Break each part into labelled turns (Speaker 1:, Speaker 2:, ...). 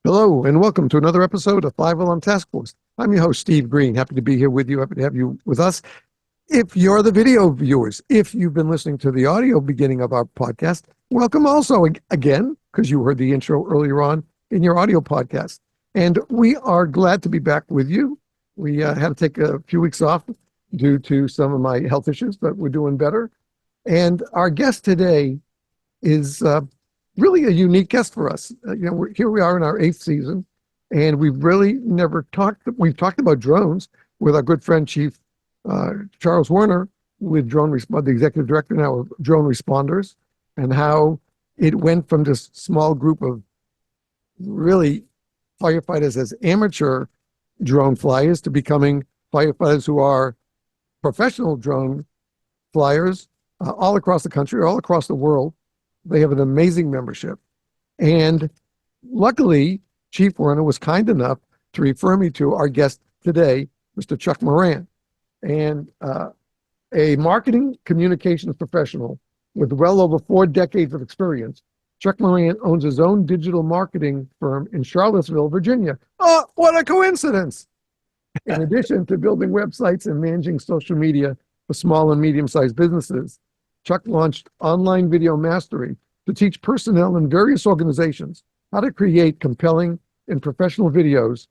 Speaker 1: Hello, and welcome to another episode of Five Alarm Task Force. I'm your host, Steve Green. Happy to be here with you. Happy to have you with us. If you're the video viewers, if you've been listening to the audio beginning of our podcast, welcome also again, because you heard the intro earlier on in your audio podcast. And we are glad to be back with you. We had to take a few weeks off due to some of my health issues, but we're doing better. And our guest today is really a unique guest for us. Here we are in our 8th season, and we've really never talked. We've talked about drones with our good friend Chief Charles Werner, with the executive director now of Drone Responders, and how it went from this small group of really firefighters as amateur drone flyers to becoming firefighters who are professional drone flyers all across the country, all across the world. They have an amazing membership. And luckily, Chief Werner was kind enough to refer me to our guest today, Mr. Chuck Moran, and a marketing communications professional with well over 4 decades of experience. Chuck Moran owns his own digital marketing firm in Charlottesville, Virginia. Oh, what a coincidence! In addition to building websites and managing social media for small and medium-sized businesses, Chuck launched Online Video Mastery to teach personnel in various organizations how to create compelling and professional videos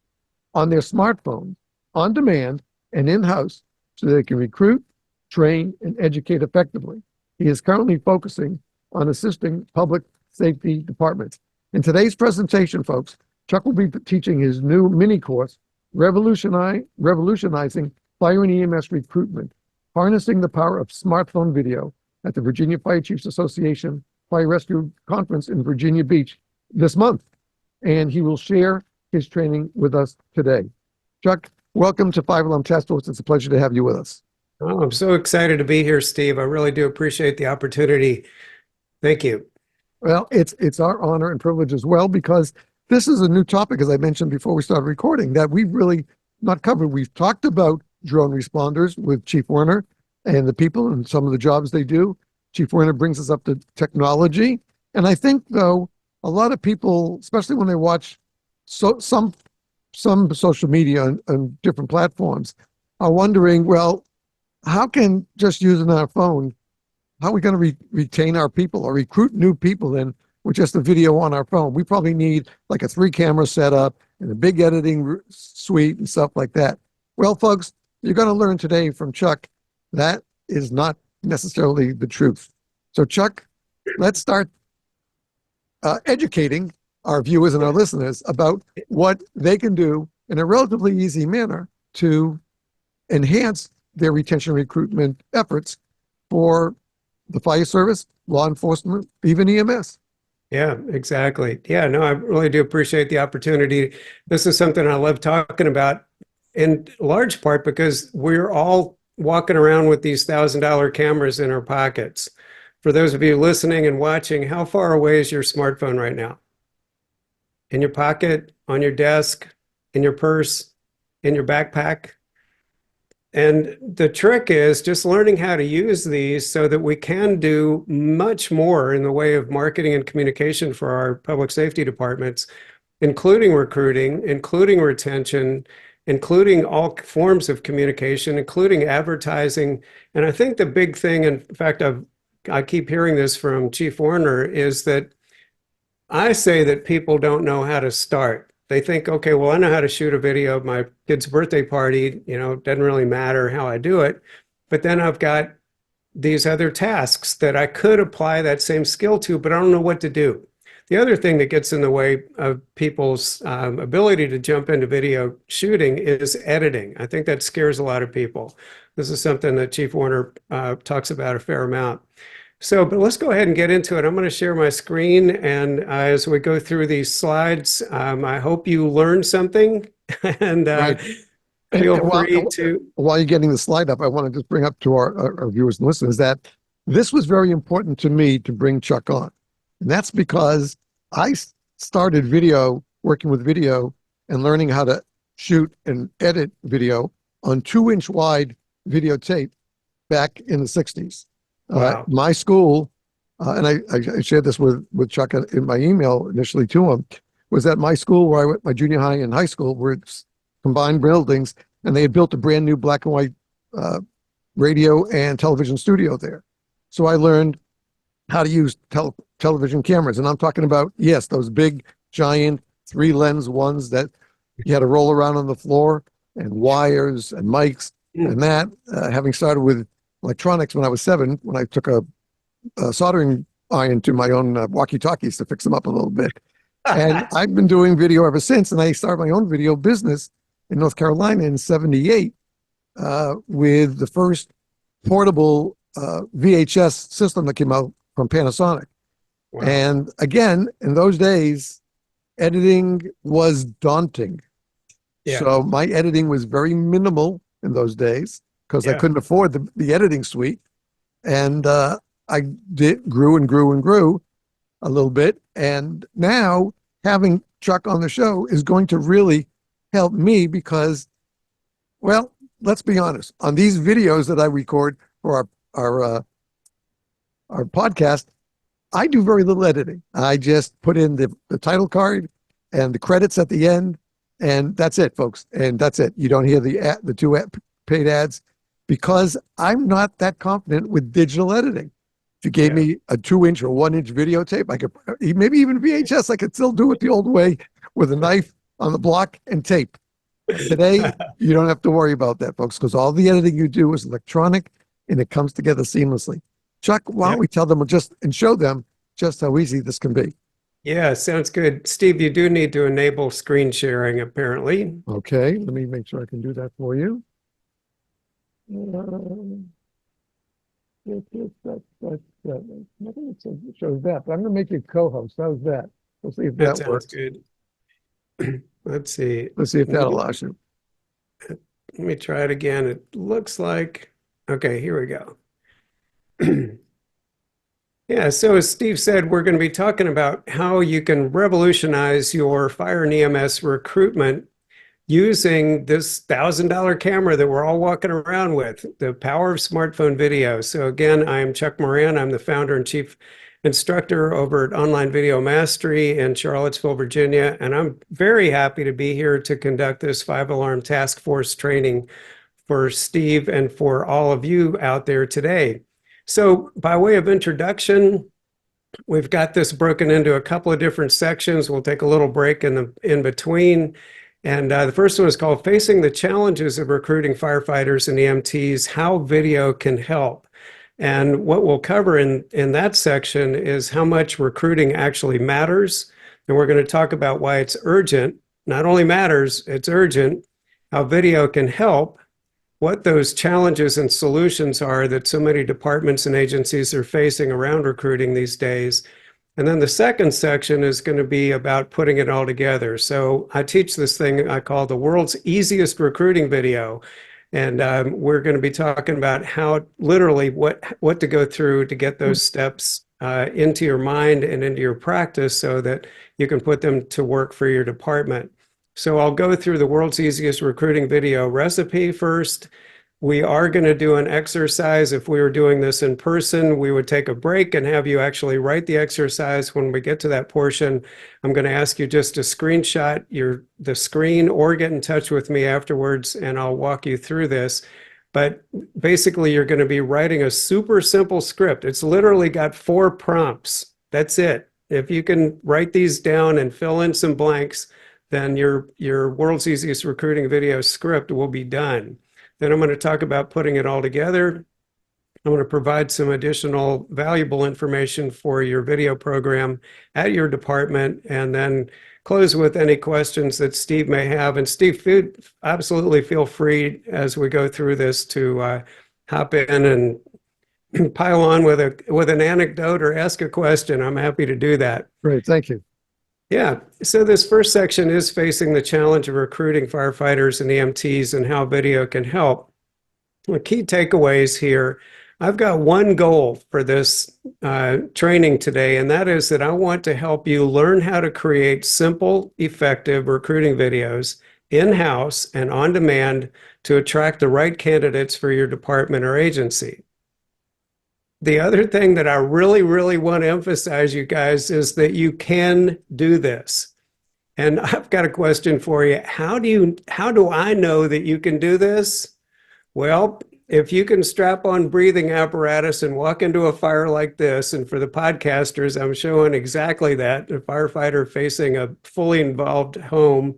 Speaker 1: on their smartphones, on demand, and in-house so they can recruit, train, and educate effectively. He is currently focusing on assisting public safety departments. In today's presentation, folks, Chuck will be teaching his new mini course, Revolutionizing Fire and EMS Recruitment, Harnessing the Power of Smartphone Video, at the Virginia Fire Chiefs Association Fire Rescue Conference in Virginia Beach this month. And he will share his training with us today. Chuck, welcome to Five Alarm Task Force. It's a pleasure to have you with us.
Speaker 2: Oh, I'm so excited to be here, Steve. I really do appreciate the opportunity. Thank you.
Speaker 1: Well, it's our honor and privilege as well, because this is a new topic, as I mentioned before we started recording, that we've really not covered. We've talked about drone responders with Chief Werner and the people and some of the jobs they do. Chief Werner brings us up to technology. And I think, though, a lot of people, especially when they watch some social media and different platforms, are wondering, well, how can just using our phone, how are we going to retain our people or recruit new people then with just a video on our phone? We probably need like a 3-camera setup and a big editing suite and stuff like that. Well, folks, you're going to learn today from Chuck that is not necessarily the truth. So, Chuck, let's start educating our viewers and our listeners about what they can do in a relatively easy manner to enhance their retention recruitment efforts for the fire service, law enforcement, even EMS.
Speaker 2: Yeah, exactly. Yeah, no, I really do appreciate the opportunity. This is something I love talking about in large part because we're all walking around with these $1,000 cameras in our pockets. For those of you listening and watching, how far away is your smartphone right now? In your pocket, on your desk, in your purse, in your backpack? And the trick is just learning how to use these so that we can do much more in the way of marketing and communication for our public safety departments, including recruiting, including retention, including all forms of communication, including advertising. And I think the big thing, in fact, I keep hearing this from Chief Werner, is that I say that people don't know how to start. They think, okay, well, I know how to shoot a video of my kid's birthday party, it doesn't really matter how I do it. But then I've got these other tasks that I could apply that same skill to, but I don't know what to do. The other thing that gets in the way of people's ability to jump into video shooting is editing. I think that scares a lot of people. This is something that Chief Werner talks about a fair amount. But let's go ahead and get into it. I'm going to share my screen, and as we go through these slides, I hope you learned something, and
Speaker 1: Right.
Speaker 2: feel free to...
Speaker 1: While you're getting the slide up, I want to just bring up to our viewers and listeners that this was very important to me to bring Chuck on. And that's because I started working with video and learning how to shoot and edit video on 2-inch wide videotape back in the 60s.
Speaker 2: Wow.
Speaker 1: My school, and I shared this with Chuck in my email initially to him, was at my school where I went, my junior high and high school were combined buildings, and they had built a brand new black and white radio and television studio there. So I learned how to use television cameras. And I'm talking about, yes, those big, giant 3-lens ones that you had to roll around on the floor, and wires and mics and that. Having started with electronics when I was 7, when I took a soldering iron to my own walkie-talkies to fix them up a little bit. And I've been doing video ever since. And I started my own video business in North Carolina in 78 with the first portable VHS system that came out from Panasonic.
Speaker 2: Wow.
Speaker 1: And again, in those days, editing was daunting.
Speaker 2: Yeah.
Speaker 1: So my editing was very minimal in those days because I couldn't afford the editing suite. And I grew and grew and grew a little bit. And now having Chuck on the show is going to really help me because, well, let's be honest, on these videos that I record for our podcast, I do very little editing. I just put in the title card and the credits at the end, and that's it, folks. And that's it. You don't hear the 2 paid ads because I'm not that confident with digital editing. If you gave me a 2-inch or 1-inch videotape, I could maybe even VHS. I could still do it the old way with a knife on the block and tape. Today, you don't have to worry about that, folks, because all the editing you do is electronic and it comes together seamlessly. Chuck, why don't we tell them and show them just how easy this can be?
Speaker 2: Yeah, sounds good. Steve, you do need to enable screen sharing, apparently.
Speaker 1: Okay, let me make sure I can do that for you. Nothing shows that, but I'm going to make you co-host. How's that? We'll see if that
Speaker 2: sounds
Speaker 1: works.
Speaker 2: Good. Let's see.
Speaker 1: Let's see if that allows you.
Speaker 2: Let me try it again. It looks like, okay, here we go. Yeah, so as Steve said, we're going to be talking about how you can revolutionize your fire and EMS recruitment using this $1,000 camera that we're all walking around with, the power of smartphone video. So again, I'm Chuck Moran. I'm the founder and chief instructor over at Online Video Mastery in Charlottesville, Virginia. And I'm very happy to be here to conduct this 5-alarm task force training for Steve and for all of you out there today. So by way of introduction, we've got this broken into a couple of different sections. We'll take a little break in between. And the first one is called Facing the Challenges of Recruiting Firefighters and EMTs, How Video Can Help. And what we'll cover in that section is how much recruiting actually matters. And we're going to talk about why it's urgent. Not only matters, it's urgent, how video can help, what those challenges and solutions are that so many departments and agencies are facing around recruiting these days. And then the second section is going to be about putting it all together. So I teach this thing I call the world's easiest recruiting video. And we're going to be talking about how literally what to go through to get those steps into your mind and into your practice so that you can put them to work for your department. So I'll go through the world's easiest recruiting video recipe first. We are going to do an exercise. If we were doing this in person, we would take a break and have you actually write the exercise. When we get to that portion, I'm going to ask you just to screenshot the screen or get in touch with me afterwards, and I'll walk you through this. But basically, you're going to be writing a super simple script. It's literally got 4 prompts. That's it. If you can write these down and fill in some blanks, then your world's easiest recruiting video script will be done. Then I'm going to talk about putting it all together. I'm going to provide some additional valuable information for your video program at your department, and then close with any questions that Steve may have. And Steve, absolutely feel free as we go through this to hop in and pile on with an anecdote or ask a question. I'm happy to do that.
Speaker 1: Great, thank you.
Speaker 2: Yeah, so this first section is facing the challenge of recruiting firefighters and EMTs and how video can help. The key takeaways here, I've got one goal for this training today, and that is that I want to help you learn how to create simple, effective recruiting videos in-house and on demand to attract the right candidates for your department or agency. The other thing that I really, really want to emphasize, you guys, is that you can do this. And I've got a question for you. How do I know that you can do this? Well, if you can strap on breathing apparatus and walk into a fire like this, and for the podcasters, I'm showing exactly that, a firefighter facing a fully involved home.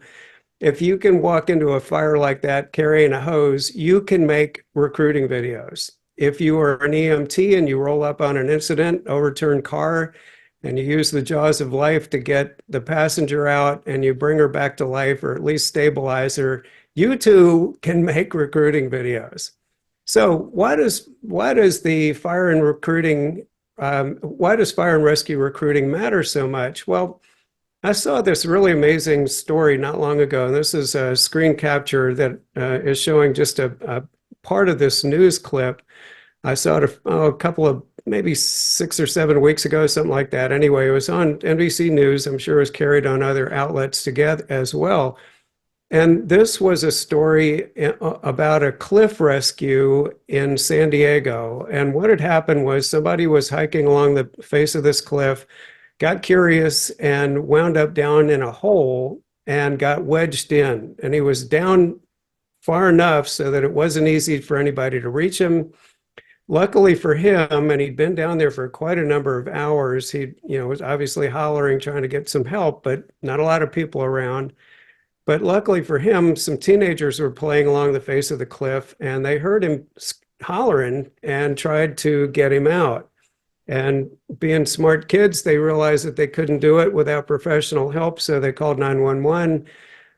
Speaker 2: If you can walk into a fire like that carrying a hose, you can make recruiting videos. If you are an EMT and you roll up on an incident, overturned car, and you use the jaws of life to get the passenger out and you bring her back to life or at least stabilize her, you too can make recruiting videos. So why does the fire and recruiting why does fire and rescue recruiting matter so much? Well, I saw this really amazing story not long ago, and this is a screen capture that is showing just a part of this news clip. I saw it a couple of maybe 6 or 7 weeks ago, something like that. Anyway, it was on NBC News. I'm sure it was carried on other outlets together as well. And this was a story about a cliff rescue in San Diego. And what had happened was somebody was hiking along the face of this cliff, got curious, and wound up down in a hole and got wedged in. And he was down far enough so that it wasn't easy for anybody to reach him. Luckily for him, and he'd been down there for quite a number of hours, he, was obviously hollering, trying to get some help, but not a lot of people around. But luckily for him, some teenagers were playing along the face of the cliff, and they heard him hollering and tried to get him out. And being smart kids, they realized that they couldn't do it without professional help, so they called 911.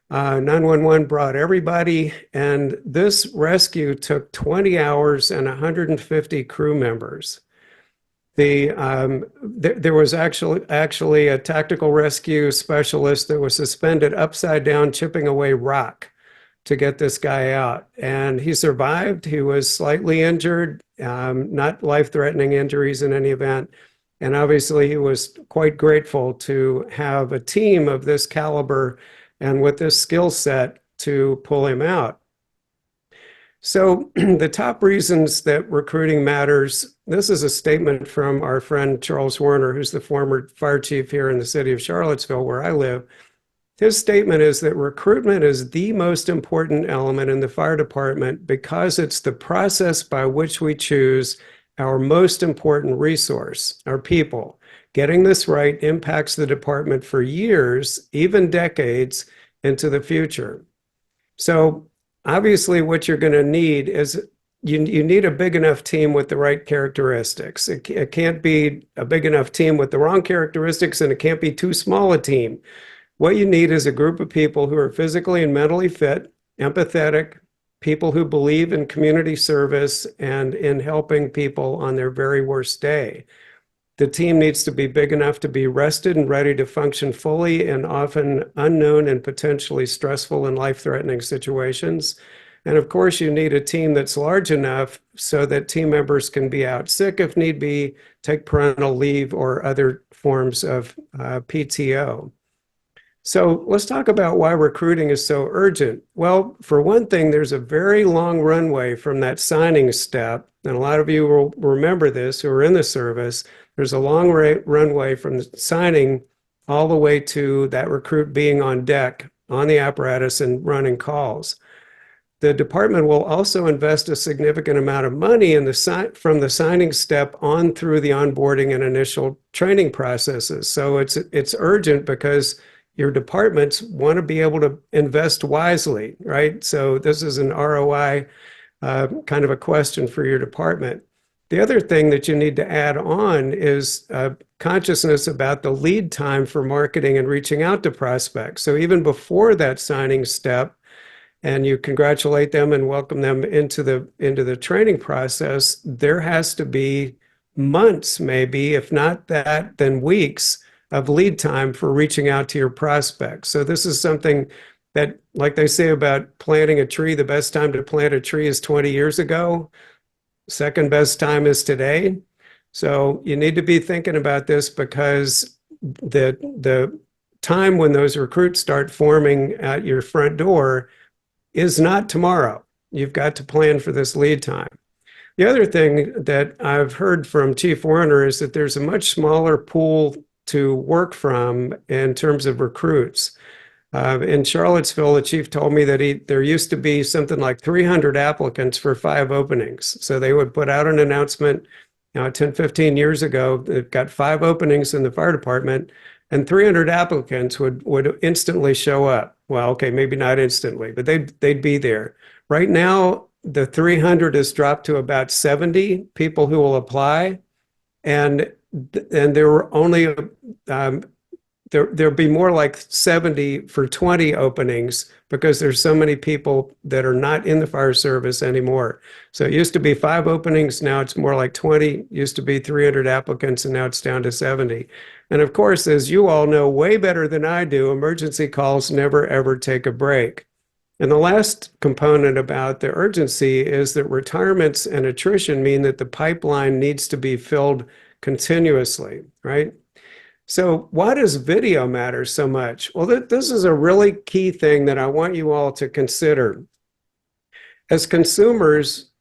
Speaker 2: 911 brought everybody, and this rescue took 20 hours and 150 crew members. There was actually a tactical rescue specialist that was suspended upside down, chipping away rock to get this guy out, and he survived. He was slightly injured, not life-threatening injuries in any event. And obviously, he was quite grateful to have a team of this caliber and with this skill set to pull him out. So the top reasons that recruiting matters, this is a statement from our friend Charles Warner, who's the former fire chief here in the city of Charlottesville, where I live. His statement is that recruitment is the most important element in the fire department because it's the process by which we choose our most important resource, our people. Getting this right impacts the department for years, even decades, into the future. So obviously what you're going to need is you need a big enough team with the right characteristics. It can't be a big enough team with the wrong characteristics, and it can't be too small a team. What you need is a group of people who are physically and mentally fit, empathetic, people who believe in community service and in helping people on their very worst day. The team needs to be big enough to be rested and ready to function fully in often unknown and potentially stressful and life-threatening situations. And of course, you need a team that's large enough so that team members can be out sick if need be, take parental leave or other forms of PTO. So let's talk about why recruiting is so urgent. Well, for one thing, there's a very long runway from that signing step. And a lot of you will remember this who are in the service. There's a long runway from the signing all the way to that recruit being on deck, on the apparatus and running calls. The department will also invest a significant amount of money in from the signing step on through the onboarding and initial training processes. So it's urgent because your departments want to be able to invest wisely, right? So this is an ROI kind of a question for your department. The other thing that you need to add on is consciousness about the lead time for marketing and reaching out to prospects. So even before that signing step, and you congratulate them and welcome them into the training process, there has to be months, maybe, if not that, then weeks of lead time for reaching out to your prospects. So this is something that, like they say about planting a tree, the best time to plant a tree is 20 years ago. Second best time is today. So you need to be thinking about this because the time when those recruits start forming at your front door is not tomorrow. You've got to plan for this lead time. The other thing that I've heard from Chief Warner is that there's a much smaller pool to work from in terms of recruits. In Charlottesville, the chief told me that there used to be something like 300 applicants for 5 openings. So they would put out an announcement, 10, 15 years ago, they've got 5 openings in the fire department, and 300 applicants would instantly show up. Well, okay, maybe not instantly, but they'd be there. Right now, the 300 has dropped to about 70 people who will apply, and there were only there'll be more like 70 for 20 openings because there's so many people that are not in the fire service anymore. So it used to be 5 openings, now it's more like 20. Used to be 300 applicants, and now it's down to 70. And of course, as you all know way better than I do, emergency calls never ever take a break. And the last component about the urgency is that retirements and attrition mean that the pipeline needs to be filled continuously, right? So why does video matter so much? Well, this is a really key thing that I want you all to consider. As consumers,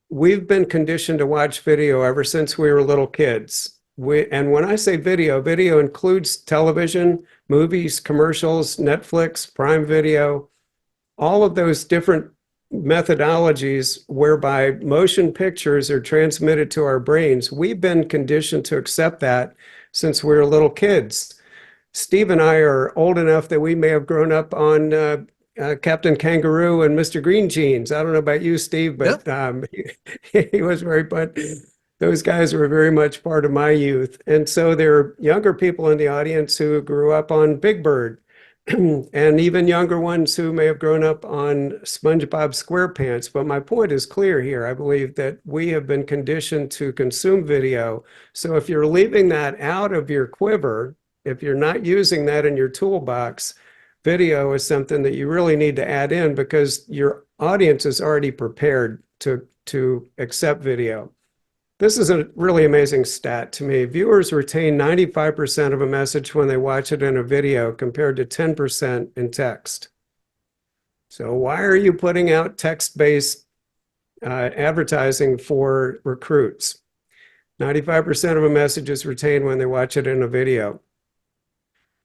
Speaker 2: we've been conditioned to watch video ever since we were little kids. And when I say video, video includes television, movies, commercials, Netflix, Prime Video, all of those different methodologies whereby motion pictures are transmitted to our brains. We've been conditioned to accept that since we were little kids. Steve and I are old enough that we may have grown up on Captain Kangaroo and Mr. Green Jeans. I don't know about you, Steve, but he was very, but those guys were very much part of my youth. And so there are younger people in the audience who grew up on Big Bird, and even younger ones who may have grown up on SpongeBob SquarePants. But my point is clear here. I believe that we have been conditioned to consume video. So if you're leaving that out of your quiver, if you're not using that in your toolbox, video is something that you really need to add in because your audience is already prepared to accept video. This is a really amazing stat to me. Viewers retain 95% of a message when they watch it in a video compared to 10% in text. So why are you putting out text-based advertising for recruits? 95% of a message is retained when they watch it in a video.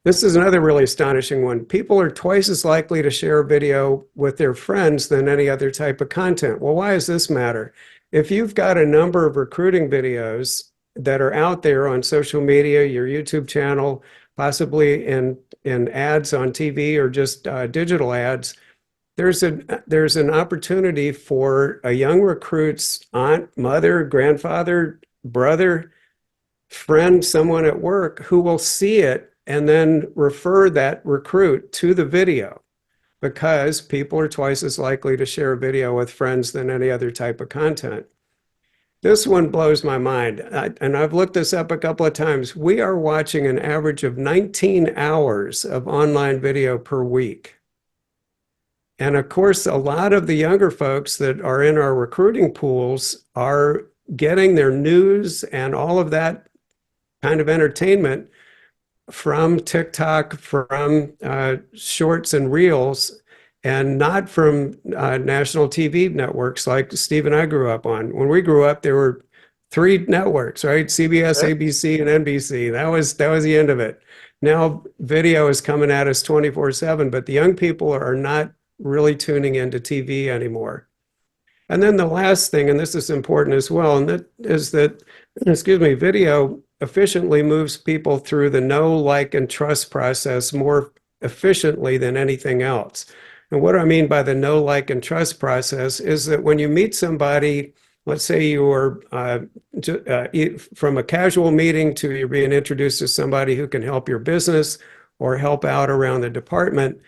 Speaker 2: This is another really astonishing one. People are twice as likely to share a video with their friends than any other type of content. Well, why does this matter? If you've got a number of recruiting videos that are out there on social media, your YouTube channel, possibly in ads on TV or just digital ads, there's an opportunity for a young recruit's aunt, mother, grandfather, brother, friend, someone at work who will see it and then refer that recruit to the video, because people are twice as likely to share a video with friends than any other type of content. This one blows my mind, and I've looked this up a couple of times. We are watching an average of 19 hours of online video per week. And of course, a lot of the younger folks that are in our recruiting pools are getting their news and all of that kind of entertainment from TikTok, from shorts and reels, and not from national TV networks like Steve and I grew up on. When we grew up, there were 3 networks, right? CBS, ABC, and NBC. That was the end of it. Now video is coming at us 24/7, but the young people are not really tuning into TV anymore. And then the last thing, and this is important as well, and that is that, video efficiently moves people through the know, like, and trust process more efficiently than anything else. And what I mean by the know, like, and trust process is that when you meet somebody, let's say you are from a casual meeting to you're being introduced to somebody who can help your business or help out around the department,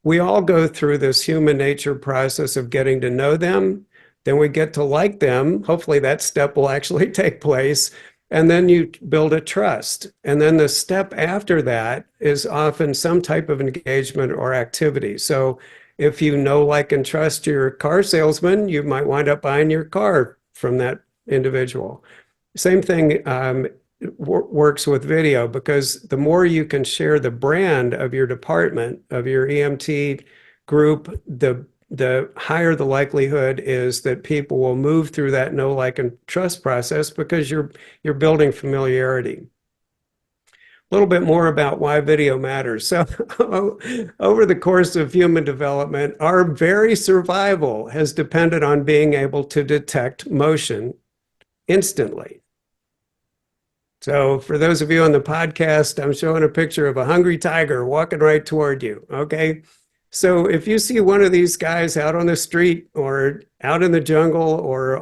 Speaker 2: we all go through this human nature process of getting to know them. Then we get to like them. Hopefully that step will actually take place. And then you build a trust. And then the step after that is often some type of engagement or activity. So if you know, like, and trust your car salesman, you might wind up buying your car from that individual. Same thing works with video, because the more you can share the brand of your department, of your EMT group, the higher the likelihood is that people will move through that know, like, and trust process, because you're building familiarity. little bit more about why video matters. So, over the course of human development, our very survival has depended on being able to detect motion instantly. So, for those of you on the podcast, I'm showing a picture of a hungry tiger walking right toward you. Okay. So, if you see one of these guys out on the street or out in the jungle or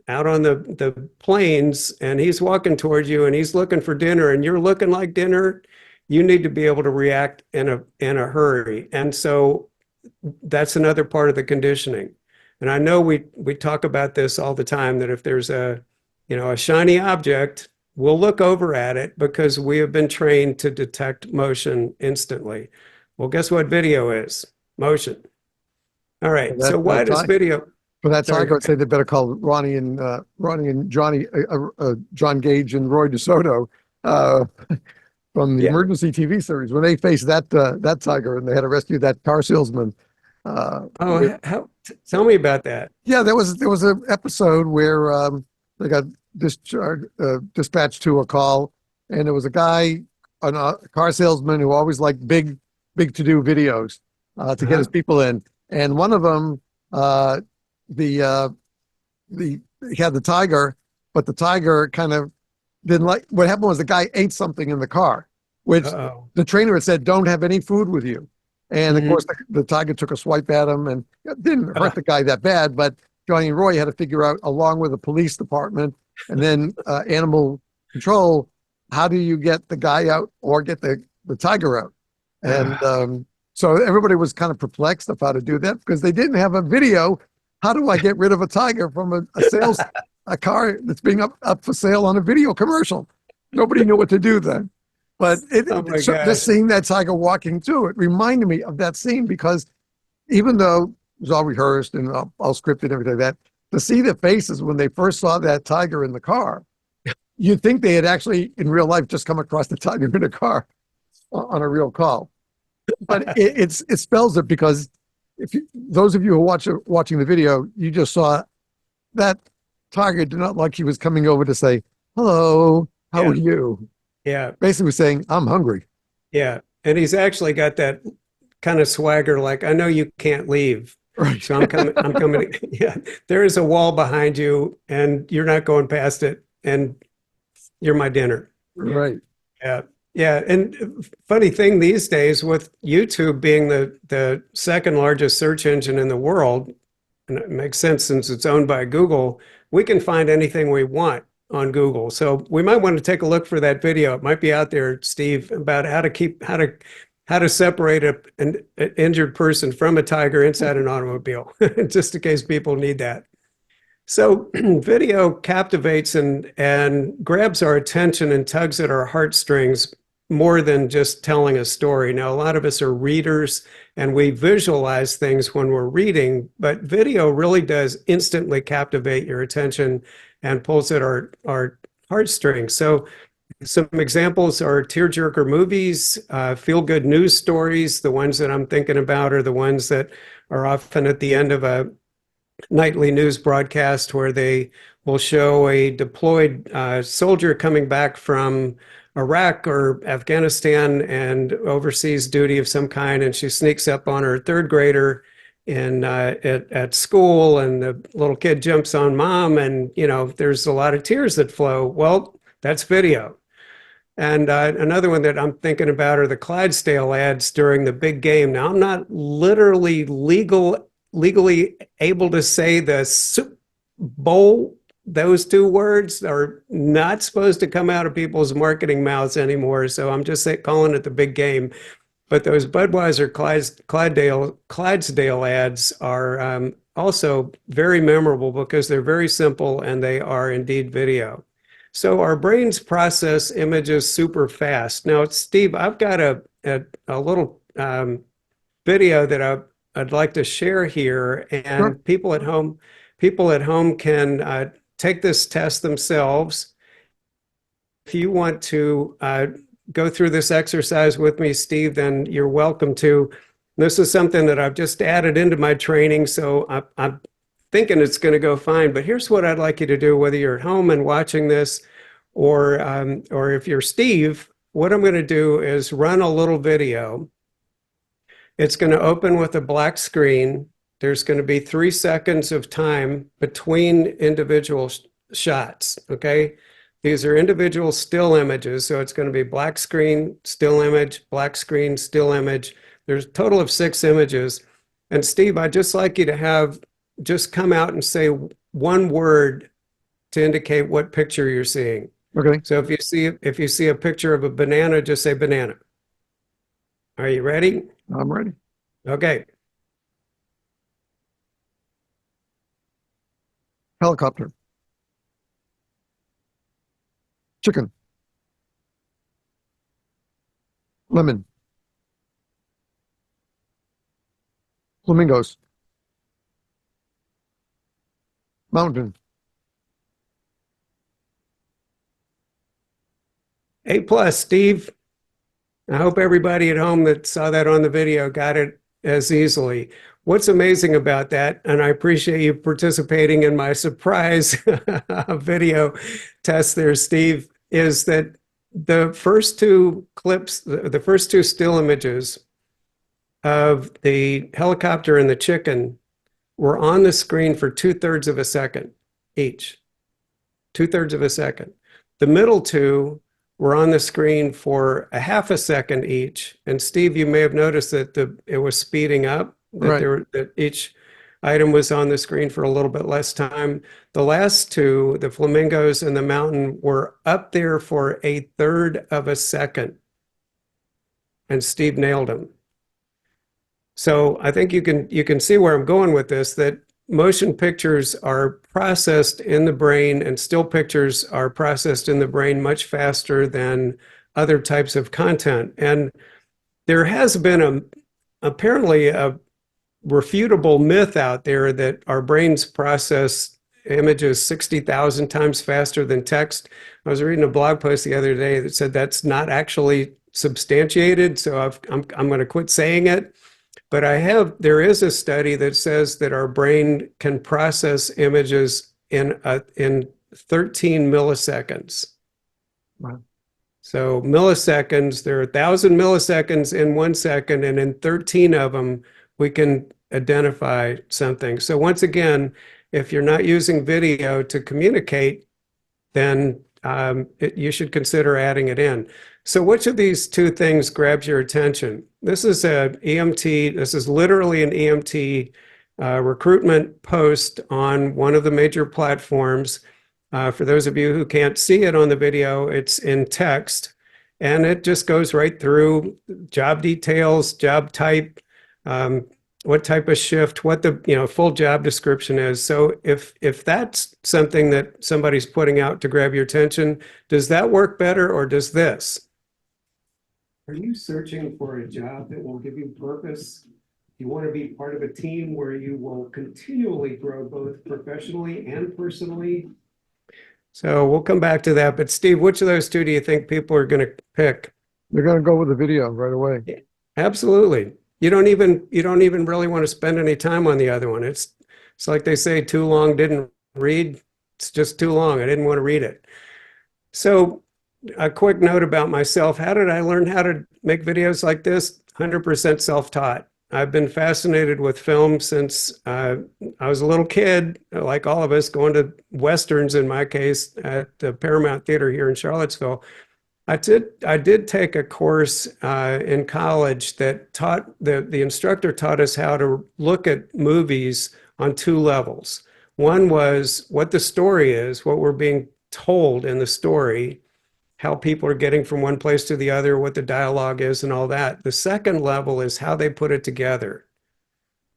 Speaker 2: out on the plains and he's walking towards you and he's looking for dinner and you're looking like dinner, you need to be able to react in a hurry. And so that's another part of the conditioning. And I know we talk about this all the time, that if there's a shiny object, we'll look over at it because we have been trained to detect motion instantly. Well, guess what video is? Motion. All right. So why does video?
Speaker 1: For that
Speaker 2: Sorry.
Speaker 1: song, I would say they better call Ronnie and Johnny, John Gage and Roy DeSoto from the
Speaker 2: Yeah.
Speaker 1: emergency TV series when they faced that tiger and they had to rescue that car salesman.
Speaker 2: Tell me about that.
Speaker 1: Yeah, there was an episode where they got dispatched to a call, and there was a guy, a car salesman who always liked big to do videos to get his people in, and one of them. He had the tiger, but the tiger kind of didn't like. What happened was the guy ate something in the car, which the trainer had said, "Don't have any food with you." And of course, the tiger took a swipe at him, and it didn't hurt the guy that bad. But Johnny and Roy had to figure out, along with the police department and then animal control, how do you get the guy out or get the tiger out? And so everybody was kind of perplexed of how to do that because they didn't have a video. How do I get rid of a tiger from a car that's being up for sale on a video commercial? Nobody knew what to do then. But just seeing that tiger walking through it reminded me of that scene because even though it was all rehearsed and all scripted and everything like that, to see the faces when they first saw that tiger in the car, you'd think they had actually in real life just come across the tiger in a car on a real call. But it spells it because those of you who are watching the video, you just saw that tiger did not like he was coming over to say, "Hello, how are you?"
Speaker 2: Yeah.
Speaker 1: Basically saying, "I'm hungry."
Speaker 2: Yeah. And he's actually got that kind of swagger, like, I know you can't leave.
Speaker 1: Right.
Speaker 2: So I'm coming. Yeah. There is a wall behind you and you're not going past it. And you're my dinner.
Speaker 1: Right.
Speaker 2: Yeah. Yeah. And funny thing these days with YouTube being the second largest search engine in the world, and it makes sense since it's owned by Google, we can find anything we want on Google. So we might want to take a look for that video. It might be out there, Steve, about how to separate an injured person from a tiger inside an automobile, just in case people need that. So video captivates and grabs our attention and tugs at our heartstrings more than just telling a story. Now, a lot of us are readers and we visualize things when we're reading, but video really does instantly captivate your attention and pulls at our heartstrings. So some examples are tearjerker movies, feel-good news stories. The ones that I'm thinking about are the ones that are often at the end of a nightly news broadcast where they will show a deployed soldier coming back from Iraq or Afghanistan and overseas duty of some kind, and she sneaks up on her third grader at school, and the little kid jumps on mom, and there's a lot of tears that flow. Well, that's video. And another one that I'm thinking about are the Clydesdale ads during the big game. Now, I'm not literally legally able to say the Super Bowl. Those two words are not supposed to come out of people's marketing mouths anymore. So I'm just calling it the big game. But those Budweiser Clydesdale ads are also very memorable because they're very simple and they are indeed video. So our brains process images super fast. Now, Steve, I've got a little video that I'd like to share here, and
Speaker 1: Sure.
Speaker 2: people at home can take this test themselves. If you want to go through this exercise with me, Steve, then you're welcome to. This is something that I've just added into my training, so I'm thinking it's going to go fine. But here's what I'd like you to do, whether you're at home and watching this, or if you're Steve, what I'm going to do is run a little video. It's going to open with a black screen. There's going to be 3 seconds of time between individual shots. Okay. These are individual still images. So it's going to be black screen, still image, black screen, still image. There's a total of 6 images. And Steve, I'd just like you to have just come out and say one word to indicate what picture you're seeing.
Speaker 1: Okay.
Speaker 2: So if you see a picture of a banana, just say banana. Are you ready?
Speaker 1: I'm ready.
Speaker 2: Okay.
Speaker 1: Helicopter. Chicken. Lemon. Flamingos. Mountain.
Speaker 2: A+, Steve. I hope everybody at home that saw that on the video got it as easily. What's amazing about that, and I appreciate you participating in my surprise video test there, Steve, is that the first two clips, the first two still images of the helicopter and the chicken were on the screen for 2/3 of a second each. 2/3 of a second. The middle two were on the screen for a half a second each. And Steve, you may have noticed that it was speeding up, that each item was on the screen for a little bit less time. The last two, the flamingos and the mountain, were up there for 1/3 of a second. And Steve nailed them. So I think you can see where I'm going with this, that motion pictures are processed in the brain and still pictures are processed in the brain much faster than other types of content. And there has been apparently a refutable myth out there that our brains process images 60,000 times faster than text. I was reading a blog post the other day that said that's not actually substantiated, so I'm going to quit saying it. But there is a study that says that our brain can process images in 13 milliseconds.
Speaker 1: Wow.
Speaker 2: So milliseconds, there are 1,000 milliseconds in 1 second, and in 13 of them, we can identify something. So once again, if you're not using video to communicate, then you should consider adding it in. So which of these two things grabs your attention? This is an EMT, this is literally an EMT recruitment post on one of the major platforms. For those of you who can't see it on the video, it's in text, and it just goes right through job details, job type, what type of shift, what the full job description is. So if that's something that somebody's putting out to grab your attention, does that work better, or does this? Are you searching for a job that will give you purpose? You want to be part of a team where you will continually grow both professionally and personally? So we'll come back to that. But Steve, which of those two do you think people are going to pick?
Speaker 1: They're going to go with the video right away.
Speaker 2: Absolutely. You don't even really want to spend any time on the other one. It's like they say, too long, didn't read. It's just too long. I didn't want to read it. So a quick note about myself. How did I learn how to make videos like this? 100% self-taught. I've been fascinated with film since I was a little kid, like all of us, going to Westerns in my case at the Paramount Theater here in Charlottesville. I did take a course in college that taught the instructor taught us how to look at movies on two levels. One was what the story is, what we're being told in the story, how people are getting from one place to the other, what the dialogue is and all that. The second level is how they put it together.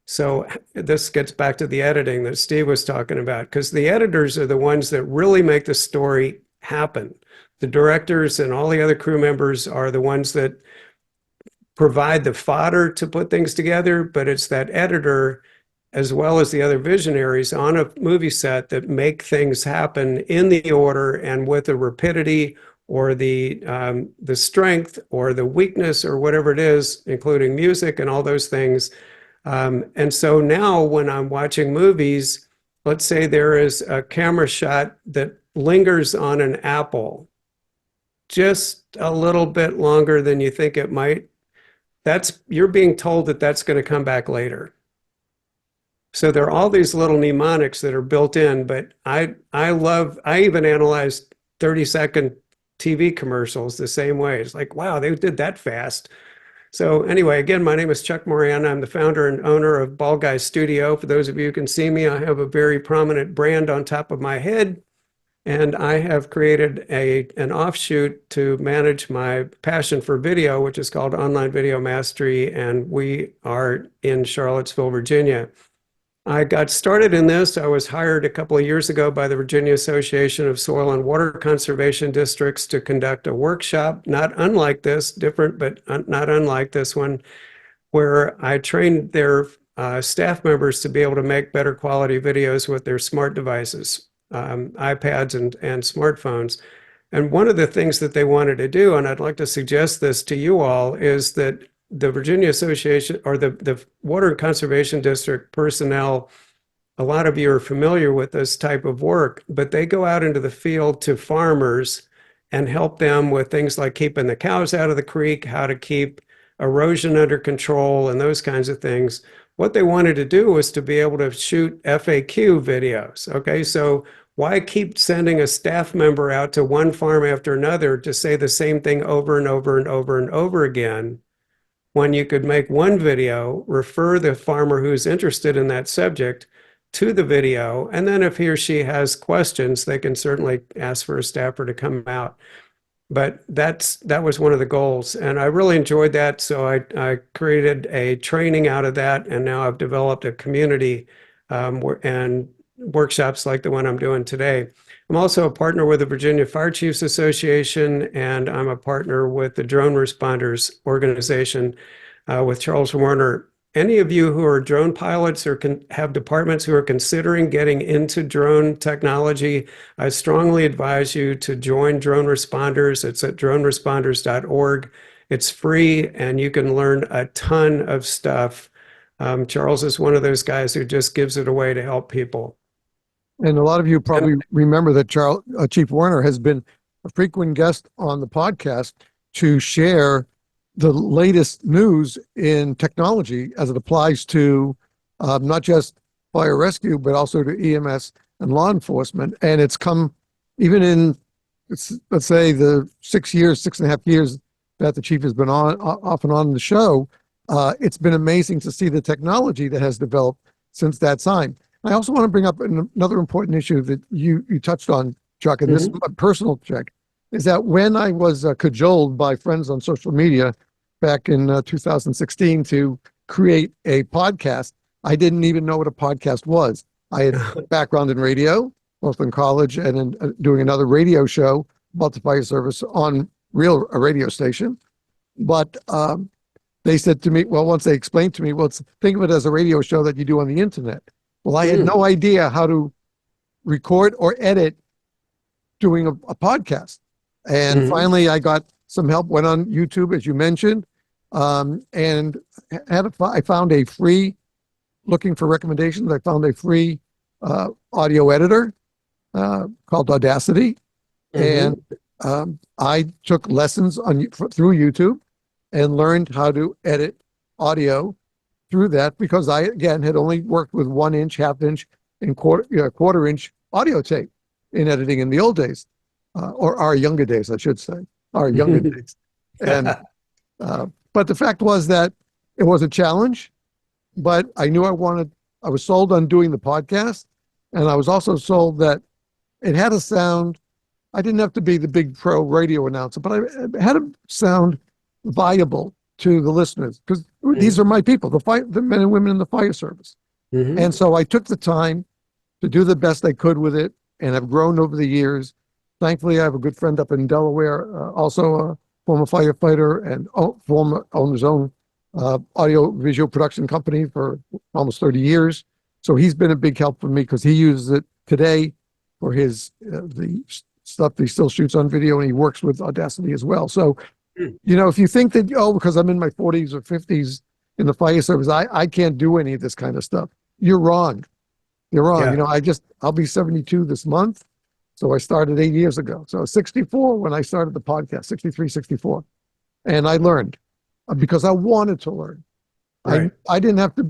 Speaker 2: So this gets back to the editing that Steve was talking about, because the editors are the ones that really make the story happen. The directors and all the other crew members are the ones that provide the fodder to put things together, but it's that editor, as well as the other visionaries on a movie set, that make things happen in the order and with the rapidity or the strength or the weakness or whatever it is, including music and all those things. And so now when I'm watching movies, let's say there is a camera shot that lingers on an apple. just a little bit longer than you think it might, you're being told that that's going to come back later. So there are all these little mnemonics that are built in, but I even analyzed 30-second TV commercials the same way. It's like, wow, they did that fast. So anyway, again, my name is Chuck Moran. I'm the founder and owner of Ball Guy Studio. For those of you who can see me, I have a very prominent brand on top of my head, and I have created an offshoot to manage my passion for video, which is called Online Video Mastery, and we are in Charlottesville, Virginia. I got started in this. I was hired a couple of years ago by the Virginia Association of Soil and Water Conservation Districts to conduct a workshop, not unlike this, different, but not unlike this one, where I trained their staff members to be able to make better quality videos with their smart devices, iPads and smartphones. And one of the things that they wanted to do, and I'd like to suggest this to you all, is that the Virginia Association or the Water and Conservation District personnel, a lot of you are familiar with this type of work, but they go out into the field to farmers and help them with things like keeping the cows out of the creek, how to keep erosion under control, and those kinds of things. What they wanted to do was to be able to shoot FAQ videos. Okay, so why keep sending a staff member out to one farm after another to say the same thing over and over and over and over again, when you could make one video, refer the farmer who's interested in that subject to the video, and then if he or she has questions, they can certainly ask for a staffer to come out. But that was one of the goals, and I really enjoyed that, so I created a training out of that, and now I've developed a community and workshops like the one I'm doing today. I'm also a partner with the Virginia Fire Chiefs Association, and I'm a partner with the Drone Responders Organization with Charles Warner. Any of you who are drone pilots or have departments who are considering getting into drone technology, I strongly advise you to join Drone Responders. It's at droneresponders.org. It's free, and you can learn a ton of stuff. Charles is one of those guys who just gives it away to help people.
Speaker 1: And a lot of you probably remember that Chief Warner has been a frequent guest on the podcast to share the latest news in technology as it applies to not just fire rescue, but also to EMS and law enforcement. And it's come even in, let's say, the 6.5 years that the chief has been off and on the show. It's been amazing to see the technology that has developed since that time. I also want to bring up another important issue that you touched on, Chuck, and this is a personal check, is that when I was cajoled by friends on social media back in 2016 to create a podcast, I didn't even know what a podcast was. I had a background in radio, both in college and in doing another radio show about the fire service on a radio station. But they said to me, well, once they explained to me, well, think of it as a radio show that you do on the internet. Well, I had no idea how to record or edit doing a podcast. And finally, I got some help, went on YouTube, as you mentioned, and I found a free, looking for recommendations, I found a free audio editor called Audacity. And I took lessons through YouTube and learned how to edit audio through that, because I, again, had only worked with 1-inch, half-inch, and quarter-inch audio tape in editing in the old days, or our younger days, I should say, our younger days. And but the fact was that it was a challenge, but I knew I was sold on doing the podcast, and I was also sold that it had a sound. I didn't have to be the big pro radio announcer, but I had to sound viable to the listeners, because these are my people, the men and women in the fire service. And so I took the time to do the best I could with it, and have grown over the years. Thankfully, I have a good friend up in Delaware, also a former firefighter and owned his own audio visual production company for almost 30 years. So he's been a big help for me, because he uses it today for his the stuff that he still shoots on video, and he works with Audacity as well. So, if you think that, because I'm in my 40s or 50s in the fire service, I can't do any of this kind of stuff, you're wrong. You're wrong.
Speaker 2: Yeah.
Speaker 1: I'll be 72 this month, So I started 8 years ago. So 64 when I started the podcast, 63, 64. And I learned because I wanted to learn.
Speaker 2: Right.
Speaker 1: I didn't have to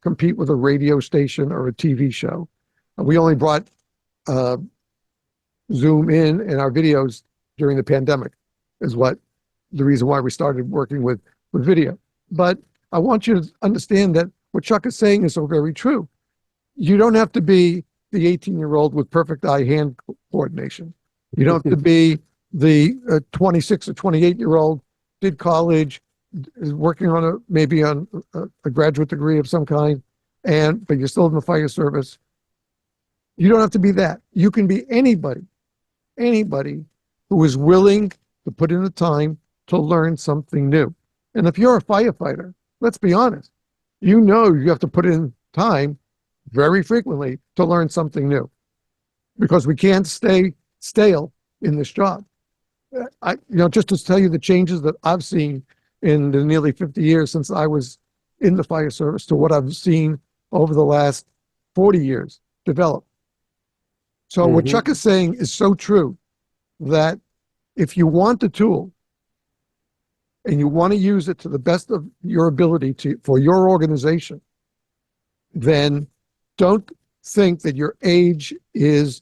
Speaker 1: compete with a radio station or a TV show. We only brought uh, Zoom in our videos during the pandemic is what the reason why we started working with video. But I want you to understand that what Chuck is saying is so very true. You don't have to be the 18-year-old with perfect eye-hand coordination. You don't have to be the 26 or 28-year-old, did college, is working on maybe on a graduate degree of some kind, but you're still in the fire service. You don't have to be that. You can be anybody who is willing to put in the time to learn something new. And if you're a firefighter, let's be honest, you know you have to put in time very frequently to learn something new because we can't stay stale in this job. Just to tell you the changes that I've seen in the nearly 50 years since I was in the fire service to what I've seen over the last 40 years develop. So what Chuck is saying is so true that if you want the tool and you want to use it to the best of your ability for your organization, then don't think that your age is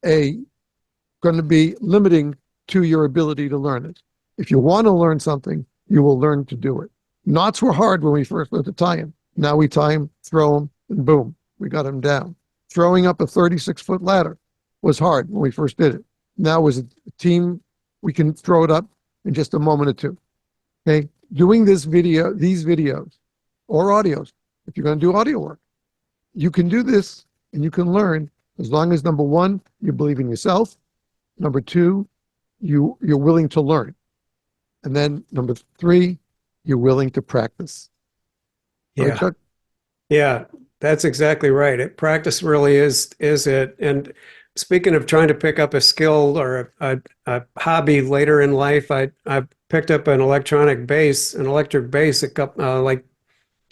Speaker 1: going to be limiting to your ability to learn it. If you want to learn something, you will learn to do it. Knots were hard when we first learned to tie them. Now we tie them, throw them, and boom, we got them down. Throwing up a 36-foot ladder was hard when we first did it. Now as a team, we can throw it up in just a moment or two. Okay, doing these videos or audios, if you're going to do audio work, you can do this and you can learn as long as, number one, you believe in yourself. Number two, you're willing to learn. And then number three, you're willing to practice.
Speaker 2: Yeah.
Speaker 1: Right, Chuck?
Speaker 2: Yeah, that's exactly right. Practice really is it. And speaking of trying to pick up a skill or a hobby later in life, I picked up an electric bass like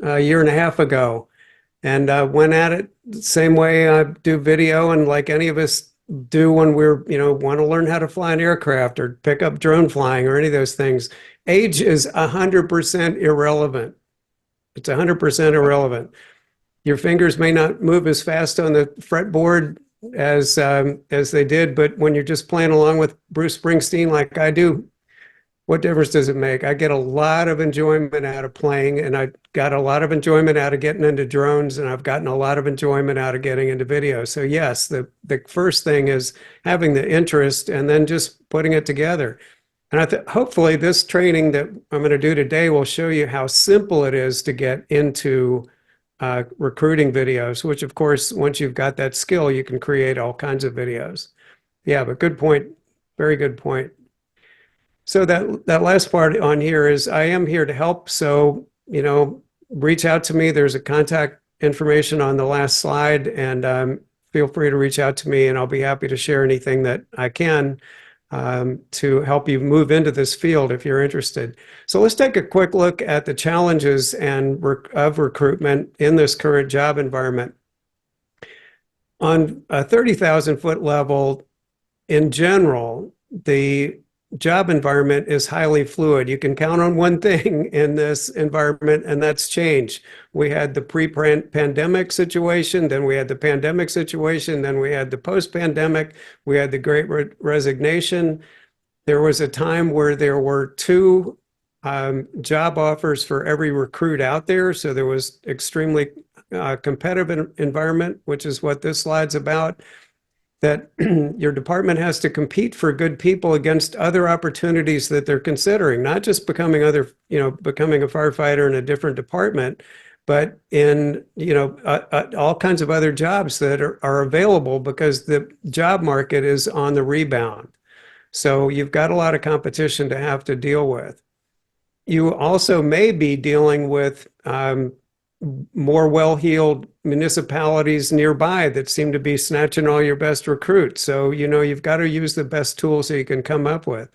Speaker 2: a year and a half ago, and went at it the same way I do video, and like any of us do when we're want to learn how to fly an aircraft or pick up drone flying or any of those things. Age is 100% irrelevant. It's 100% irrelevant. Your fingers may not move as fast on the fretboard as they did, but when you're just playing along with Bruce Springsteen like I do, what difference does it make? I get a lot of enjoyment out of playing, and I got a lot of enjoyment out of getting into drones, and I've gotten a lot of enjoyment out of getting into video. So yes, the first thing is having the interest and then just putting it together. And hopefully this training that I'm going to do today will show you how simple it is to get into recruiting videos, which of course, once you've got that skill, you can create all kinds of videos. Yeah, but good point. Very good point. So that last part on here is I am here to help. So, reach out to me. There's a contact information on the last slide, and feel free to reach out to me, and I'll be happy to share anything that I can to help you move into this field if you're interested. So let's take a quick look at the challenges of recruitment in this current job environment. On a 30,000-foot level, in general, the job environment is highly fluid. You can count on one thing in this environment, and that's change. We had the pre-pandemic situation, then we had the pandemic situation, then we had the post-pandemic, we had the Great Resignation. There was a time where there were two job offers for every recruit out there, so there was extremely competitive environment, which is what this slide's about. That your department has to compete for good people against other opportunities that they're considering, not just becoming a firefighter in a different department, but in all kinds of other jobs that are available because the job market is on the rebound. So you've got a lot of competition to have to deal with. You also may be dealing with more well-heeled municipalities nearby that seem to be snatching all your best recruits. So, you've got to use the best tools that you can come up with.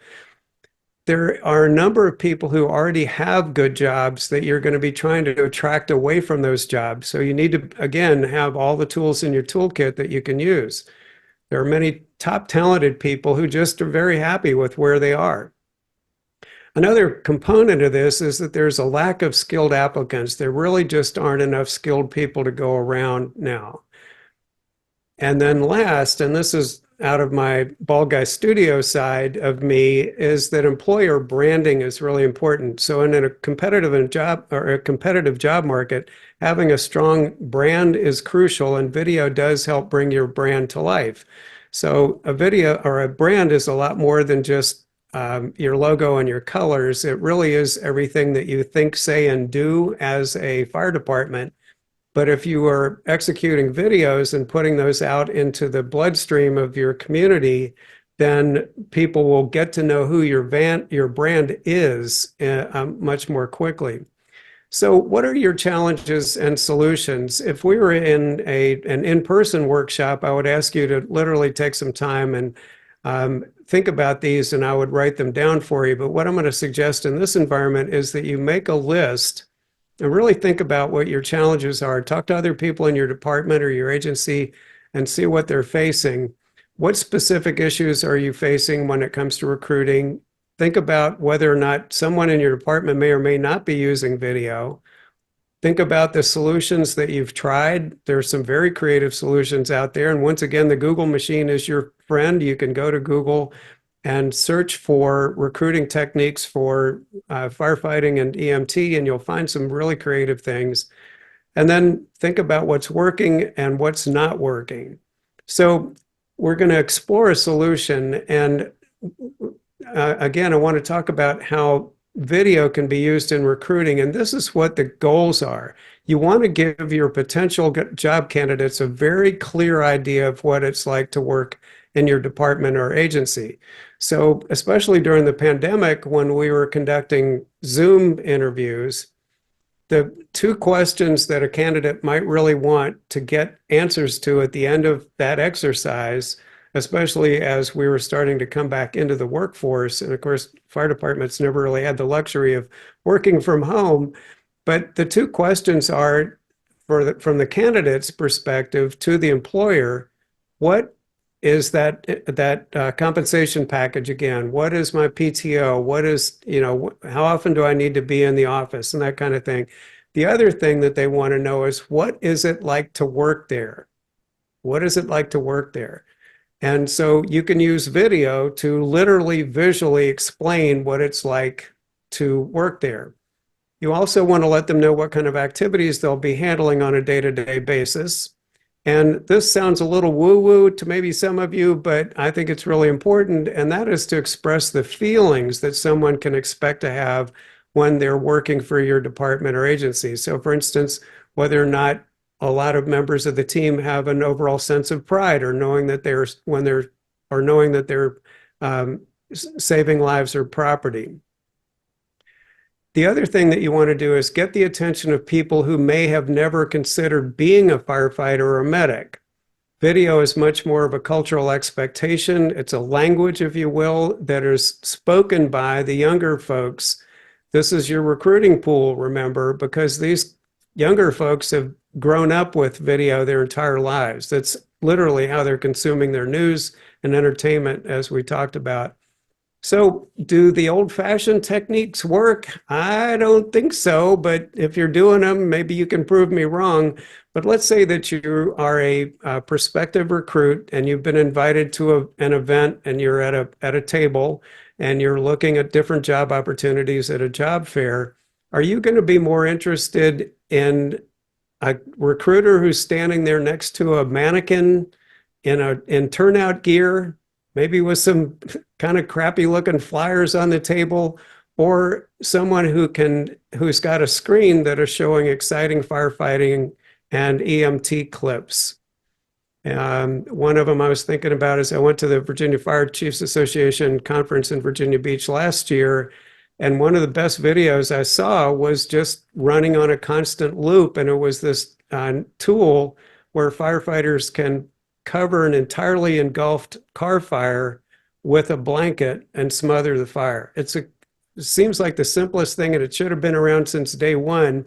Speaker 2: There are a number of people who already have good jobs that you're going to be trying to attract away from those jobs. So you need to, again, have all the tools in your toolkit that you can use. There are many top talented people who just are very happy with where they are. Another component of this is that there's a lack of skilled applicants. There really just aren't enough skilled people to go around now. And then last, and this is out of my bald guy studio side of me, is that employer branding is really important. So in a competitive job market, having a strong brand is crucial, and video does help bring your brand to life. So a video or a brand is a lot more than just your logo and your colors. It really is everything that you think, say, and do as a fire department. But if you are executing videos and putting those out into the bloodstream of your community, then people will get to know who your brand is much more quickly. So what are your challenges and solutions? If we were in an in-person workshop, I would ask you to literally take some time and think about these, and I would write them down for you. But what I'm going to suggest in this environment is that you make a list and really think about what your challenges are. Talk to other people in your department or your agency and see what they're facing. What specific issues are you facing when it comes to recruiting? Think about whether or not someone in your department may or may not be using video. Think about the solutions that you've tried. There are some very creative solutions out there. And once again, the Google machine is your friend. You can go to Google and search for recruiting techniques for firefighting and EMT, and you'll find some really creative things. And then think about what's working and what's not working. So we're going to explore a solution. And again, I want to talk about how video can be used in recruiting. And this is what the goals are. You want to give your potential job candidates a very clear idea of what it's like to work in your department or agency. So especially during the pandemic, when we were conducting Zoom interviews, the two questions that a candidate might really want to get answers to at the end of that exercise, especially as we were starting to come back into the workforce. And of course, fire departments never really had the luxury of working from home. But the two questions are, from the candidate's perspective to the employer, what is that compensation package again? What is my PTO? What is, how often do I need to be in the office and that kind of thing? The other thing that they want to know is, what is it like to work there? What is it like to work there? And so you can use video to literally visually explain what it's like to work there. You also want to let them know what kind of activities they'll be handling on a day-to-day basis. And this sounds a little woo-woo to maybe some of you, but I think it's really important, and that is to express the feelings that someone can expect to have when they're working for your department or agency. So for instance, whether or not a lot of members of the team have an overall sense of pride, or knowing that they're saving lives or property. The other thing that you want to do is get the attention of people who may have never considered being a firefighter or a medic. Video is much more of a cultural expectation. It's a language, if you will, that is spoken by the younger folks. This is your recruiting pool, remember, because these younger folks have grown up with video their entire lives. That's literally how they're consuming their news and entertainment, as we talked about. So do the old-fashioned techniques work? I don't think so, but if you're doing them, maybe you can prove me wrong. But let's say that you are a prospective recruit and you've been invited to an event, and you're at a table and you're looking at different job opportunities at a job fair. Are you going to be more interested in a recruiter who's standing there next to a mannequin in turnout gear, maybe with some kind of crappy looking flyers on the table, or someone who's got a screen that is showing exciting firefighting and EMT clips? One of them I was thinking about is I went to the Virginia Fire Chiefs Association conference in Virginia Beach last year, and one of the best videos I saw was just running on a constant loop, and it was this tool where firefighters can cover an entirely engulfed car fire with a blanket and smother the fire. It seems like the simplest thing, and it should have been around since day one.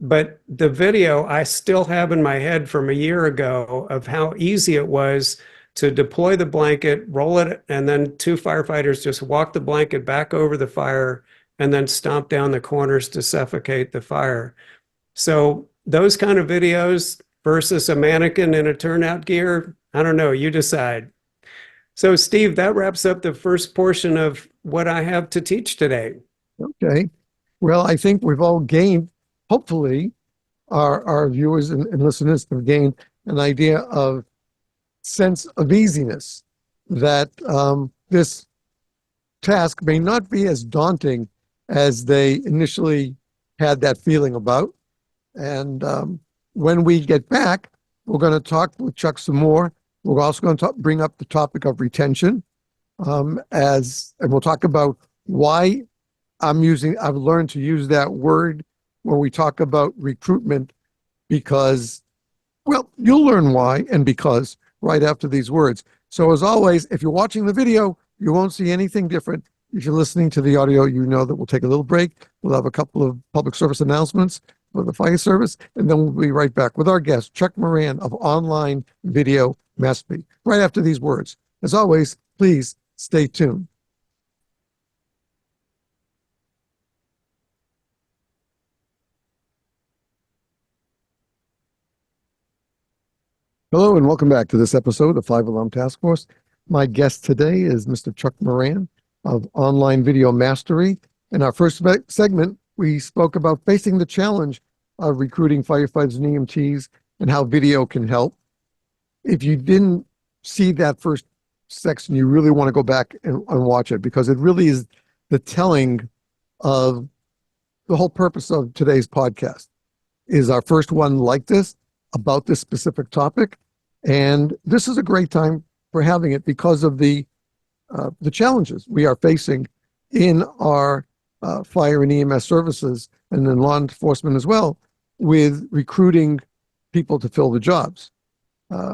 Speaker 2: But the video I still have in my head from a year ago of how easy it was to deploy the blanket, roll it, and then two firefighters just walk the blanket back over the fire and then stomp down the corners to suffocate the fire. So those kind of videos versus a mannequin in a turnout gear, I don't know, you decide. So Steve, that wraps up the first portion of what I have to teach today.
Speaker 1: Okay. Well, I think we've all gained, hopefully, our viewers and listeners have gained an idea of sense of easiness that this task may not be as daunting as they initially had that feeling about. And when we get back, we're going to talk with Chuck some more. We're also going to bring up the topic of retention and we'll talk about why I've learned to use that word when we talk about recruitment because, well, you'll learn why and because right after these words. So as always, if you're watching the video, you won't see anything different. If you're listening to the audio, you know that we'll take a little break. We'll have a couple of public service announcements for the fire service, and then we'll be right back with our guest, Chuck Moran of Online Video Mastery, right after these words. As always, please stay tuned. Hello and welcome back to this episode of 5 Alarm Task Force. My guest today is Mr. Chuck Moran of Online Video Mastery. In our first segment, we spoke about facing the challenge of recruiting firefighters and EMTs and how video can help. If you didn't see that first section, you really want to go back and watch it because it really is the telling of the whole purpose of today's podcast. Is our first one like this about this specific topic. And this is a great time for having it because of the challenges we are facing in our fire and EMS services and in law enforcement as well with recruiting people to fill the jobs.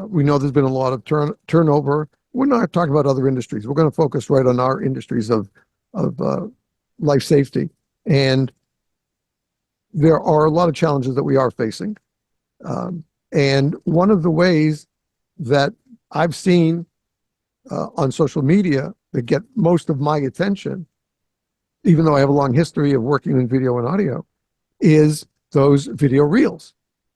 Speaker 1: We know there's been a lot of turnover. We're not talking about other industries. We're going to focus right on our industries of life safety. And there are a lot of challenges that we are facing. And one of the ways that I've seen on social media that get most of my attention, even though I have a long history of working in video and audio, is those video reels.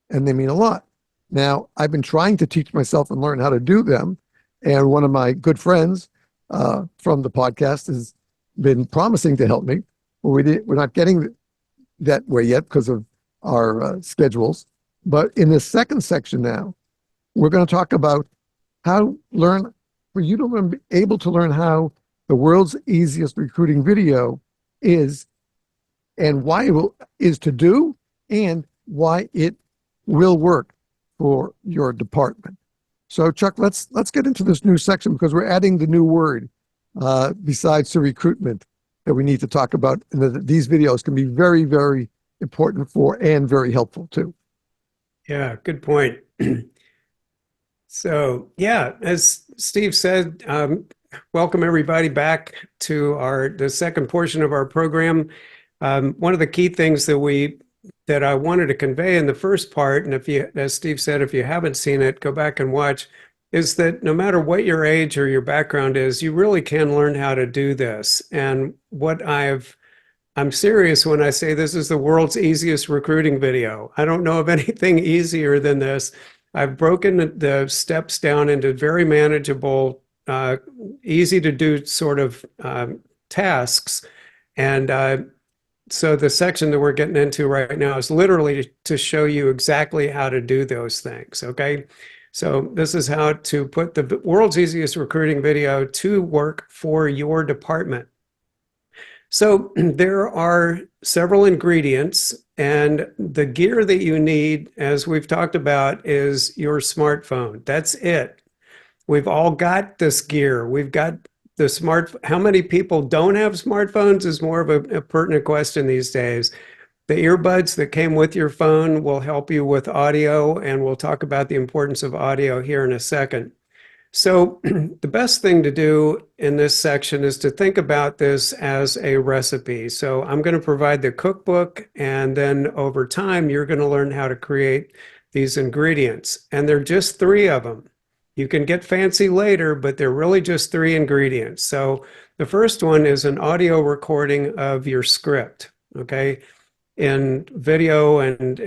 Speaker 1: And they mean a lot. Now, I've been trying to teach myself and learn how to do them. And one of my good friends from the podcast has been promising to help me. But we're not getting that way yet because of our schedules. But in this second section now, we're going to talk about how for you to be able to learn how the world's easiest recruiting video is and why it is to do and why it will work for your department. So Chuck, let's get into this new section because we're adding the new word besides the recruitment that we need to talk about. And that these videos can be very, very important for and very helpful too.
Speaker 2: Yeah, good point. So, yeah, as Steve said, welcome everybody back to the second portion of our program. One of the key things that I wanted to convey in the first part, and as Steve said, if you haven't seen it, go back and watch, is that no matter what your age or your background is, you really can learn how to do this. And I'm serious when I say this is the world's easiest recruiting video. I don't know of anything easier than this. I've broken the steps down into very manageable, easy to do sort of tasks. And so the section that we're getting into right now is literally to show you exactly how to do those things, okay? So this is how to put the world's easiest recruiting video to work for your department. So there are several ingredients, and the gear that you need, as we've talked about, is your smartphone. That's it. We've all got this gear. We've got the how many people don't have smartphones is more of a pertinent question these days. The earbuds that came with your phone will help you with audio, and we'll talk about the importance of audio here in a second. So the best thing to do in this section is to think about this as a recipe. So I'm going to provide the cookbook, and then over time, you're going to learn how to create these ingredients. And there are just 3 of them. You can get fancy later, but they're really just three ingredients. So the first one is an audio recording of your script. Okay. In video and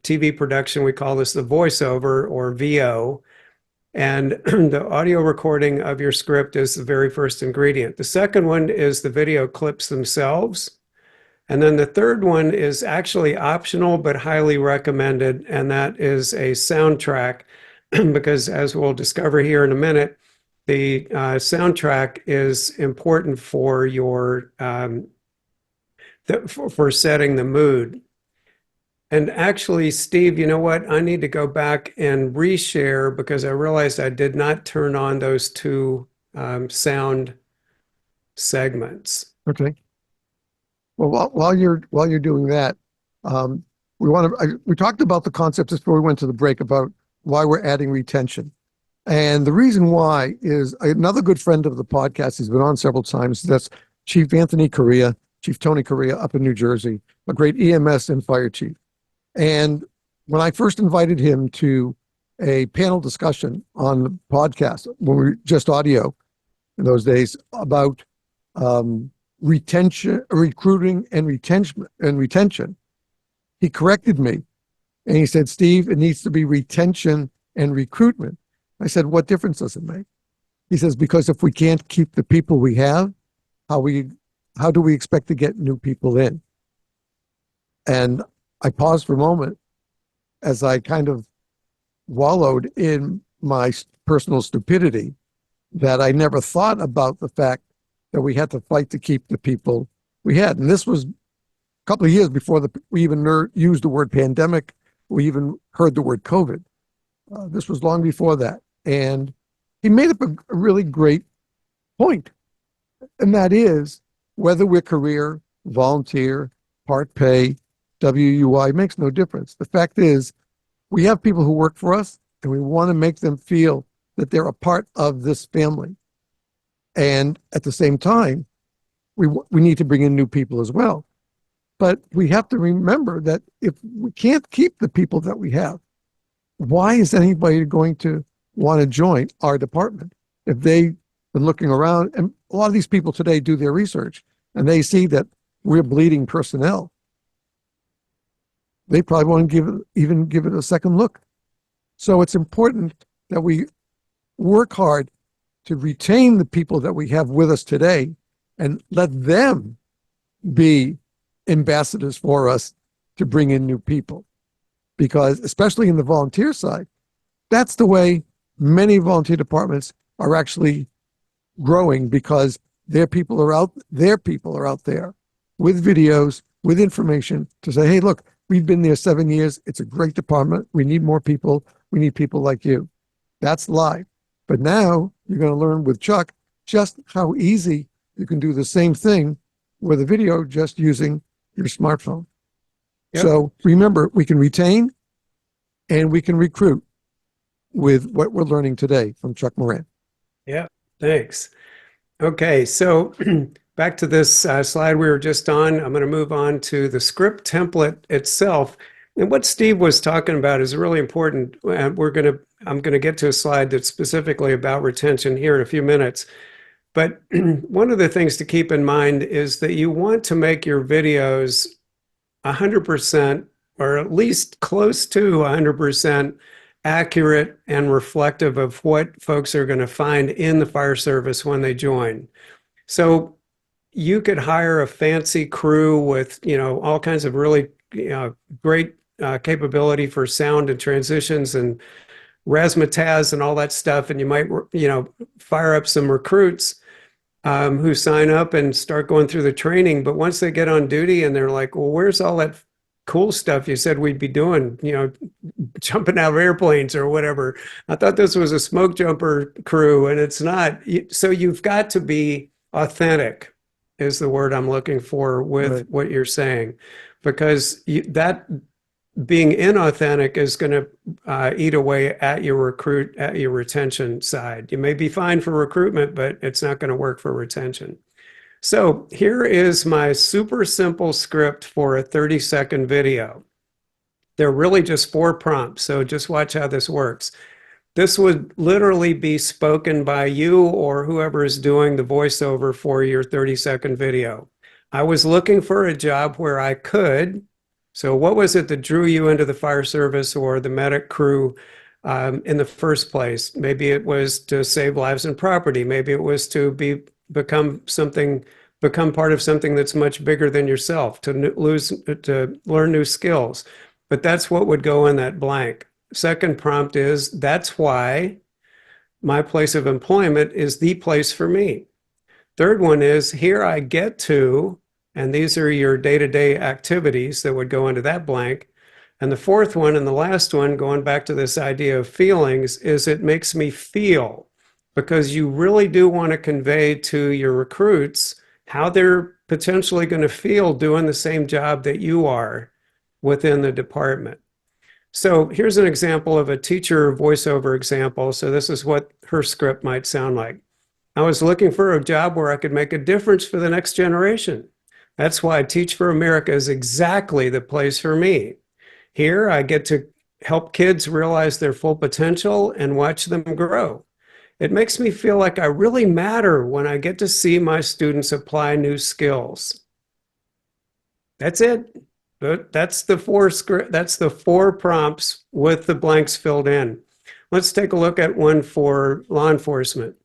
Speaker 2: TV production, we call this the voiceover or VO. And the audio recording of your script is the very first ingredient. The second one is the video clips themselves. And then the third one is actually optional but highly recommended, and that is a soundtrack, because as we'll discover here in a minute, the soundtrack is important for your for setting the mood. And actually, Steve, you know what? I need to go back and reshare because I realized I did not turn on those two sound segments.
Speaker 1: Okay. Well, while you're doing that, we talked about the concepts before we went to the break about why we're adding retention, and the reason why is another good friend of the podcast. He's been on several times. That's Chief Tony Correa up in New Jersey, a great EMS and fire chief. And when I first invited him to a panel discussion on the podcast when we were just audio in those days about retention, recruiting, and retention, he corrected me, and he said, "Steve, it needs to be retention and recruitment." I said, "What difference does it make?" He says, "Because if we can't keep the people we have, how do we expect to get new people in?" And I paused for a moment as I kind of wallowed in my personal stupidity that I never thought about the fact that we had to fight to keep the people we had. And this was a couple of years before we even used the word pandemic, we even heard the word COVID. This was long before that. And he made up a really great point. And that is, whether we're career, volunteer, part pay, WUI, makes no difference. The fact is, we have people who work for us, and we want to make them feel that they're a part of this family. And at the same time, we need to bring in new people as well. But we have to remember that if we can't keep the people that we have, why is anybody going to want to join our department? If they've been looking around, and a lot of these people today do their research, and they see that we're bleeding personnel, they probably won't even give it a second look. So it's important that we work hard to retain the people that we have with us today and let them be ambassadors for us to bring in new people. Because especially in the volunteer side, that's the way many volunteer departments are actually growing, because their people are out there with videos, with information to say, "Hey, look, we've been there 7 years. It's a great department. We need more people. We need people like you." That's live. But now you're going to learn with Chuck just how easy you can do the same thing with a video just using your smartphone. Yep. So remember, we can retain and we can recruit with what we're learning today from Chuck Moran.
Speaker 2: Yeah, thanks. Okay, so back to this slide we were just on. I'm going to move on to the script template itself. And what Steve was talking about is really important. I'm going to get to a slide that's specifically about retention here in a few minutes. But one of the things to keep in mind is that you want to make your videos 100%, or at least close to 100% accurate and reflective of what folks are going to find in the fire service when they join. So you could hire a fancy crew with, all kinds of really, great capability for sound and transitions and razzmatazz and all that stuff. And you might, fire up some recruits who sign up and start going through the training. But once they get on duty and they're like, "Well, where's all that cool stuff you said we'd be doing, jumping out of airplanes or whatever? I thought this was a smoke jumper crew," and it's not. So you've got to be authentic, is the word I'm looking for with right. What you're saying, because that being inauthentic is going to eat away at your retention side. You may be fine for recruitment, but it's not going to work for retention. So here is my super simple script for a 30-second video. They're really just 4 prompts, so just watch how this works. This would literally be spoken by you or whoever is doing the voiceover for your 30-second video. I was looking for a job where I could. So what was it that drew you into the fire service or the medic crew in the first place? Maybe it was to save lives and property. Maybe it was to become part of something that's much bigger than yourself, to learn new skills. But that's what would go in that blank. Second prompt is, that's why my place of employment is the place for me. Third one is, here I get to, and these are your day-to-day activities that would go into that blank. And the fourth one and the last one, going back to this idea of feelings, is it makes me feel, because you really do want to convey to your recruits how they're potentially going to feel doing the same job that you are within the department. So here's an example of a teacher voiceover example. So this is what her script might sound like. I was looking for a job where I could make a difference for the next generation. That's why Teach for America is exactly the place for me. Here I get to help kids realize their full potential and watch them grow. It makes me feel like I really matter when I get to see my students apply new skills. That's it. That's the four prompts with the blanks filled in. Let's take a look at one for law enforcement.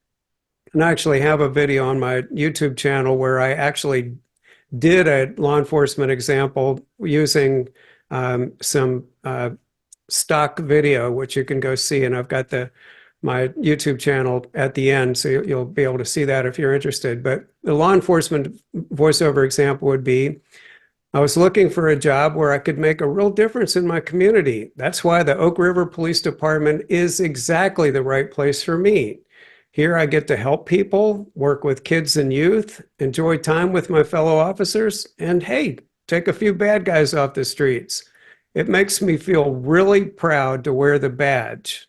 Speaker 2: And I actually have a video on my YouTube channel where I actually did a law enforcement example using some stock video, which you can go see. And I've got my YouTube channel at the end, so you'll be able to see that if you're interested. But the law enforcement voiceover example would be, I was looking for a job where I could make a real difference in my community. That's why the Oak River Police Department is exactly the right place for me. Here I get to help people, work with kids and youth, enjoy time with my fellow officers, and hey, take a few bad guys off the streets. It makes me feel really proud to wear the badge.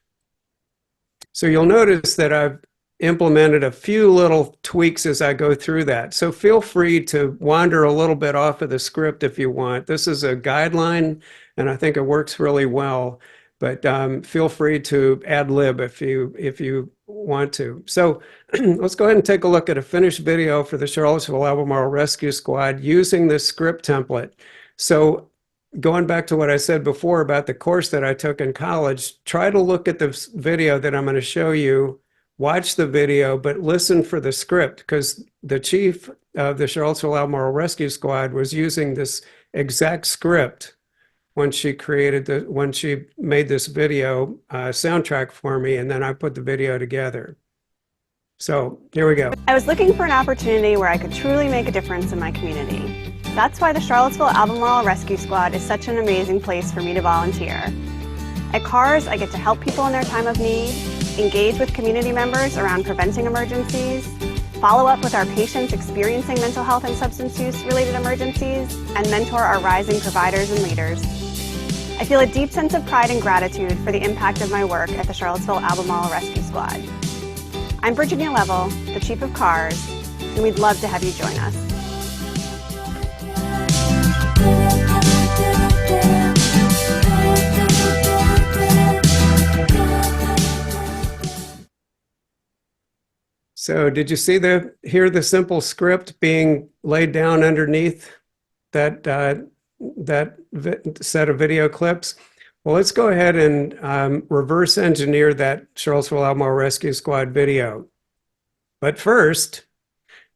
Speaker 2: So you'll notice that I've implemented a few little tweaks as I go through that. So feel free to wander a little bit off of the script if you want. This is a guideline, and I think it works really well. But feel free to ad lib if you want to. So let's go ahead and take a look at a finished video for the Charlottesville Albemarle Rescue Squad using this script template. So going back to what I said before about the course that I took in college, try to look at this video that I'm going to show you. Watch the video, but listen for the script, because the chief of the Charlottesville Albemarle Rescue Squad was using this exact script when she made this video soundtrack for me, and then I put the video together. So here we go.
Speaker 3: I was looking for an opportunity where I could truly make a difference in my community. That's why the Charlottesville Albemarle Rescue Squad is such an amazing place for me to volunteer. At CARS, I get to help people in their time of need, engage with community members around preventing emergencies, follow up with our patients experiencing mental health and substance use related emergencies, and mentor our rising providers and leaders. I feel a deep sense of pride and gratitude for the impact of my work at the Charlottesville Albemarle Rescue Squad. I'm Virginia Level, the Chief of CARS, and we'd love to have you join us.
Speaker 2: So did you hear the simple script being laid down underneath that set of video clips? Well, let's go ahead and reverse engineer that Charlottesville Albemarle Rescue Squad video. But first,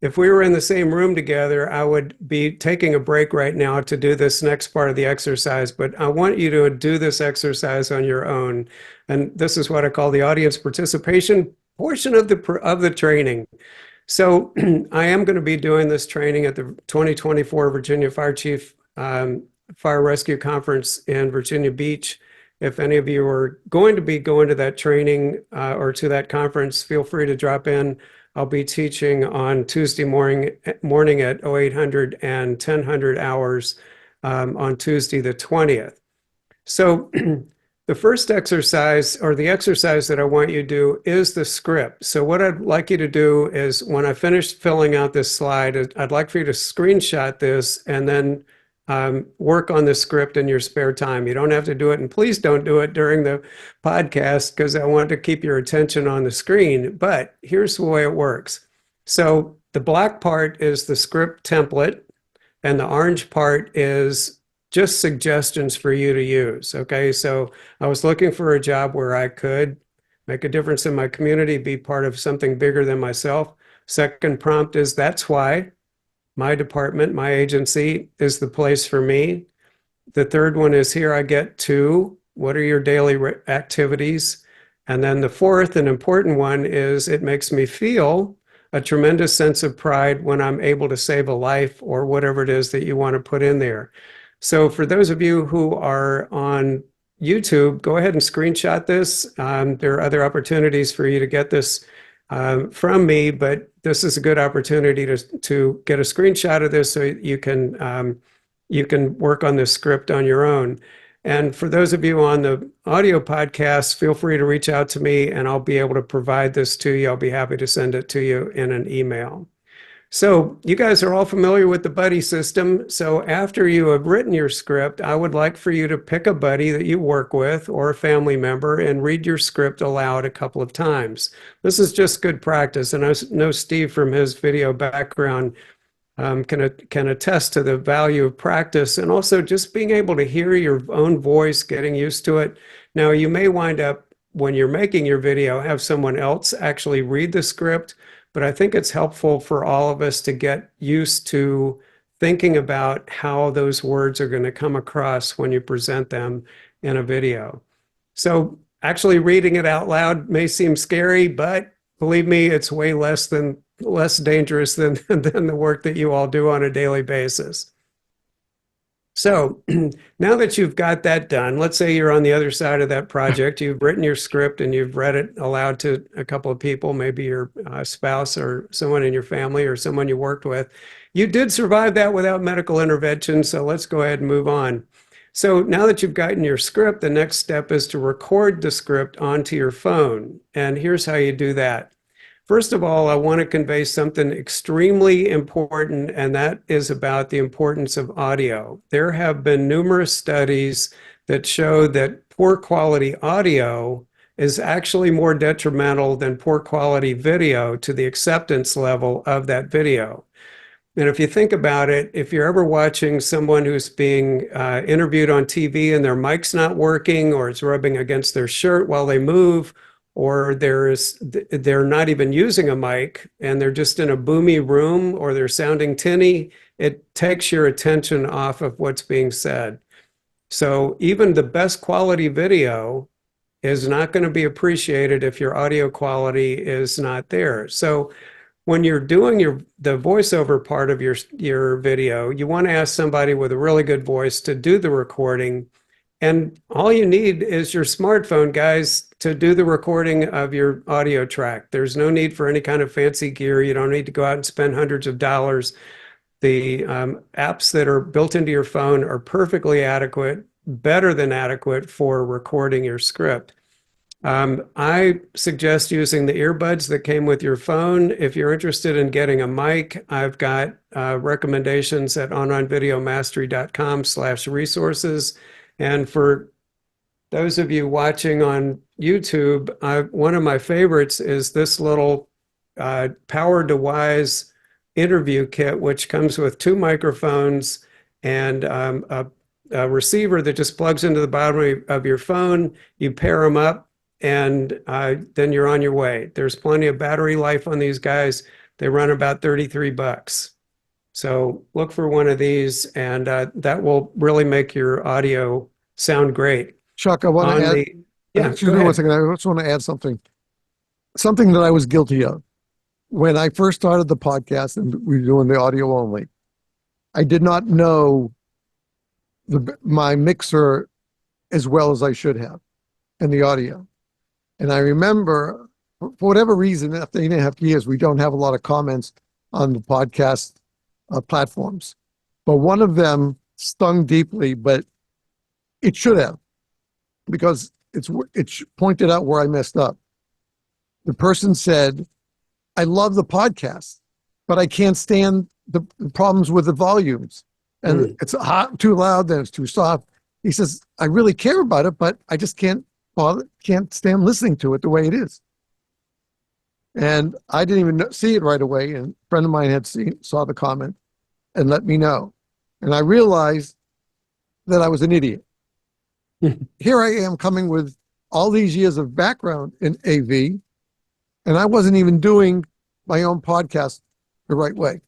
Speaker 2: if we were in the same room together, I would be taking a break right now to do this next part of the exercise, but I want you to do this exercise on your own. And this is what I call the audience participation portion of the training. So I am going to be doing this training at the 2024 Virginia Fire Chief Fire Rescue Conference in Virginia Beach. If any of you are going to be going to that training or to that conference, feel free to drop in. I'll be teaching on Tuesday morning at 0800 and 1000 hours on Tuesday the 20th. So the first exercise, or the exercise that I want you to do, is the script. So what I'd like you to do is, when I finish filling out this slide, I'd like for you to screenshot this and then work on the script in your spare time. You don't have to do it, and please don't do it during the podcast because I want to keep your attention on the screen. But here's the way it works. So the black part is the script template, and the orange part is just suggestions for you to use. Okay, so I was looking for a job where I could make a difference in my community, be part of something bigger than myself. Second prompt is that's why my department, my agency is the place for me. The third one is here I get to, what are your daily activities? And then the fourth and important one is it makes me feel a tremendous sense of pride when I'm able to save a life or whatever it is that you want to put in there. So for those of you who are on YouTube, go ahead and screenshot this. There are other opportunities for you to get this from me, but this is a good opportunity to get a screenshot of this so you can work on this script on your own. And for those of you on the audio podcast, feel free to reach out to me and I'll be able to provide this to you. I'll be happy to send it to you in an email. So you guys are all familiar with the buddy system. So after you have written your script, I would like for you to pick a buddy that you work with or a family member and read your script aloud a couple of times. This is just good practice. And I know Steve from his video background can attest to the value of practice and also just being able to hear your own voice, getting used to it. Now, you may wind up, when you're making your video, have someone else actually read the script, but I think it's helpful for all of us to get used to thinking about how those words are going to come across when you present them in a video. So actually reading it out loud may seem scary, but believe me, it's way less dangerous than the work that you all do on a daily basis. So now that you've got that done, let's say you're on the other side of that project, you've written your script and you've read it aloud to a couple of people, maybe your spouse or someone in your family or someone you worked with. You did survive that without medical intervention, so let's go ahead and move on. So now that you've gotten your script, the next step is to record the script onto your phone. And here's how you do that. First of all, I want to convey something extremely important, and that is about the importance of audio. There have been numerous studies that show that poor quality audio is actually more detrimental than poor quality video to the acceptance level of that video. And if you think about it, if you're ever watching someone who's being interviewed on TV and their mic's not working or it's rubbing against their shirt while they move, or they're not even using a mic and they're just in a boomy room or they're sounding tinny, it takes your attention off of what's being said. So even the best quality video is not going to be appreciated if your audio quality is not there. So when you're doing the voiceover part of your video, you want to ask somebody with a really good voice to do the recording. And all you need is your smartphone, guys, to do the recording of your audio track. There's no need for any kind of fancy gear. You don't need to go out and spend hundreds of dollars. The apps that are built into your phone are perfectly adequate, better than adequate for recording your script. I suggest using the earbuds that came with your phone. If you're interested in getting a mic, I've got recommendations at onlinevideomastery.com/resources. And for those of you watching on YouTube, one of my favorites is this little Power to Wise interview kit, which comes with 2 microphones and a receiver that just plugs into the bottom of your phone. You pair them up and then you're on your way. There's plenty of battery life on these guys. They run about $33. So look for one of these, and that will really make your audio sound great.
Speaker 1: Chuck, I want to add, excuse me one second. I just want to add something that I was guilty of. When I first started the podcast and we were doing the audio only, I did not know my mixer as well as I should have and the audio. And I remember, for whatever reason, after 8.5 years, we don't have a lot of comments on the podcast platforms. But one of them stung deeply, but it should have, because it pointed out where I messed up. The person said, I love the podcast, but I can't stand the problems with the volumes. and it's hot, too loud, then it's too soft. He says, I really care about it, but I just can't stand listening to it the way it is. And I didn't even see it right away. And a friend of mine saw the comment and let me know. And I realized that I was an idiot. Here I am coming with all these years of background in AV, and I wasn't even doing my own podcast the right way.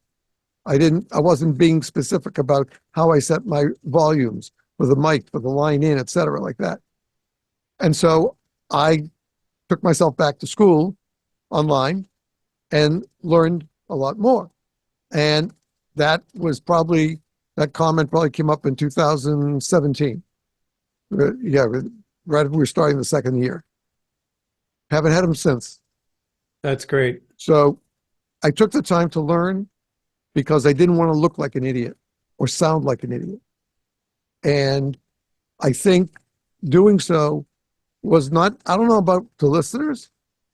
Speaker 1: I wasn't being specific about how I set my volumes for the mic, for the line in, et cetera, like that. And so I took myself back to school online and learned a lot more. And that comment probably came up in 2017. Yeah, right as we were starting the second year. Haven't had them since.
Speaker 2: That's great.
Speaker 1: So I took the time to learn because I didn't want to look like an idiot or sound like an idiot. And I think doing so was not, I don't know about the listeners,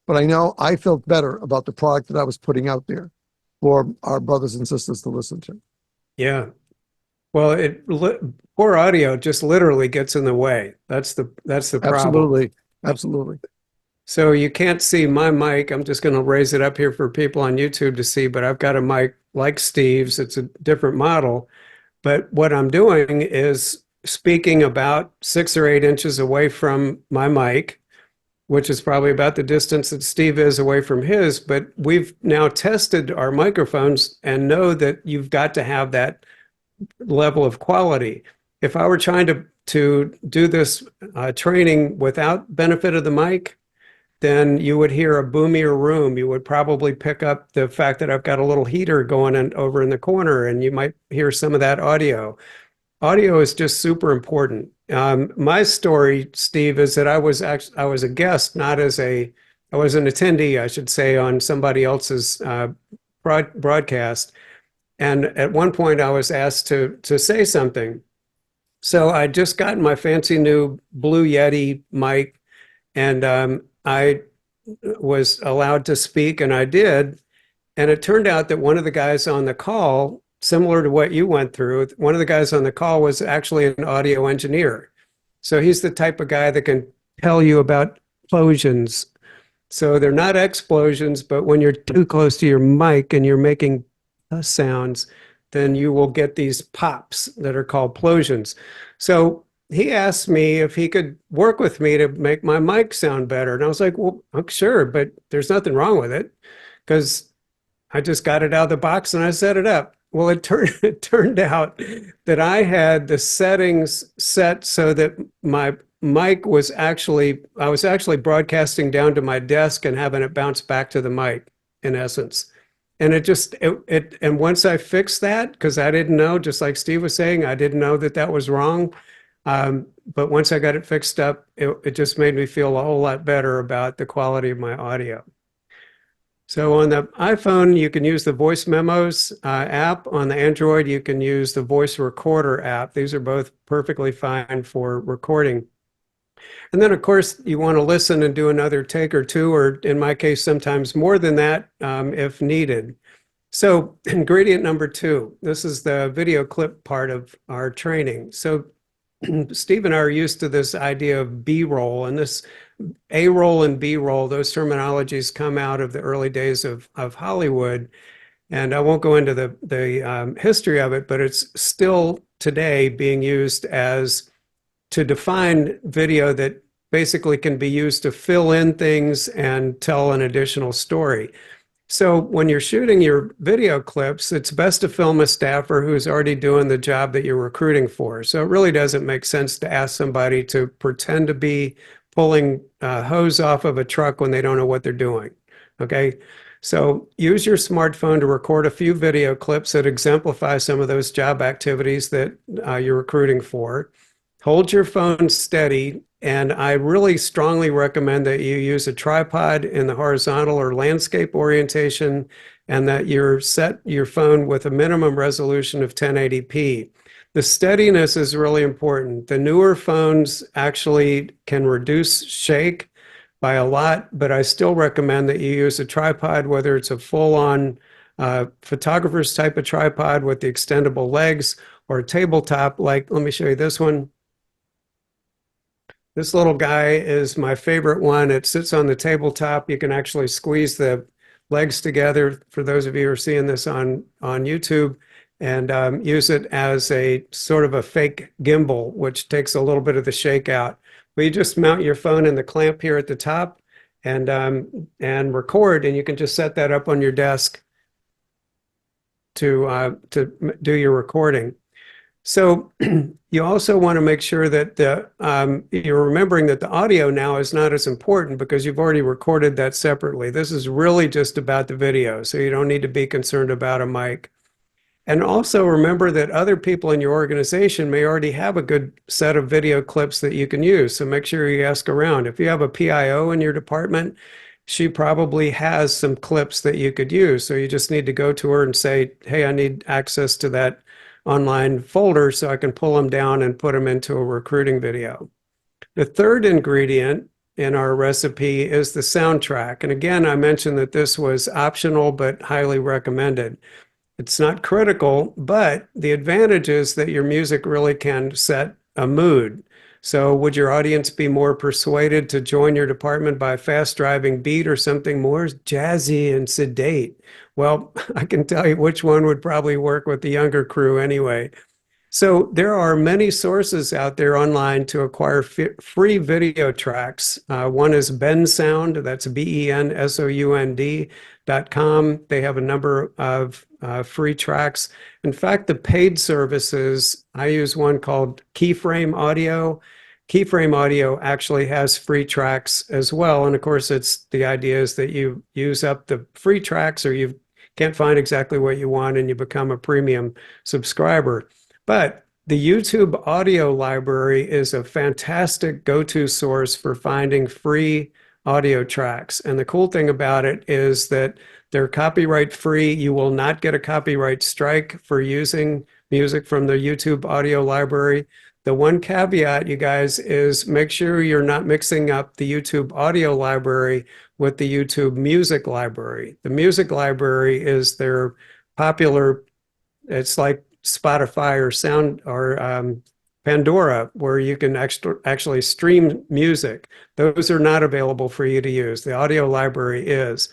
Speaker 1: but I know I felt better about the product that I was putting out there for our brothers and sisters to listen to.
Speaker 2: Yeah. Well, poor audio just literally gets in the way. That's the problem.
Speaker 1: Absolutely. Absolutely.
Speaker 2: So you can't see my mic. I'm just going to raise it up here for people on YouTube to see, but I've got a mic like Steve's. It's a different model. But what I'm doing is speaking about 6 or 8 inches away from my mic, which is probably about the distance that Steve is away from his. But we've now tested our microphones and know that you've got to have that level of quality. If I were trying to do this training without benefit of the mic, then you would hear a boomier room. You would probably pick up the fact that I've got a little heater going over in the corner, and you might hear some of that audio. Audio is just super important. My story, Steve, is that I was a guest, I was an attendee, I should say, on somebody else's broadcast. And at one point I was asked to say something. So I just gotten my fancy new Blue Yeti mic, and I was allowed to speak, and I did. And it turned out that one of the guys on the call, similar to what you went through, one of the guys on the call was actually an audio engineer. So he's the type of guy that can tell you about explosions. So they're not explosions, but when you're too close to your mic and you're making sounds, then you will get these pops that are called plosions. So he asked me if he could work with me to make my mic sound better. And I was like, well, I'm sure, but there's nothing wrong with it because I just got it out of the box and I set it up. Well, it turned out that I had the settings set so that my mic was I was actually broadcasting down to my desk and having it bounce back to the mic, in essence. And and once I fixed that, because I didn't know, just like Steve was saying, I didn't know that was wrong. But once I got it fixed up, it just made me feel a whole lot better about the quality of my audio. So on the iPhone, you can use the Voice Memos app. On the Android, you can use the Voice Recorder app. These are both perfectly fine for recording. And then, of course, you want to listen and do another take or two, or in my case, sometimes more than that, if needed. So ingredient number 2, this is the video clip part of our training. So Steve and I are used to this idea of B-roll, and this A-roll and B-roll, those terminologies come out of the early days of Hollywood. And I won't go into the history of it, but it's still today being used to define video that basically can be used to fill in things and tell an additional story. So when you're shooting your video clips, it's best to film a staffer who's already doing the job that you're recruiting for. So it really doesn't make sense to ask somebody to pretend to be pulling hose off of a truck when they don't know what they're doing. Okay. So use your smartphone to record a few video clips that exemplify some of those job activities that you're recruiting for. Hold your phone steady, and I really strongly recommend that you use a tripod in the horizontal or landscape orientation, and that you set your phone with a minimum resolution of 1080p. The steadiness is really important. The newer phones actually can reduce shake by a lot, but I still recommend that you use a tripod, whether it's a full-on photographer's type of tripod with the extendable legs, or a tabletop, like, let me show you this one. This little guy is my favorite one. It sits on the tabletop. You can actually squeeze the legs together, for those of you who are seeing this on YouTube, and use it as a sort of a fake gimbal, which takes a little bit of the shake out. But you just mount your phone in the clamp here at the top and record, and you can just set that up on your desk to do your recording. So you also want to make sure that you're remembering that the audio now is not as important because you've already recorded that separately. This is really just about the video, so you don't need to be concerned about a mic. And also remember that other people in your organization may already have a good set of video clips that you can use. So make sure you ask around. If you have a PIO in your department, she probably has some clips that you could use. So you just need to go to her and say, hey, I need access to that online folder so I can pull them down and put them into a recruiting video. The third ingredient in our recipe is the soundtrack. And again, I mentioned that this was optional but highly recommended. It's not critical, but the advantage is that your music really can set a mood. So would your audience be more persuaded to join your department by a fast driving beat or something more jazzy and sedate? Well, I can tell you which one would probably work with the younger crew anyway. So there are many sources out there online to acquire free video tracks. One is Bensound, that's BENSOUND.com. They have a number of free tracks. In fact, the paid services, I use one called Keyframe Audio. Keyframe Audio actually has free tracks as well. And of course, the idea is that you use up the free tracks or you can't find exactly what you want and you become a premium subscriber. But the YouTube audio library is a fantastic go-to source for finding free audio tracks. And the cool thing about it is that they're copyright free. You will not get a copyright strike for using music from the YouTube audio library. The one caveat, you guys, is make sure you're not mixing up the YouTube audio library with the YouTube music library. The music library is their popular, it's like Spotify or Pandora, where you can actually stream music. Those are not available for you to use. The audio library is.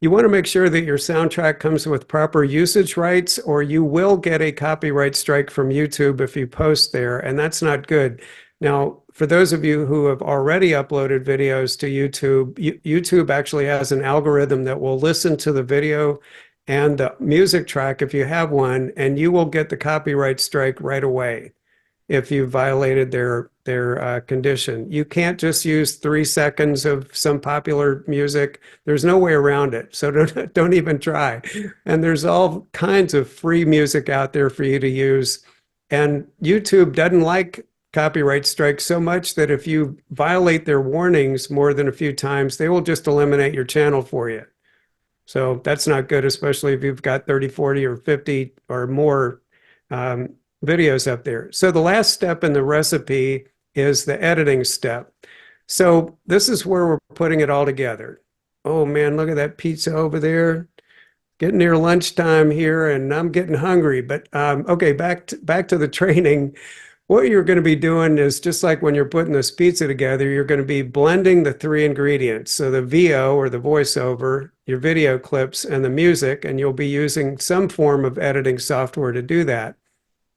Speaker 2: You want to make sure that your soundtrack comes with proper usage rights, or you will get a copyright strike from YouTube if you post there, and that's not good. Now, for those of you who have already uploaded videos to YouTube, YouTube actually has an algorithm that will listen to the video and the music track if you have one, and you will get the copyright strike right away if you violated their condition. You can't just use 3 seconds of some popular music. There's no way around it. So don't even try. And there's all kinds of free music out there for you to use. And YouTube doesn't like copyright strikes so much that if you violate their warnings more than a few times, they will just eliminate your channel for you. So that's not good, especially if you've got 30, 40, or 50 or more videos up there. So the last step in the recipe is the editing step. So this is where we're putting it all together. Oh man, look at that pizza over there. Getting near lunchtime here and I'm getting hungry. But okay, back to the training. What you're going to be doing is just like when you're putting this pizza together, you're going to be blending the 3 ingredients. So the VO or the voiceover, your video clips, and the music, and you'll be using some form of editing software to do that.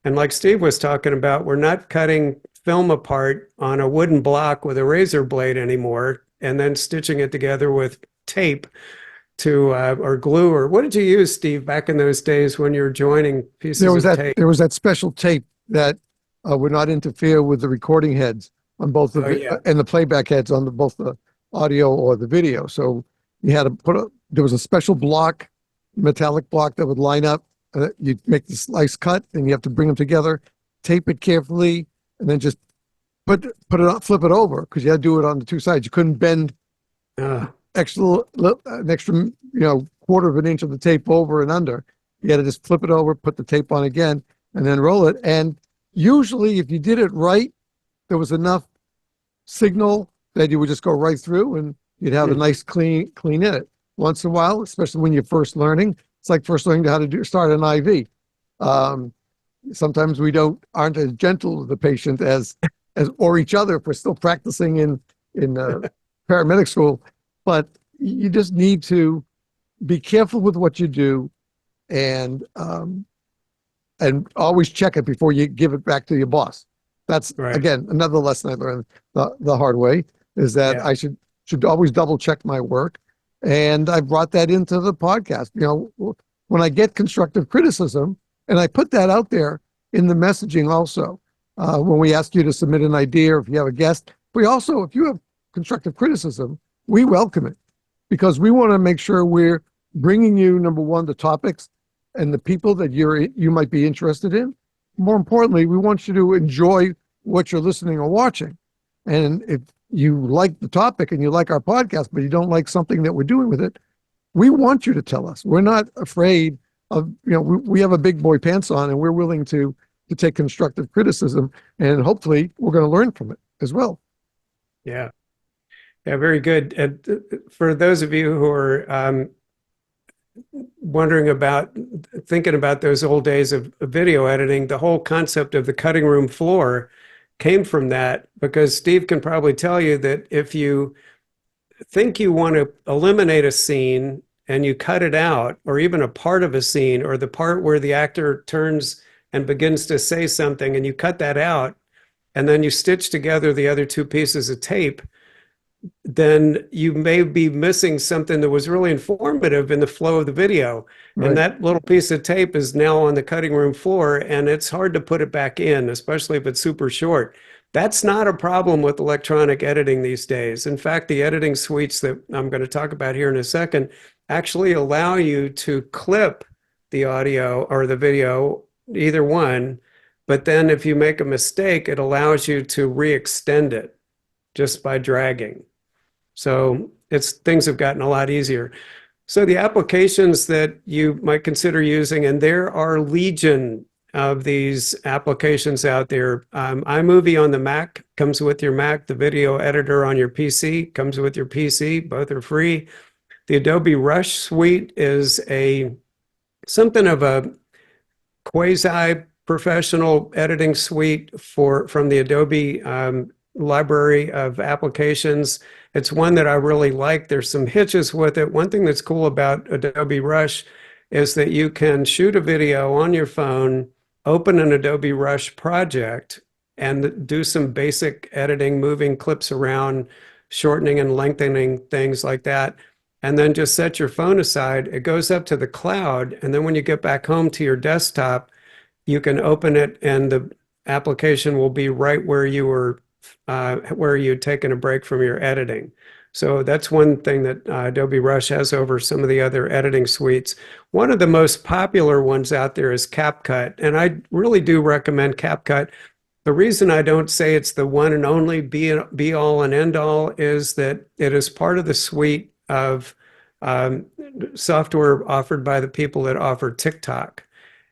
Speaker 2: And like Steve was talking about, we're not cutting film apart on a wooden block with a razor blade anymore and then stitching it together with tape or glue, or what did you use, Steve, back in those days when you were joining pieces of tape?
Speaker 1: There was that special tape that would not interfere with the recording heads on both and the playback heads on both the audio or the video. So you had to there was a special block, metallic block that would line up. You'd make the slice cut, and you have to bring them together, tape it carefully, and then just put it on, flip it over, because you had to do it on the 2 sides. You couldn't bend an extra quarter of an inch of the tape over and under. You had to just flip it over, put the tape on again, and then roll it. And usually, if you did it right, there was enough signal that you would just go right through, and you'd have a nice clean edit. Once in a while, especially when you're first learning, it's like first learning how to start an IV. sometimes we aren't as gentle with the patient as or each other if we're still practicing in paramedic school. But you just need to be careful with what you do, and always check it before you give it back to your boss. That's
Speaker 2: Right.
Speaker 1: again another lesson I learned the hard way, is that
Speaker 2: Yeah.
Speaker 1: I should always double check my work, and I brought that into the podcast. When I get constructive criticism, and I put that out there in the messaging also. When we ask you to submit an idea, or if you have a guest, if you have constructive criticism, we welcome it, because we want to make sure we're bringing you, number one, the topics and the people that you might be interested in. More importantly, we want you to enjoy what you're listening or watching. And if you like the topic and you like our podcast, but you don't like something that we're doing with it, we want you to tell us. We're not afraid of, we have a big boy pants on, and we're willing to take constructive criticism, and hopefully we're going to learn from it as well.
Speaker 2: Yeah. Yeah, very good. And for those of you who are thinking about those old days of video editing, the whole concept of the cutting room floor came from that, because Steve can probably tell you that if you think you want to eliminate a scene and you cut it out, or even a part of a scene, or the part where the actor turns and begins to say something, and you cut that out, and then you stitch together the other two pieces of tape, then you may be missing something that was really informative in the flow of the video.
Speaker 1: Right.
Speaker 2: And that little piece of tape is now on the cutting room floor, and it's hard to put it back in, especially if it's super short. That's not a problem with electronic editing these days. In fact, the editing suites that I'm going to talk about here in a second actually allow you to clip the audio or the video, either one, but then if you make a mistake, it allows you to re-extend it just by dragging. So things have gotten a lot easier. So the applications that you might consider using, and there are legion of these applications out there. iMovie on the Mac comes with your Mac. The video editor on your PC comes with your PC. Both are free. The Adobe Rush suite is something of a quasi-professional editing suite from the Adobe library of applications. It's one that I really like. There's some hitches with it. One thing that's cool about Adobe Rush is that you can shoot a video on your phone, open an Adobe Rush project, and do some basic editing, moving clips around, shortening and lengthening, things like that. And then just set your phone aside. It goes up to the cloud. And then when you get back home to your desktop, you can open it, and the application will be right where you were, where you'd taken a break from your editing. So that's one thing that Adobe Rush has over some of the other editing suites. One of the most popular ones out there is CapCut, and I really do recommend CapCut. The reason I don't say it's the one and only be all and end all is that it is part of the suite of software offered by the people that offer TikTok.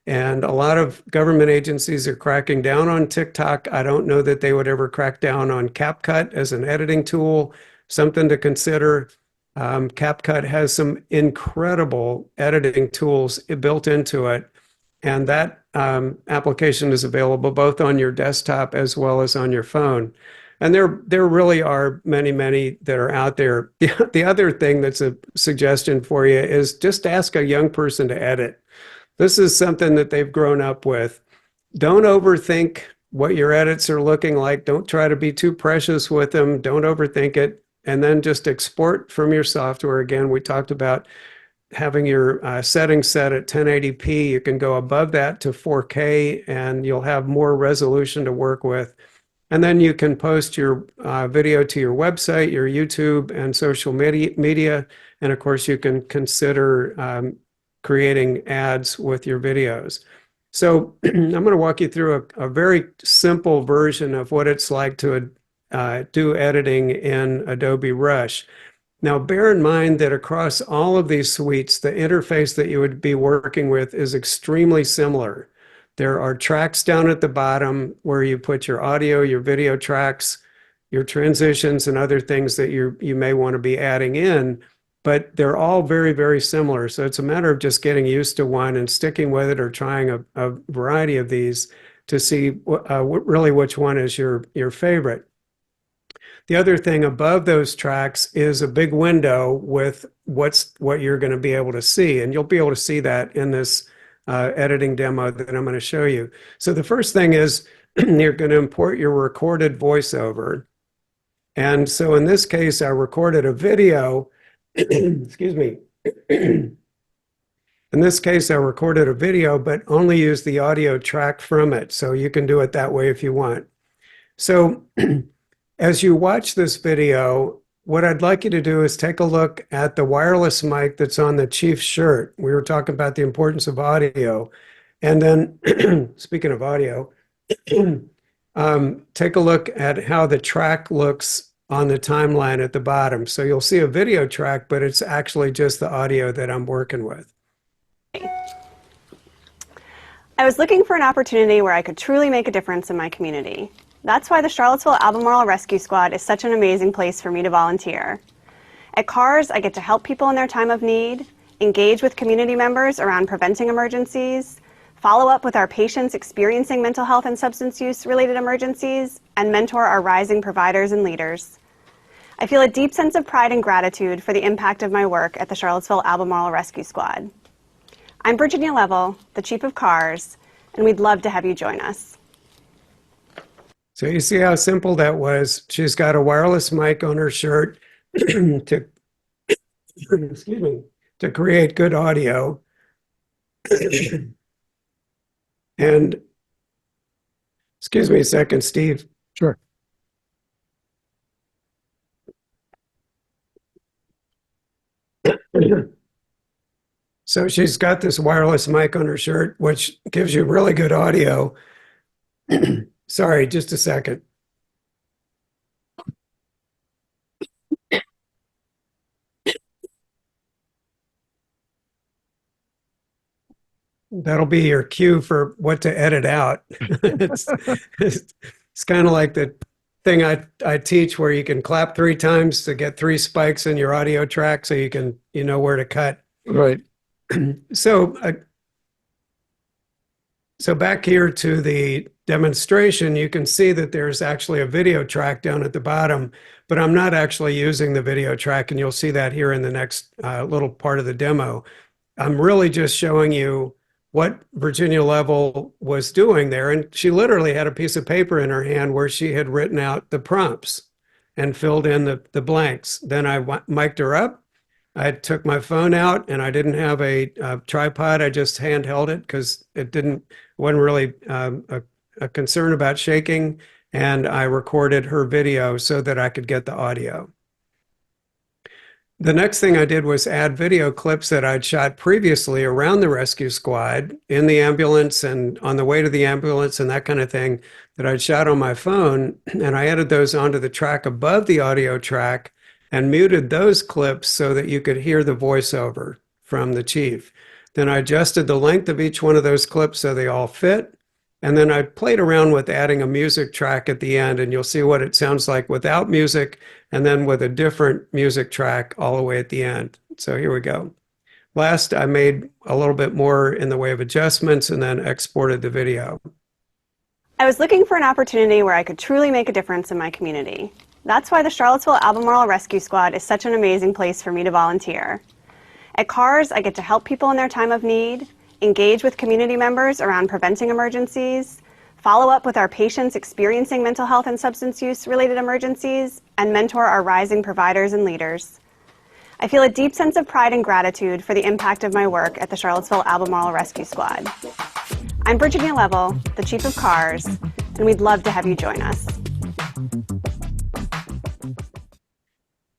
Speaker 2: And a lot of government agencies are cracking down on TikTok. I don't know that they would ever crack down on CapCut as an editing tool. Something to consider. CapCut has some incredible editing tools built into it. And that application is available both on your desktop as well as on your phone. And there really are many, many that are out there. The other thing that's a suggestion for you is just ask a young person to edit. This is something that they've grown up with. Don't overthink what your edits are looking like. Don't try to be too precious with them. Don't overthink it. And then just export from your software. Again, we talked about having your settings set at 1080p. You can go above that to 4K, and you'll have more resolution to work with. And then you can post your video to your website, your YouTube, and social media. And of course, you can consider creating ads with your videos. So I'm going to walk you through a very simple version of what it's like to do editing in Adobe Rush. Now, bear in mind that across all of these suites, the interface that you would be working with is extremely similar. There are tracks down at the bottom where you put your audio, your video tracks, your transitions, and other things that you may want to be adding in. but they're all very, very similar. So it's a matter of just getting used to one and sticking with it, or trying a variety of these to see really which one is your favorite. The other thing above those tracks is a big window with what you're going to be able to see, and you'll be able to see that in this editing demo that I'm going to show you. So the first thing is you're going to import your recorded voiceover. And so in this case, I recorded a video. Excuse me. In this case, I recorded a video, but only used the audio track from it. So you can do it that way if you want. So as you watch this video, what I'd like you to do is take a look at the wireless mic that's on the chief's shirt. We were talking about the importance of audio. And then, speaking of audio, take a look at how the track looks on the timeline at the bottom. So you'll see a video track, but it's actually just the audio that I'm working with.
Speaker 3: I was looking for an opportunity where I could truly make a difference in my community. That's why the Charlottesville Albemarle Rescue Squad is such an amazing place for me to volunteer. At CARS, I get to help people in their time of need, engage with community members around preventing emergencies, follow up with our patients experiencing mental health and substance use related emergencies, and mentor our rising providers and leaders. I feel a deep sense of pride and gratitude for the impact of my work at the Charlottesville Albemarle Rescue Squad. I'm Virginia Level, the Chief of CARS, and we'd love to have you join us.
Speaker 2: So you see how simple that was. She's got a wireless mic on her shirt to, excuse me, to create good audio. And excuse me a second, Steve.
Speaker 1: Sure.
Speaker 2: So she's got this wireless mic on her shirt, which gives you really good audio. Sorry, just a second. That'll be your cue for what to edit out. It's kind of like the thing I teach where you can clap 3 times to get 3 spikes in your audio track so you know where to cut.
Speaker 1: Right.
Speaker 2: So back here to the demonstration, you can see that there's actually a video track down at the bottom, but I'm not actually using the video track, and you'll see that here in the next little part of the demo. I'm really just showing you what Virginia Level was doing there, and she literally had a piece of paper in her hand where she had written out the prompts and filled in the blanks. Then I mic'd her up. I took my phone out, and I didn't have a tripod. I just handheld it because wasn't really a concern about shaking, and I recorded her video so that I could get the audio. The next thing I did was add video clips that I'd shot previously around the rescue squad, in the ambulance and on the way to the ambulance and that kind of thing, that I'd shot on my phone, and I added those onto the track above the audio track and muted those clips so that you could hear the voiceover from the chief. Then I adjusted the length of each one of those clips so they all fit. And then I played around with adding a music track at the end, and you'll see what it sounds like without music, and then with a different music track all the way at the end. So here we go. Last, I made a little bit more in the way of adjustments and then exported the video.
Speaker 3: I was looking for an opportunity where I could truly make a difference in my community. That's why the Charlottesville Albemarle Rescue Squad is such an amazing place for me to volunteer. At CARS, I get to help people in their time of need, engage with community members around preventing emergencies, follow up with our patients experiencing mental health and substance use related emergencies, and mentor our rising providers and leaders. I feel a deep sense of pride and gratitude for the impact of my work at the Charlottesville Albemarle Rescue Squad. I'm Virginia Level, the Chief of CARS, and we'd love to have you join us.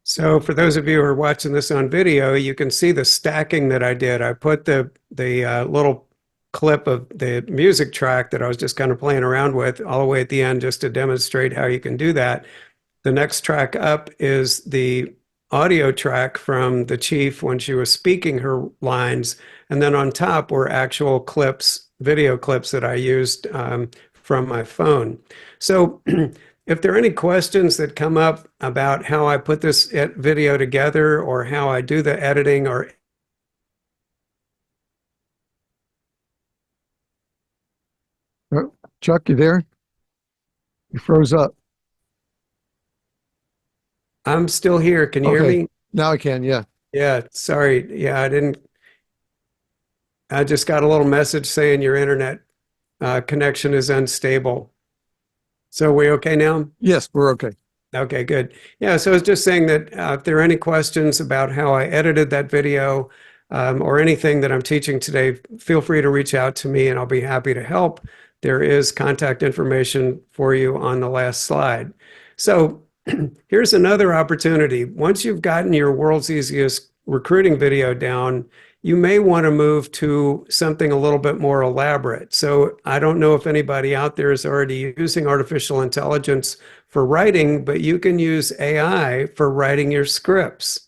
Speaker 2: So for those of you who are watching this on video, you can see the stacking that I did. I put the little clip of the music track that I was just kind of playing around with all the way at the end just to demonstrate how you can do that. The next track up is the audio track from the chief when she was speaking her lines. And then on top were actual clips, video clips that I used from my phone. So if there are any questions that come up about how I put this video together or how I do the editing or
Speaker 1: Chuck, you there? You froze up.
Speaker 2: I'm still here. Can you hear
Speaker 1: Okay.
Speaker 2: me?
Speaker 1: Now I can, yeah.
Speaker 2: Yeah, sorry. Yeah, I just got a little message saying your internet connection is unstable. So are we okay now?
Speaker 1: Yes, we're okay.
Speaker 2: Okay, good. Yeah, so I was just saying that if there are any questions about how I edited that video or anything that I'm teaching today, feel free to reach out to me and I'll be happy to help. There is contact information for you on the last slide. So here's another opportunity. Once you've gotten your world's easiest recruiting video down, you may want to move to something a little bit more elaborate. So I don't know if anybody out there is already using artificial intelligence for writing, but you can use AI for writing your scripts.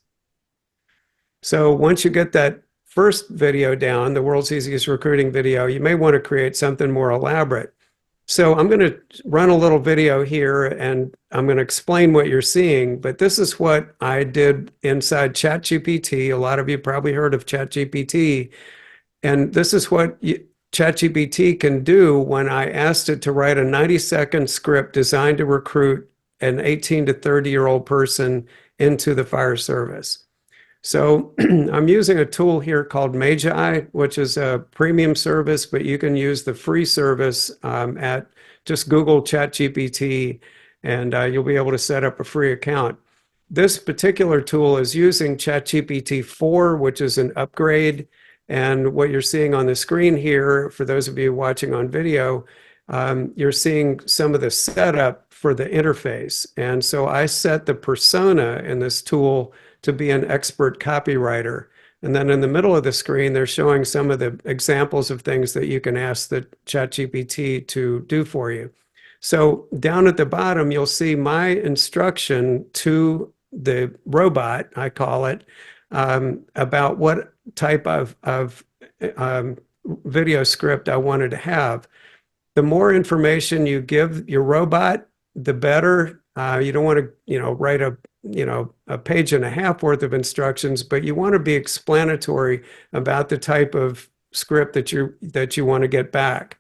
Speaker 2: So once you get that first video down, the world's easiest recruiting video, you may want to create something more elaborate. So I'm going to run a little video here and I'm going to explain what you're seeing, but this is what I did inside ChatGPT. A lot of you probably heard of ChatGPT, and this is what ChatGPT can do when I asked it to write a 90-second script designed to recruit an 18 to 30-year-old person into the fire service. So I'm using a tool here called Magi, which is a premium service, but you can use the free service at just Google ChatGPT and you'll be able to set up a free account. This particular tool is using ChatGPT 4, which is an upgrade. And what you're seeing on the screen here, for those of you watching on video, you're seeing some of the setup for the interface. And so I set the persona in this tool to be an expert copywriter. And then in the middle of the screen, they're showing some of the examples of things that you can ask the ChatGPT to do for you. So down at the bottom, you'll see my instruction to the robot, I call it, about what type of video script I wanted to have. The more information you give your robot, the better. You don't want to, write a page and a half worth of instructions, but you want to be explanatory about the type of script that you want to get back.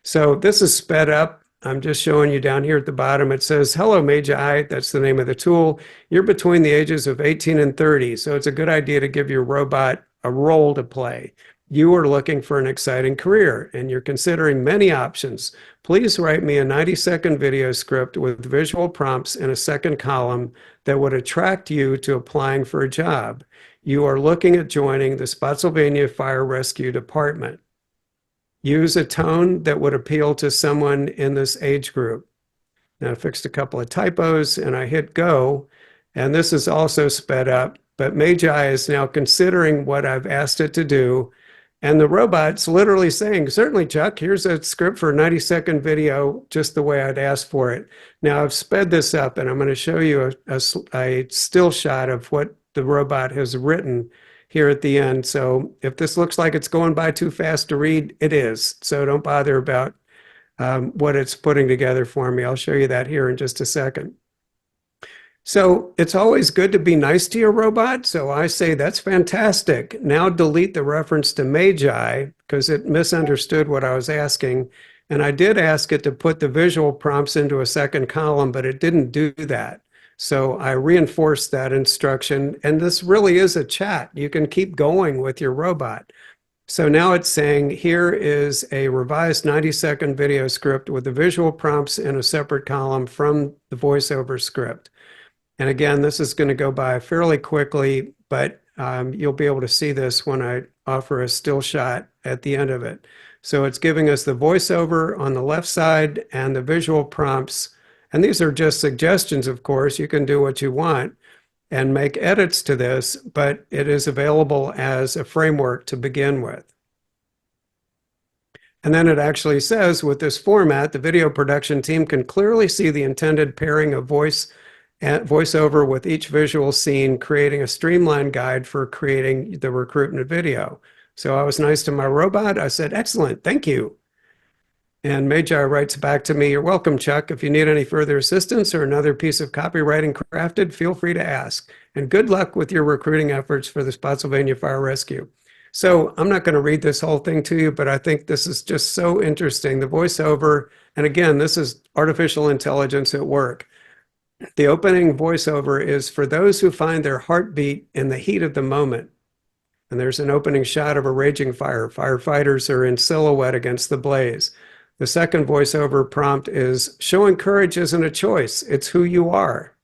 Speaker 2: So this is sped up. I'm just showing you down here at the bottom. It says, "Hello, Magi." That's the name of the tool. "You're between the ages of 18 and 30, so it's a good idea to give your robot a role to play. You are looking for an exciting career and you're considering many options. Please write me a 90-second video script with visual prompts in a second column that would attract you to applying for a job. You are looking at joining the Spotsylvania Fire Rescue Department. Use a tone that would appeal to someone in this age group." Now I fixed a couple of typos and I hit go, and this is also sped up, but Magi is now considering what I've asked it to do. And the robot's literally saying, "Certainly, Chuck, here's a script for a 90-second video, just the way I'd asked for it." Now I've sped this up and I'm going to show you a still shot of what the robot has written here at the end. So if this looks like it's going by too fast to read, it is. So don't bother about what it's putting together for me. I'll show you that here in just a second. So it's always good to be nice to your robot. So I say, "That's fantastic. Now delete the reference to Magi," because it misunderstood what I was asking. And I did ask it to put the visual prompts into a second column, but it didn't do that. So I reinforced that instruction. And this really is a chat. You can keep going with your robot. So now it's saying, "Here is a revised 90-second video script with the visual prompts in a separate column from the voiceover script." And again, this is going to go by fairly quickly, but you'll be able to see this when I offer a still shot at the end of it. So it's giving us the voiceover on the left side and the visual prompts. And these are just suggestions, of course. You can do what you want and make edits to this, but it is available as a framework to begin with. And then it actually says, "With this format, the video production team can clearly see the intended pairing of voiceover with each visual scene, creating a streamlined guide for creating the recruitment video." So I was nice to my robot. I said, "Excellent, thank you." And Magi writes back to me, "You're welcome, Chuck. If you need any further assistance or another piece of copywriting crafted, feel free to ask. And good luck with your recruiting efforts for the Spotsylvania Fire Rescue." So I'm not going to read this whole thing to you, but I think this is just so interesting. The voiceover, and again, this is artificial intelligence at work. The opening voiceover is for those who find their heartbeat in the heat of the moment. And there's an opening shot of a raging fire. Firefighters are in silhouette against the blaze. The second voiceover prompt is, "Showing courage isn't a choice, it's who you are."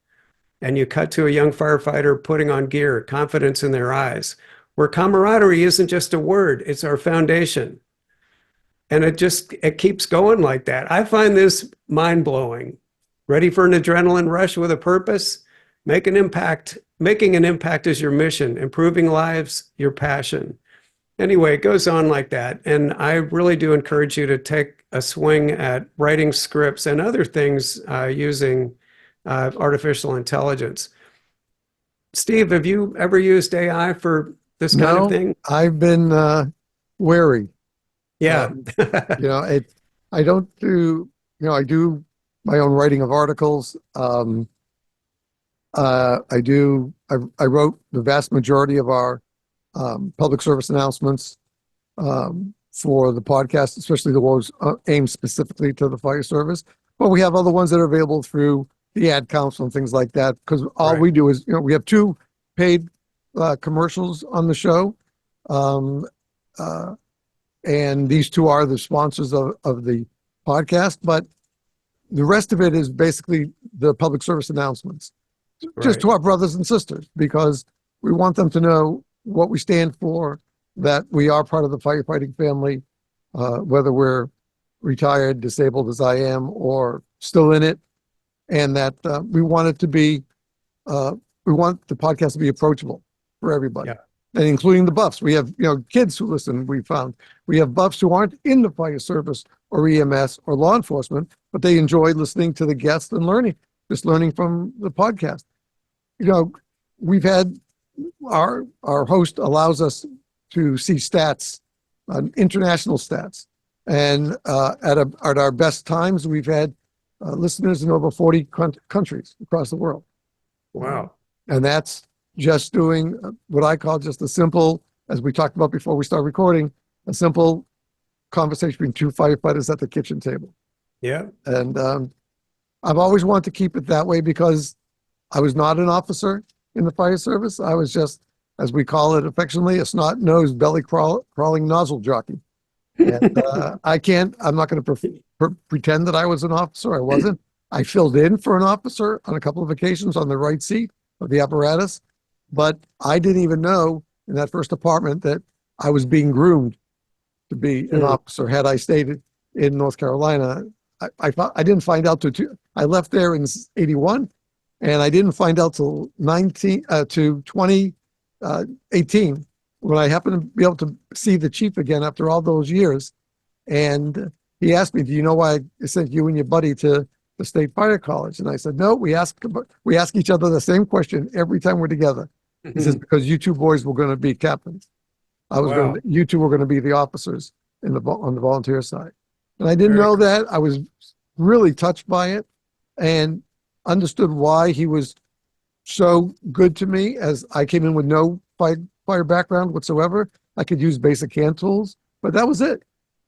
Speaker 2: And you cut to a young firefighter putting on gear, confidence in their eyes, where camaraderie isn't just a word, it's our foundation. And it keeps going like that. I find this mind-blowing. Ready for an adrenaline rush with a purpose? Making an impact is your mission, improving lives, your passion. Anyway, it goes on like that. And I really do encourage you to take a swing at writing scripts and other things using artificial intelligence. Steve, have you ever used AI for this kind of thing?
Speaker 1: I've been wary.
Speaker 2: Yeah.
Speaker 1: I don't do, I do my own writing of articles. I wrote the vast majority of our public service announcements for the podcast, especially the ones aimed specifically to the fire service. But we have other ones that are available through the ad council and things like that, because all we do is, we have 2 paid commercials on the show. And these 2 are the sponsors of the podcast, but the rest of it is basically the public service announcements, just to our brothers and sisters, because we want them to know what we stand for, that we are part of the firefighting family, whether we're retired, disabled as I am, or still in it, and that we want it to be, we want the podcast to be approachable for everybody.
Speaker 2: Yeah.
Speaker 1: And including the buffs. We have, kids who listen, we found. We have buffs who aren't in the fire service or EMS or law enforcement, but they enjoy listening to the guests and learning from the podcast. We've had our host allows us to see stats, international stats. And at our best times, we've had listeners in over 40 countries across the world.
Speaker 2: Wow.
Speaker 1: And that's just doing what I call just a simple, as we talked about before we start recording, a simple conversation between 2 firefighters at the kitchen table.
Speaker 2: Yeah.
Speaker 1: And I've always wanted to keep it that way, because I was not an officer in the fire service. I was just, as we call it affectionately, a snot-nosed, belly-crawling nozzle jockey. And I'm not going to pretend that I was an officer. I wasn't. I filled in for an officer on a couple of occasions on the right seat of the apparatus, but I didn't even know in that first department that I was being groomed to be an officer. Had I stayed in North Carolina, I didn't find out I left there in '81, and I didn't find out till 2018, when I happened to be able to see the chief again after all those years. And he asked me, "Do you know why I sent you and your buddy to the State Fire College?" And I said, "No, we ask each other the same question every time we're together." He says, "Because you 2 boys were going to be captains. You 2 were going to be the officers on the volunteer side." And I didn't know that. I was really touched by it and understood why he was so good to me, as I came in with no fire background whatsoever. I could use basic hand tools, but that was it.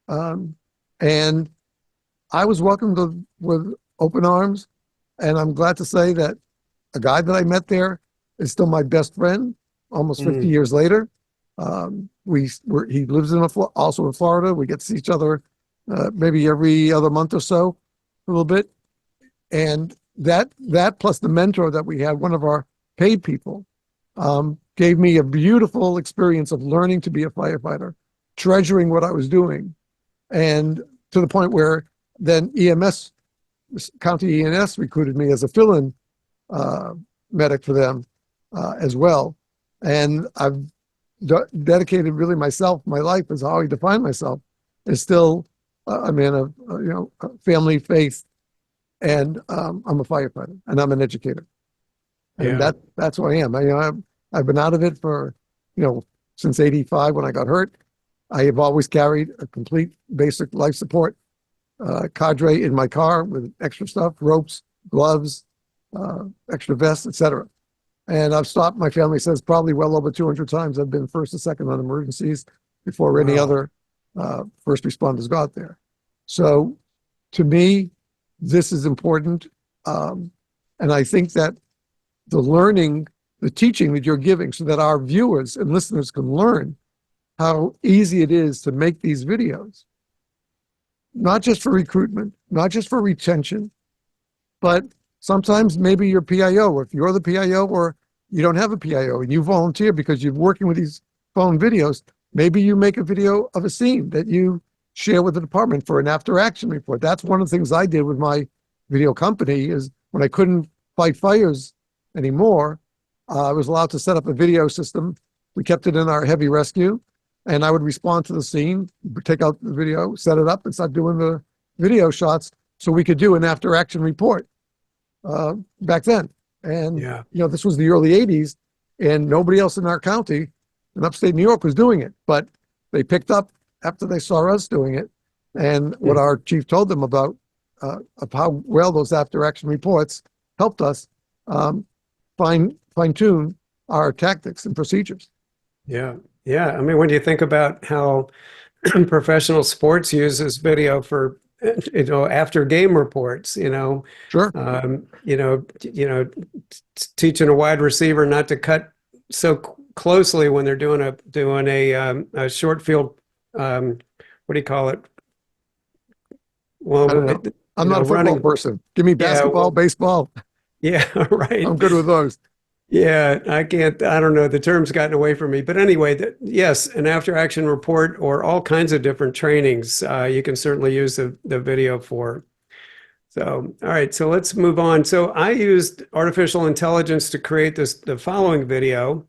Speaker 1: And I was welcomed with open arms. And I'm glad to say that a guy that I met there is still my best friend almost 50 years later. He lives also in Florida. We get to see each other maybe every other month or so, a little bit. And that plus the mentor that we had, one of our paid people, gave me a beautiful experience of learning to be a firefighter, treasuring what I was doing, and to the point where then County EMS recruited me as a fill-in medic for them as well. And I've dedicated really my life is how I define myself, is still a man of family, faith, and I'm a firefighter and I'm an educator, and that's who I am. I've been out of it for since '85 when I got hurt. I have always carried a complete basic life support cadre in my car with extra stuff, ropes, gloves, extra vests, etc. And I've stopped, my family says, probably well over 200 times. I've been first or second on emergencies before any
Speaker 2: Wow.
Speaker 1: other first responders got there. So to me, this is important. And I think that the learning, the teaching that you're giving so that our viewers and listeners can learn how easy it is to make these videos, not just for recruitment, not just for retention, but sometimes maybe your PIO, if you're the PIO or you don't have a PIO and you volunteer because you're working with these phone videos, maybe you make a video of a scene that you share with the department for an after action report. That's one of the things I did with my video company is when I couldn't fight fires anymore, I was allowed to set up a video system. We kept it in our heavy rescue and I would respond to the scene, take out the video, set it up and start doing the video shots so we could do an after action report back then. And,
Speaker 2: Yeah.
Speaker 1: this was the early 80s and nobody else in our county in upstate New York was doing it, but they picked up after they saw us doing it and what our chief told them about of how well those after action reports helped us fine tune our tactics and procedures.
Speaker 2: Yeah. Yeah. I mean, when you think about how professional sports uses video for, after game reports,
Speaker 1: Sure.
Speaker 2: teaching a wide receiver not to cut so closely when they're doing a short field, what do you call it? Well,
Speaker 1: I don't know. I'm not a football
Speaker 2: running
Speaker 1: person. Give me basketball, baseball.
Speaker 2: Yeah, right.
Speaker 1: I'm good with those.
Speaker 2: Yeah, I don't know. The term's gotten away from me. But anyway, yes, an after action report or all kinds of different trainings you can certainly use the video for. So, all right, so let's move on. So I used artificial intelligence to create the following video.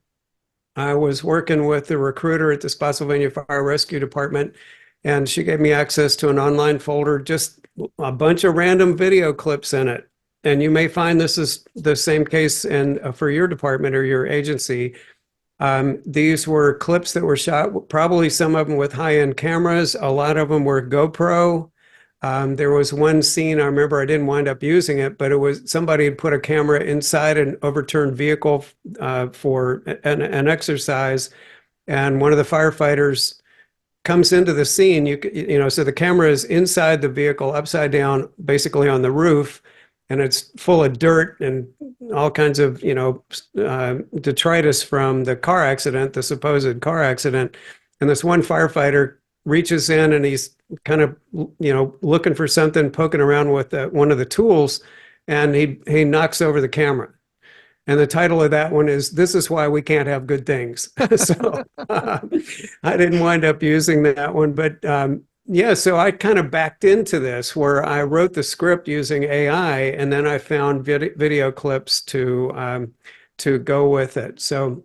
Speaker 2: I was working with the recruiter at the Spotsylvania Fire Rescue Department, and she gave me access to an online folder, just a bunch of random video clips in it. And you may find this is the same case for your department or your agency. These were clips that were shot, probably some of them with high-end cameras. A lot of them were GoPro. There was one scene, I remember I didn't wind up using it, but it was somebody had put a camera inside an overturned vehicle for an exercise. And one of the firefighters comes into the scene, so the camera is inside the vehicle, upside down, basically on the roof. And it's full of dirt and all kinds of, detritus from the car accident, the supposed car accident. And this one firefighter reaches in and he's kind of, looking for something, poking around with one of the tools, and he knocks over the camera. And the title of that one is "This is Why We Can't Have Good Things." So I didn't wind up using that one, but yeah, so I kind of backed into this where I wrote the script using AI, and then I found video clips to go with it. So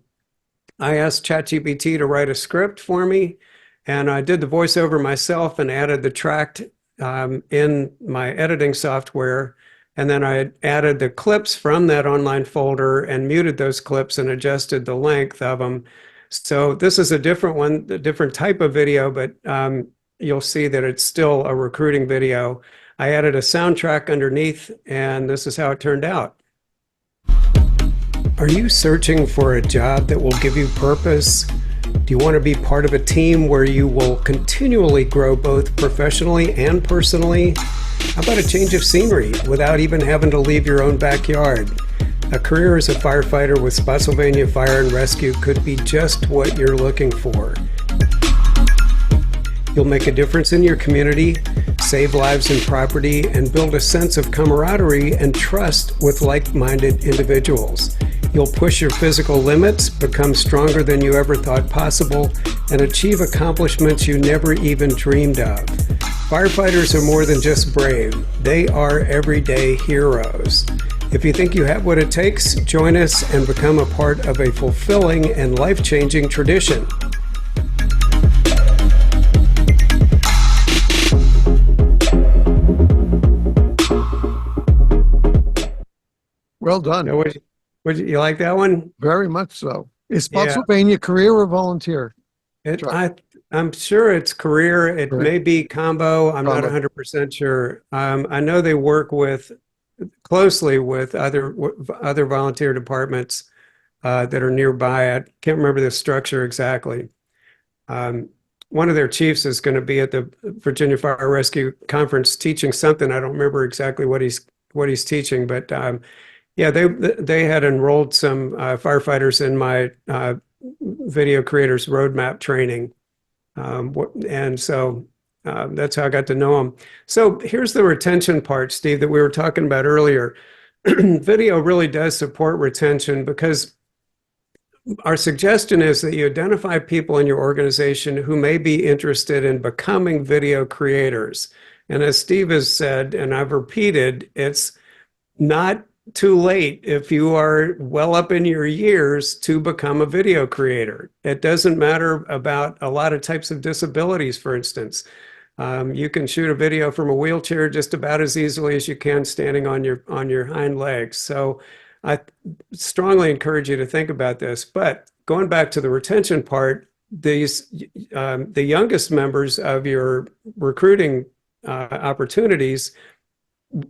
Speaker 2: I asked ChatGPT to write a script for me, and I did the voiceover myself and added the track in my editing software. And then I added the clips from that online folder and muted those clips and adjusted the length of them. So this is a different one, a different type of video, but you'll see that it's still a recruiting video. I added a soundtrack underneath, and this is how it turned out. Are you searching for a job that will give you purpose? Do you want to be part of a team where you will continually grow both professionally and personally? How about a change of scenery without even having to leave your own backyard? A career as a firefighter with Spotsylvania Fire and Rescue could be just what you're looking for. You'll make a difference in your community, save lives and property, and build a sense of camaraderie and trust with like-minded individuals. You'll push your physical limits, become stronger than you ever thought possible, and achieve accomplishments you never even dreamed of. Firefighters are more than just brave. They are everyday heroes. If you think you have what it takes, join us and become a part of a fulfilling and life-changing tradition.
Speaker 1: Well done.
Speaker 2: You like that one?
Speaker 1: Very much so. Is Spotsylvania career or volunteer?
Speaker 2: I'm sure it's career. It
Speaker 1: Right.
Speaker 2: may be combo. I'm not
Speaker 1: Combo.
Speaker 2: 100% sure. I know they work closely with other volunteer departments that are nearby. I can't remember the structure exactly. Um, One of their chiefs is going to be at the Virginia Fire Rescue Conference teaching something. I don't remember exactly what he's teaching, but yeah, they had enrolled some firefighters in my video creators roadmap training, and so that's how I got to know them. So here's the retention part, Steve, that we were talking about earlier. Video really does support retention because our suggestion is that you identify people in your organization who may be interested in becoming video creators. And as Steve has said, and I've repeated, it's not too late if you are well up in your years to become a video creator. It doesn't matter about a lot of types of disabilities, for instance. You can shoot a video from a wheelchair just about as easily as you can standing on your hind legs. So I strongly encourage you to think about this. But going back to the retention part, the youngest members of your recruiting opportunities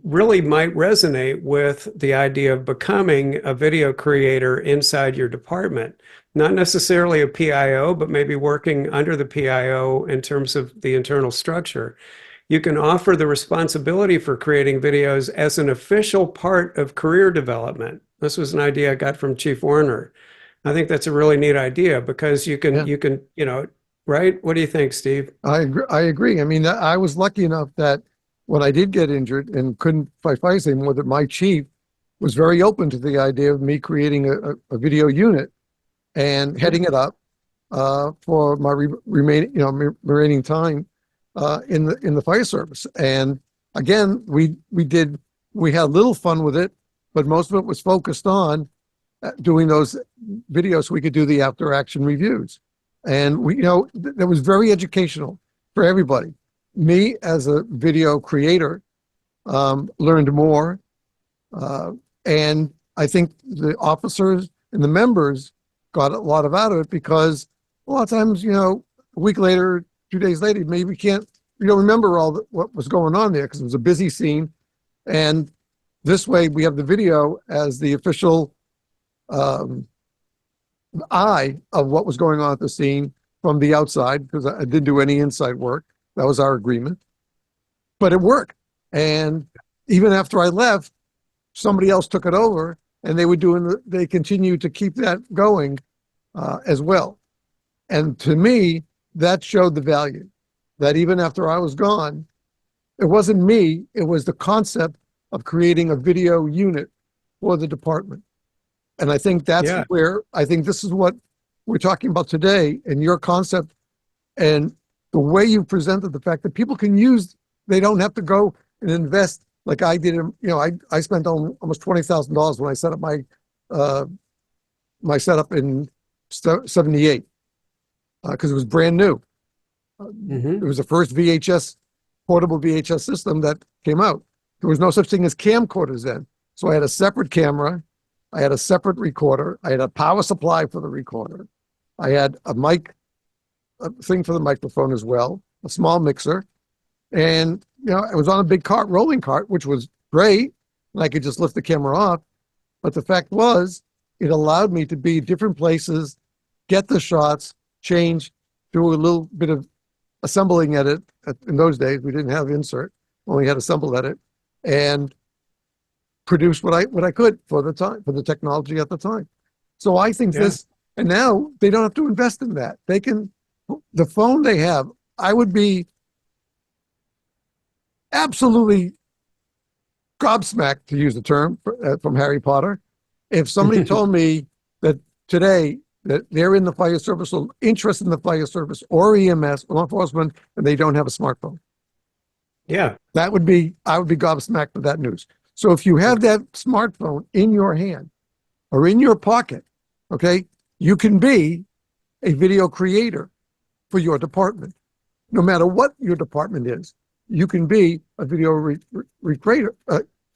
Speaker 2: really might resonate with the idea of becoming a video creator inside your department. Not necessarily a PIO, but maybe working under the PIO in terms of the internal structure. You can offer the responsibility for creating videos as an official part of career development. This was an idea I got from Chief Warner. I think that's a really neat idea because
Speaker 1: Yeah.
Speaker 2: right? What do you think, Steve?
Speaker 1: I agree. I mean, I was lucky enough that when I did get injured and couldn't fight fires anymore, that my chief was very open to the idea of me creating a video unit and heading it up for my remaining time in the fire service. And again, we had a little fun with it, but most of it was focused on doing those videos so we could do the after action reviews. And that was very educational for everybody. Me as a video creator learned more, and I think the officers and the members got a lot out of it because a lot of times, a week later, 2 days later, maybe you don't remember what was going on there because it was a busy scene. And this way, we have the video as the official eye of what was going on at the scene from the outside, because I didn't do any inside work. That was our agreement, but it worked. And even after I left, somebody else took it over, and they continued to keep that going as well. And to me, that showed the value that even after I was gone, it wasn't me, it was the concept of creating a video unit for the department. And I think that's where I think this is what we're talking about today, and your concept and the way you presented the fact that people can they don't have to go and invest like I did. I spent almost $20,000 when I set up my setup in '78 because it was brand new. It was the first portable VHS system that came out. There was no such thing as camcorders then. So I had a separate camera. I had a separate recorder. I had a power supply for the recorder. I had a thing for the microphone as well, a small mixer. And, I was on a big rolling cart, which was great. And I could just lift the camera off. But the fact was, it allowed me to be different places, get the shots, change, do a little bit of assembling edit. In those days, we didn't have insert, only had assemble edit, and produce what I could for the technology at the time. So I think and now they don't have to invest in that. The phone they have, I would be absolutely gobsmacked, to use the term from Harry Potter, if somebody told me that today that they're in the fire service or interested in the fire service or EMS, law enforcement, and they don't have a smartphone.
Speaker 2: Yeah.
Speaker 1: I would be gobsmacked with that news. So if you have that smartphone in your hand or in your pocket, okay, you can be a video creator for your department. No matter what your department is, you can be a video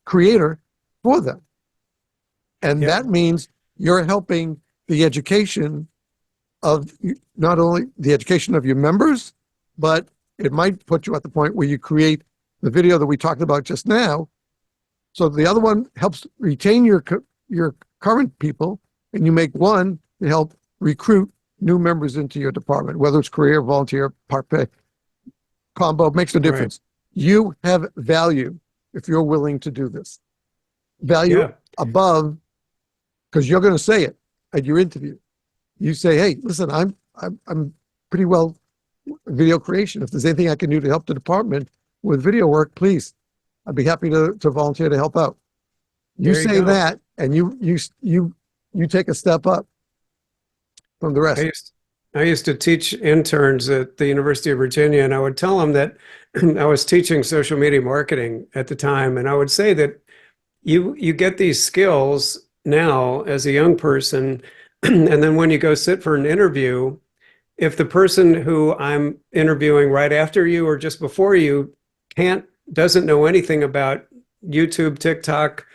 Speaker 1: creator for them. And that means you're helping the education of not only the education of your members, but it might put you at the point where you create the video that we talked about just now. So the other one helps retain your current people, and you make one to help recruit new members into your department, whether it's career, volunteer, part pay, combo, makes no difference. Right. You have value if you're willing to do this. Value above, because you're going to say it at your interview. You say, "Hey, listen, I'm pretty well video creation. If there's anything I can do to help the department with video work, please, I'd be happy to volunteer to help out." You say that, and you take a step up from the rest.
Speaker 2: I used to teach interns at the University of Virginia, and I would tell them that I was teaching social media marketing at the time, and I would say that you get these skills now as a young person, and then when you go sit for an interview, if the person who I'm interviewing right after you or just before you doesn't know anything about YouTube, TikTok,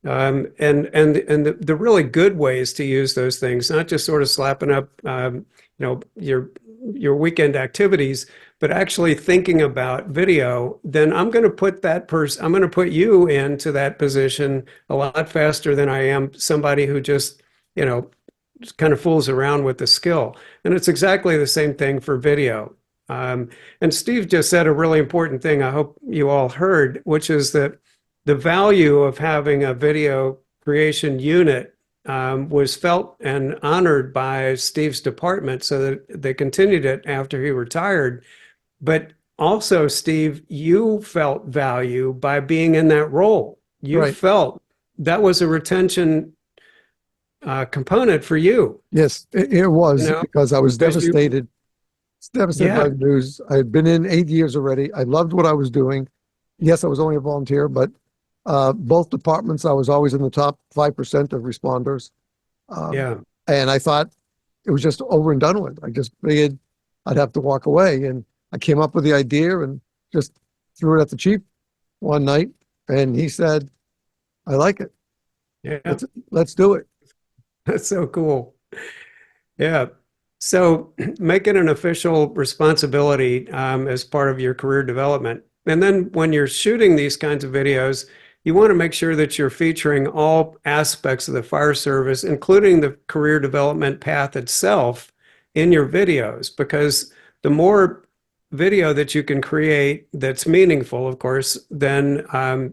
Speaker 2: and the really good ways to use those things, not just sort of slapping up your weekend activities, but actually thinking about video, then I'm going to put you into that position a lot faster than I am somebody who just kind of fools around with the skill. And it's exactly the same thing for video. And Steve just said a really important thing I hope you all heard, which is that the value of having a video creation unit was felt and honored by Steve's department, so that they continued it after he retired. But also, Steve, you felt value by being in that role. You felt that was a retention component for you.
Speaker 1: Yes, it was, because I was devastated. Devastated by the news. I had been in 8 years already. I loved what I was doing. Yes, I was only a volunteer, but both departments, I was always in the top 5% of responders. And I thought it was just over and done with. I just figured I'd have to walk away. And I came up with the idea and just threw it at the chief one night. And he said, "I like it.
Speaker 2: Yeah.
Speaker 1: Let's do it."
Speaker 2: That's so cool. Yeah. So make it an official responsibility as part of your career development. And then when you're shooting these kinds of videos, you want to make sure that you're featuring all aspects of the fire service, including the career development path itself, in your videos, because the more video that you can create that's meaningful, of course, then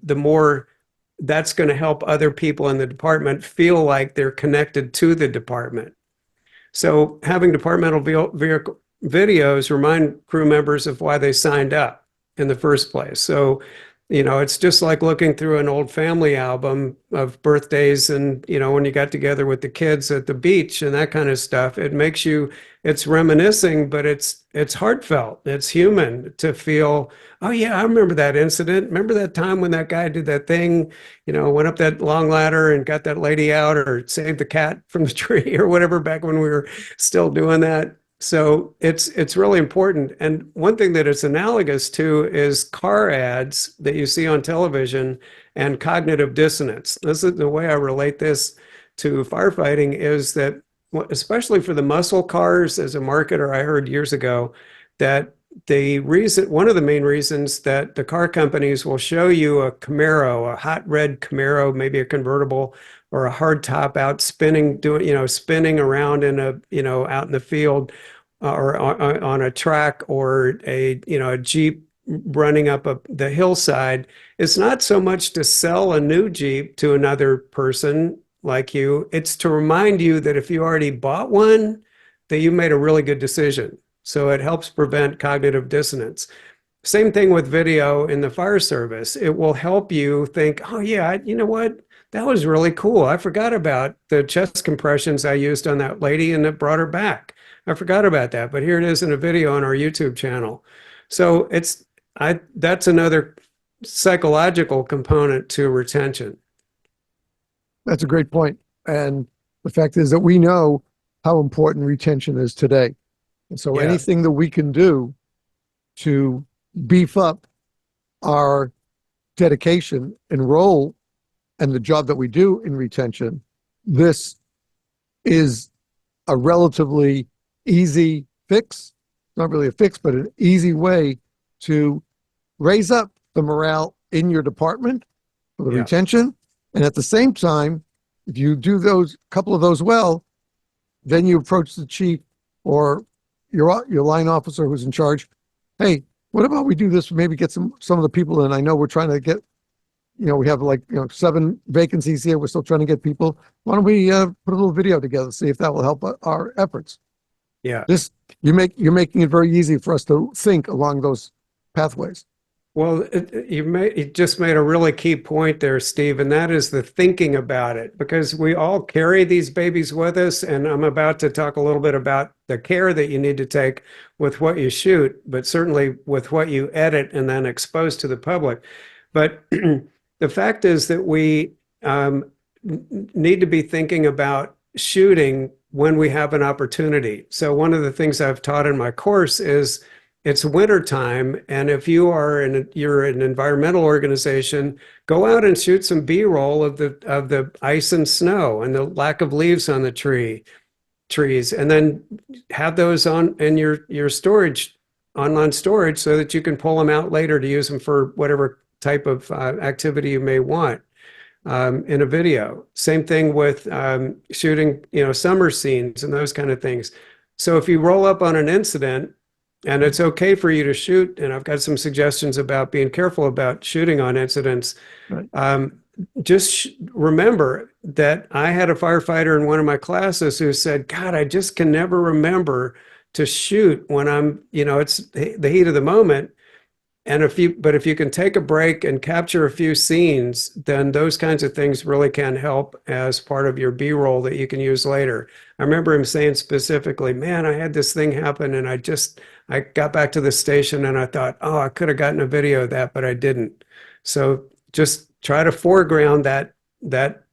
Speaker 2: the more that's going to help other people in the department feel like they're connected to the department. So having departmental videos remind crew members of why they signed up in the first place. So, it's just like looking through an old family album of birthdays and, when you got together with the kids at the beach and that kind of stuff. It's reminiscing, but it's heartfelt. It's human to feel, "Oh yeah, I remember that incident. Remember that time when that guy did that thing, went up that long ladder and got that lady out, or saved the cat from the tree," or whatever, back when we were still doing that. So it's really important. And one thing that it's analogous to is car ads that you see on television and cognitive dissonance. This is the way I relate this to firefighting, is that especially for the muscle cars, as a marketer, I heard years ago that one of the main reasons that the car companies will show you a Camaro, a hot red Camaro, maybe a convertible or a hard top out spinning around in out in the field, or on a track, or a Jeep running up the hillside. It's not so much to sell a new Jeep to another person like you. It's to remind you that if you already bought one, that you made a really good decision. So it helps prevent cognitive dissonance. Same thing with video in the fire service. It will help you think, "Oh yeah, you know what? That was really cool. I forgot about the chest compressions I used on that lady and it brought her back. I forgot about that, but here it is in a video on our YouTube channel." So that's another psychological component to retention.
Speaker 1: That's a great point. And the fact is that we know how important retention is today. And so anything that we can do to beef up our dedication and role and the job that we do in retention, this is a relatively easy fix, not really a fix, but an easy way to raise up the morale in your department for the
Speaker 2: Yeah.
Speaker 1: retention. And at the same time, if you do those couple of those well, then you approach the chief or your line officer who's in charge. Hey, what about we do this? Maybe get some of the people in. I know we're trying to get, we have 7 vacancies here. We're still trying to get people. Why don't we put a little video together, see if that will help our efforts?
Speaker 2: Yeah.
Speaker 1: You're making it very easy for us to think along those pathways.
Speaker 2: Well, you just made a really key point there, Steve, and that is the thinking about it, because we all carry these babies with us, and I'm about to talk a little bit about the care that you need to take with what you shoot, but certainly with what you edit and then expose to the public. But the fact is that we need to be thinking about shooting when we have an opportunity. So one of the things I've taught in my course is it's wintertime, and if you're an environmental organization, go out and shoot some B-roll of the ice and snow and the lack of leaves on the trees, and then have those on in your storage, online storage, so that you can pull them out later to use them for whatever type of activity you may want in a video. Same thing with shooting, summer scenes and those kind of things. So if you roll up on an incident, and it's okay for you to shoot, and I've got some suggestions about being careful about shooting on incidents. Right. Just remember that I had a firefighter in one of my classes who said, God, I just can never remember to shoot when I'm, it's the heat of the moment. And if you can take a break and capture a few scenes, then those kinds of things really can help as part of your B-roll that you can use later. I remember him saying specifically, man, I had this thing happen, and I got back to the station and I thought, oh, I could have gotten a video of that, but I didn't. So just try to foreground that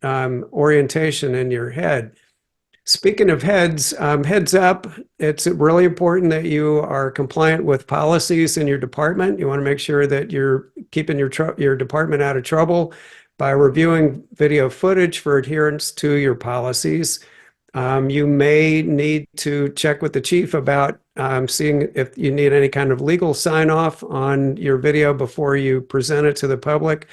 Speaker 2: orientation in your head. Speaking of heads up, it's really important that you are compliant with policies in your department. You want to make sure that you're keeping your department out of trouble by reviewing video footage for adherence to your policies. You may need to check with the chief about seeing if you need any kind of legal sign off on your video before you present it to the public.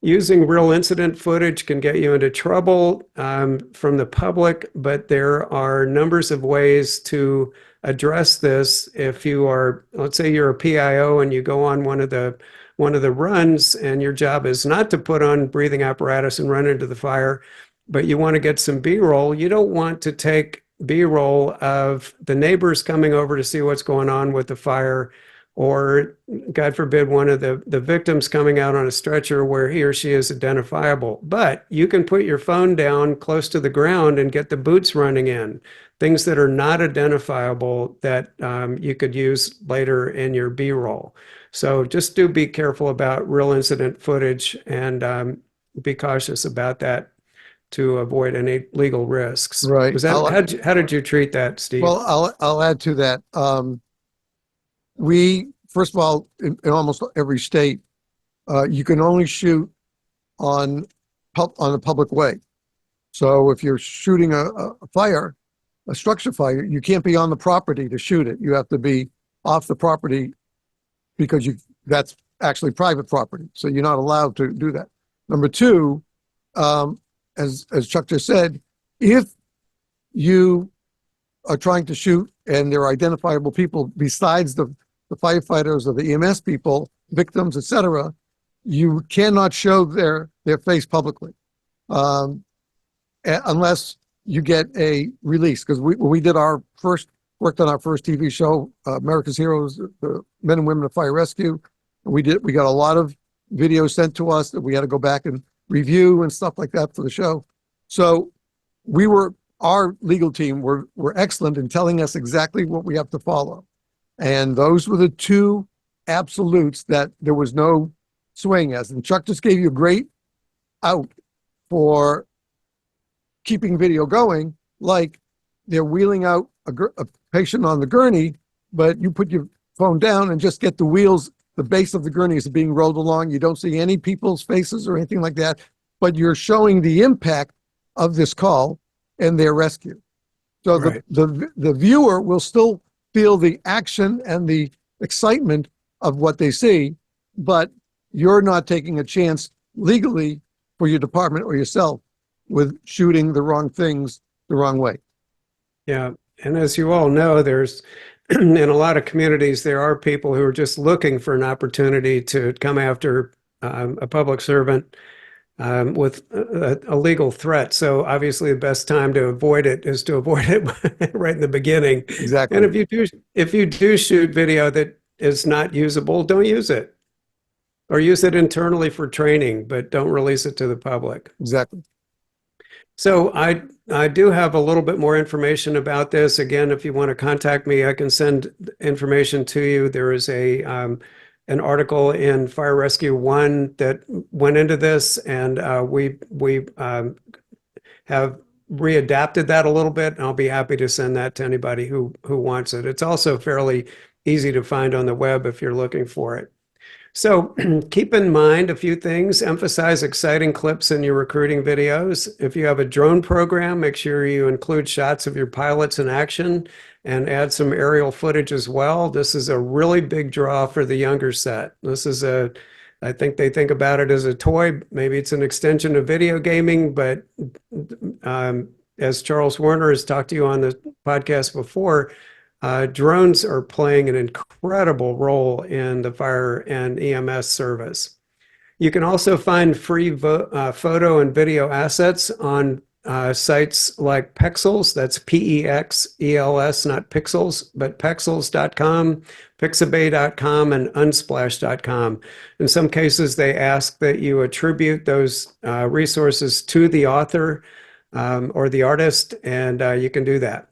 Speaker 2: Using real incident footage can get you into trouble from the public, but there are numbers of ways to address this. If you are, let's say you're a PIO and you go on one of the runs, and your job is not to put on breathing apparatus and run into the fire, but you want to get some B-roll, you don't want to take B-roll of the neighbors coming over to see what's going on with the fire, or God forbid, one of the victims coming out on a stretcher where he or she is identifiable. But you can put your phone down close to the ground and get the boots running in, things that are not identifiable that you could use later in your B-roll. So just do be careful about real incident footage, and be cautious about that to avoid any legal risks.
Speaker 1: Right.
Speaker 2: How did you treat that, Steve?
Speaker 1: Well, I'll add to that. We, first of all, in almost every state, you can only shoot on a public way. So if you're shooting a structure fire, you can't be on the property to shoot it. You have to be off the property, because that's actually private property. So you're not allowed to do that. Number two, as Chuck just said, if you are trying to shoot and there are identifiable people besides the firefighters or the EMS people, victims, etc., you cannot show their face publicly unless you get a release. Because when we worked on our first TV show, America's Heroes, the Men and Women of Fire Rescue, we got a lot of videos sent to us that we had to go back and review and stuff like that for the show. So our legal team were excellent in telling us exactly what we have to follow. And those were the two absolutes that there was no swaying as. And Chuck just gave you a great out for keeping video going, like they're wheeling out a patient on the gurney, but you put your phone down and just get the wheels, the base of the gurney is being rolled along. You don't see any people's faces or anything like that, but you're showing the impact of this call and their rescue. So
Speaker 2: Right.
Speaker 1: the viewer will still feel the action and the excitement of what they see, but you're not taking a chance legally for your department or yourself with shooting the wrong things the wrong way.
Speaker 2: Yeah. And as you all know, there's in a lot of communities, there are people who are just looking for an opportunity to come after a public servant with a legal threat. So obviously, the best time to avoid it is to avoid it right in the beginning. And
Speaker 1: Exactly.
Speaker 2: if you do shoot video that is not usable, don't use it, or use it internally for training, but don't release it to the public.
Speaker 1: Exactly.
Speaker 2: So I do have a little bit more information about this. Again, if you want to contact me, I can send information to you. There is a an article in Fire Rescue One that went into this, and we have readapted that a little bit. And I'll be happy to send that to anybody who wants it. It's also fairly easy to find on the web if you're looking for it. So keep in mind a few things. Emphasize exciting clips in your recruiting videos. If you have a drone program, make sure you include shots of your pilots in action and add some aerial footage as well. This is a really big draw for the younger set. I think they think about it as a toy. Maybe it's an extension of video gaming, but as Charles Warner has talked to you on the podcast before, drones are playing an incredible role in the fire and EMS service. You can also find free photo and video assets on sites like Pexels, that's P-E-X-E-L-S, not pixels, but pexels.com, pixabay.com, and unsplash.com. In some cases, they ask that you attribute those resources to the author or the artist, and you can do that.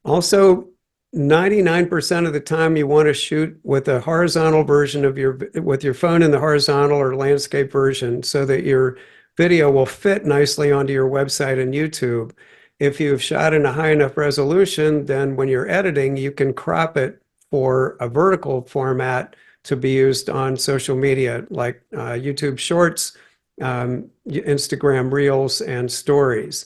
Speaker 2: Also, 99% of the time you want to shoot with a horizontal version of with your phone in the horizontal or landscape version so that your video will fit nicely onto your website and YouTube. If you've shot in a high enough resolution, then when you're editing, you can crop it for a vertical format to be used on social media like YouTube Shorts, Instagram Reels, and Stories.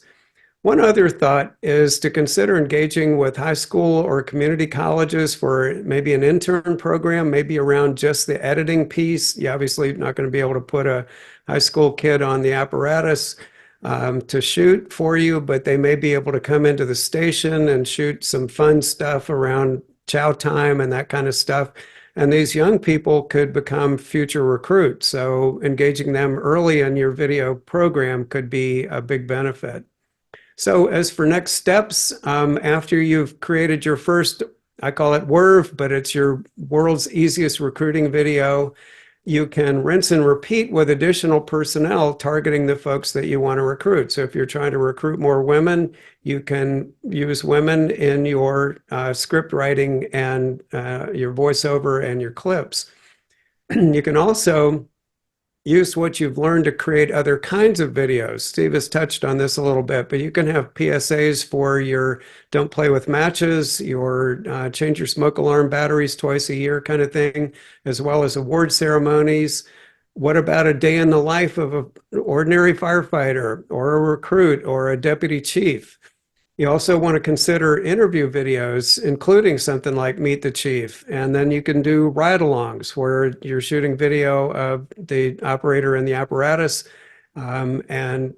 Speaker 2: One other thought is to consider engaging with high school or community colleges for maybe an intern program, maybe around just the editing piece. You're obviously not going to be able to put a high school kid on the apparatus to shoot for you, but they may be able to come into the station and shoot some fun stuff around chow time and that kind of stuff. And these young people could become future recruits. So engaging them early in your video program could be a big benefit. So as for next steps, after you've created your first, I call it WERV, but it's your world's easiest recruiting video, you can rinse and repeat with additional personnel targeting the folks that you want to recruit. So if you're trying to recruit more women, you can use women in your script writing and your voiceover and your clips. You can also use what you've learned to create other kinds of videos. Steve has touched on this a little bit, but you can have PSAs for your don't play with matches, your change your smoke alarm batteries twice a year kind of thing, as well as award ceremonies. What about a day in the life of an ordinary firefighter or a recruit or a deputy chief? You also want to consider interview videos, including something like Meet the Chief. And then you can do ride-alongs where you're shooting video of the operator in the apparatus and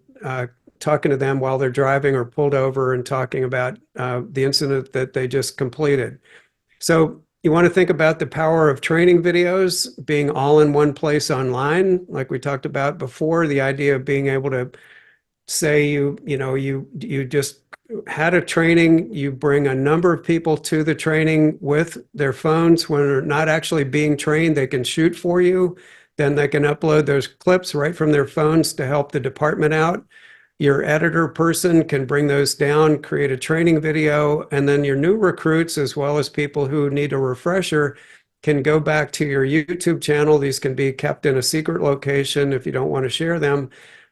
Speaker 2: talking to them while they're driving or pulled over and talking about the incident that they just completed. So you want to think about the power of training videos being all in one place online, like we talked about before, the idea of being able to say you just had a training, you bring a number of people to the training with their phones when they're not actually being trained, they can shoot for you. Then they can upload those clips right from their phones to help the department out. Your editor person can bring those down, create a training video, and then your new recruits, as well as people who need a refresher, can go back to your YouTube channel. These can be kept in a secret location if you don't want to share them.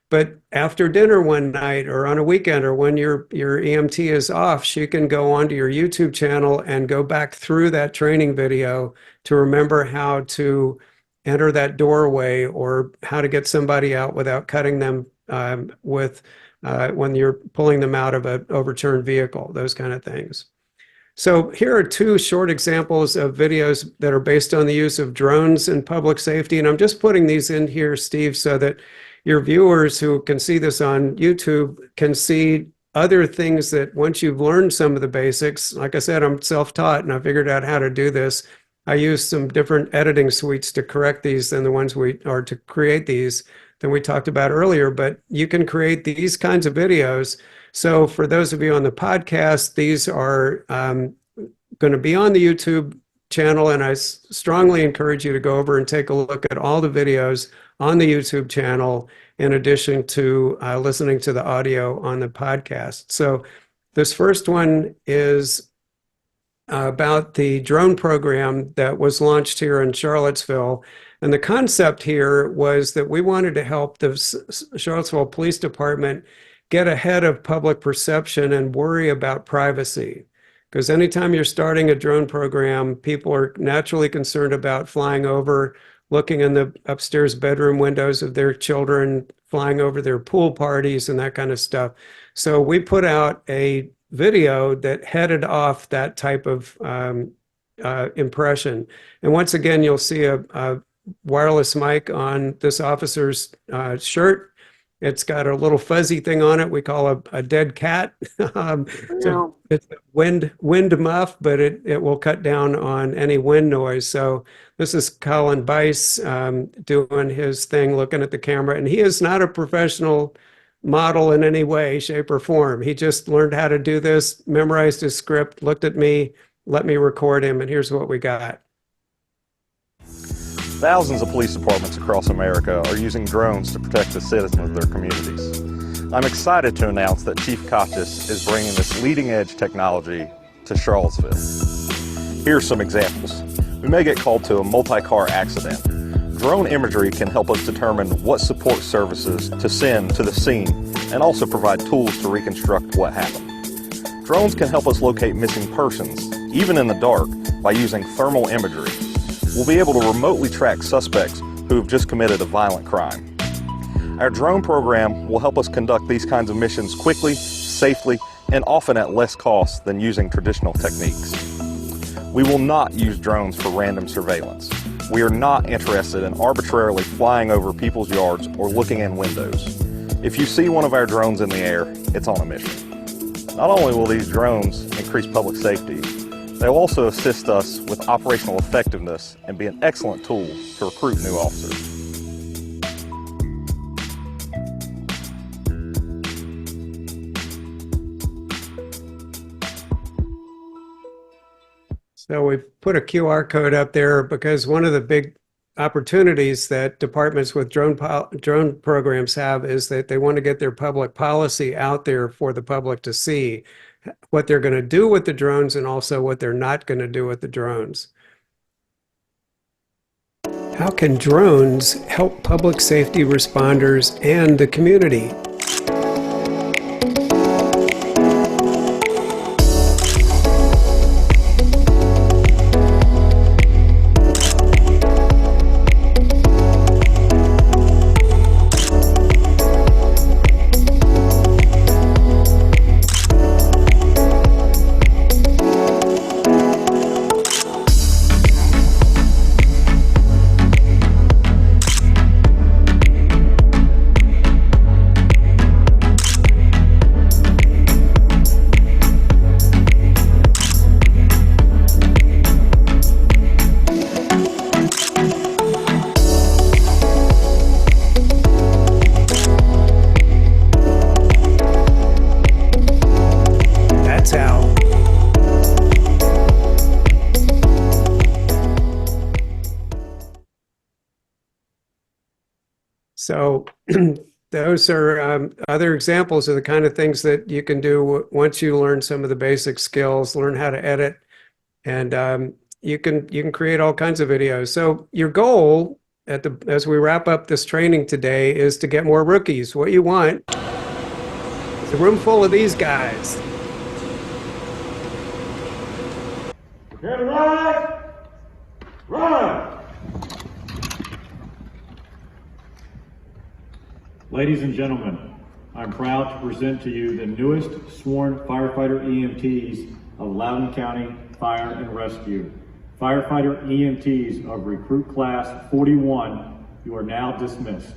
Speaker 2: But after dinner one night or on a weekend or when your EMT is off, she can go onto your YouTube channel and go back through that training video to remember how to enter that doorway or how to get somebody out without cutting them with when you're pulling them out of an overturned vehicle, those kind of things. So here are two short examples of videos that are based on the use of drones in public safety. And I'm just putting these in here, Steve, so that your viewers who can see this on YouTube can see other things that once you've learned some of the basics, like I said, I'm self-taught and I figured out how to do this. I use some different editing suites to correct these than the ones to create these than we talked about earlier, but you can create these kinds of videos. So for those of you on the podcast, these are going to be on the YouTube channel, and I strongly encourage you to go over and take a look at all the videos on the YouTube channel in addition to listening to the audio on the podcast. So this first one is about the drone program that was launched here in Charlottesville. And the concept here was that we wanted to help the Charlottesville Police Department get ahead of public perception and worry about privacy. Because anytime you're starting a drone program, people are naturally concerned about flying over, looking in the upstairs bedroom windows of their children, flying over their pool parties and that kind of stuff. So we put out a video that headed off that type of impression. And once again, you'll see a wireless mic on this officer's shirt. It's got a little fuzzy thing on it we call a dead cat. So it's a wind muff, but it will cut down on any wind noise. So this is Colin Bice doing his thing, looking at the camera. And he is not a professional model in any way, shape, or form. He just learned how to do this, memorized his script, looked at me, let me record him, and here's what we got.
Speaker 4: Thousands of police departments across America are using drones to protect the citizens of their communities. I'm excited to announce that Chief Kotchis is bringing this leading-edge technology to Charlottesville. Here are some examples. We may get called to a multi-car accident. Drone imagery can help us determine what support services to send to the scene and also provide tools to reconstruct what happened. Drones can help us locate missing persons, even in the dark, by using thermal imagery. We'll be able to remotely track suspects who have just committed a violent crime. Our drone program will help us conduct these kinds of missions quickly, safely, and often at less cost than using traditional techniques. We will not use drones for random surveillance. We are not interested in arbitrarily flying over people's yards or looking in windows. If you see one of our drones in the air, it's on a mission. Not only will these drones increase public safety, they will also assist us with operational effectiveness and be an excellent tool to recruit new officers.
Speaker 2: So we put a QR code up there because one of the big opportunities that departments with drone programs have is that they want to get their public policy out there for the public to see what they're going to do with the drones and also what they're not going to do with the drones. How can drones help public safety responders and the community? So those are other examples of the kind of things that you can do once you learn some of the basic skills, learn how to edit, and you can create all kinds of videos. So your goal as we wrap up this training today is to get more rookies. What you want is a room full of these guys.
Speaker 5: Get right, run. Ladies and gentlemen, I'm proud to present to you the newest sworn firefighter EMTs of Loudoun County Fire and Rescue. Firefighter EMTs of Recruit Class 41, you are now dismissed.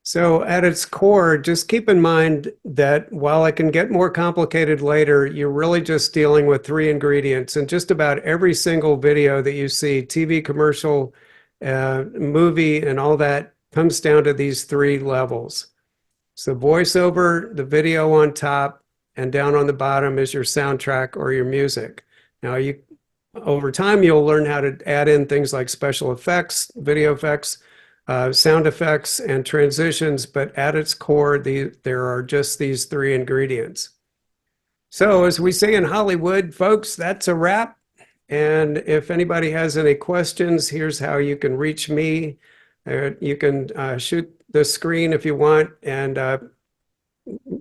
Speaker 2: So at its core, just keep in mind that while it can get more complicated later, you're really just dealing with three ingredients. And just about every single video that you see, TV commercial, movie, and all that comes down to these three levels. So voiceover, the video on top, and down on the bottom is your soundtrack or your music. Now, over time, you'll learn how to add in things like special effects, video effects, sound effects, and transitions, but at its core, there are just these three ingredients. So as we say in Hollywood, folks, that's a wrap. And if anybody has any questions, here's how you can reach me. You can shoot the screen if you want and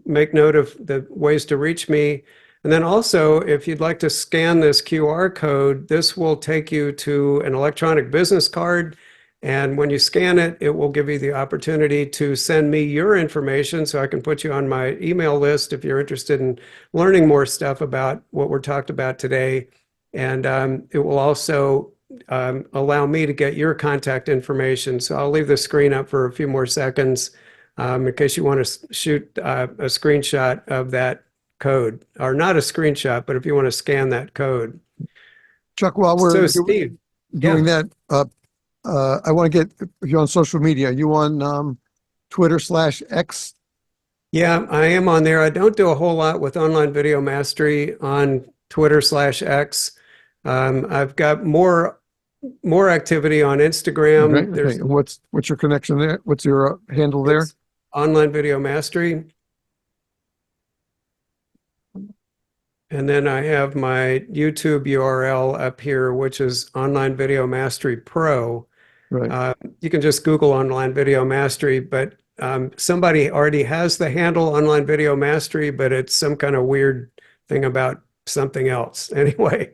Speaker 2: make note of the ways to reach me. And then also, if you'd like to scan this QR code, this will take you to an electronic business card. And when you scan it, it will give you the opportunity to send me your information so I can put you on my email list if you're interested in learning more stuff about what we're talked about today. And it will also allow me to get your contact information. So I'll leave the screen up for a few more seconds in case you want to shoot a screenshot of that code, or not a screenshot, but if you want to scan that code.
Speaker 1: Chuck, while we're
Speaker 2: Steve,
Speaker 1: doing that, I want to get, if you're on social media, are you on Twitter/X?
Speaker 2: Yeah, I am on there. I don't do a whole lot with online video mastery on Twitter/X. I've got more activity on Instagram.
Speaker 1: Okay. What's your connection there? What's your handle there?
Speaker 2: Online video mastery. And then I have my YouTube URL up here, which is Online Video Mastery Pro.
Speaker 1: Right.
Speaker 2: You can just Google Online Video Mastery, but somebody already has the handle Online Video Mastery, but it's some kind of weird thing about something else. Anyway.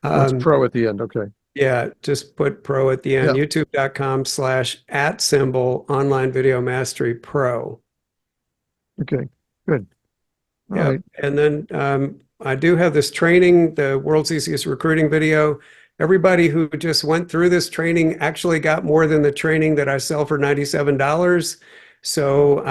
Speaker 1: It's pro at the end. Okay.
Speaker 2: Yeah, just put pro at the end.
Speaker 1: Yeah.
Speaker 2: YouTube.com/@ Online Video Mastery Pro.
Speaker 1: Okay, good. All
Speaker 2: Yeah.
Speaker 1: right.
Speaker 2: And then I do have this training, the world's easiest recruiting video. Everybody who just went through this training actually got more than the training that I sell for $97. So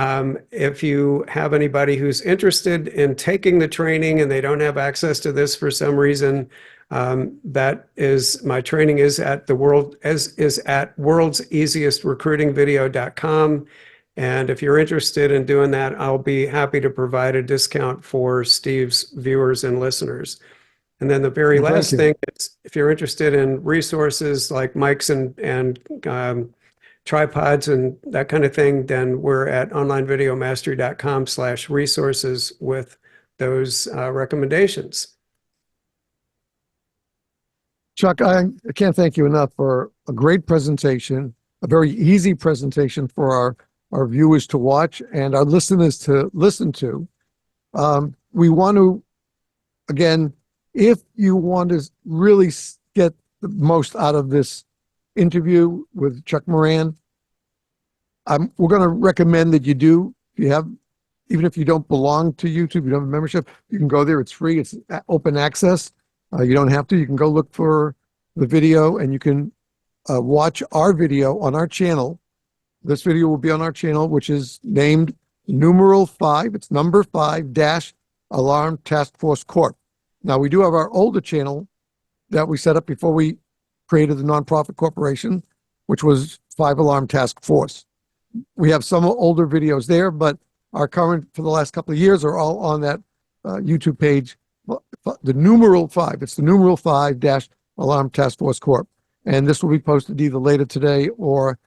Speaker 2: if you have anybody who's interested in taking the training and they don't have access to this for some reason, that is, my training is at worldseasiestrecruitingvideo.com. And if you're interested in doing that, I'll be happy to provide a discount for Steve's viewers and listeners. And then the very last thing is, if you're interested in resources like mics and tripods and that kind of thing, then we're at onlinevideomastery.com/resources with those recommendations.
Speaker 1: Chuck, I can't thank you enough for a great presentation, a very easy presentation for our viewers to watch and our listeners to listen to. We want to, again, if you want to really get the most out of this interview with Chuck Moran, we're going to recommend that you do. If you have, even if you don't belong to YouTube, you don't have a membership, you can go there. It's free. It's open access. You don't have to. You can go look for the video and you can watch our video on our channel. This video will be on our channel, which is named numeral 5. It's number 5 - Alarm Task Force Corp. Now, we do have our older channel that we set up before we created the nonprofit corporation, which was 5 Alarm Task Force. We have some older videos there, but our current, for the last couple of years, are all on that YouTube page. The numeral 5. It's the numeral 5 - Alarm Task Force Corp. And this will be posted either later today or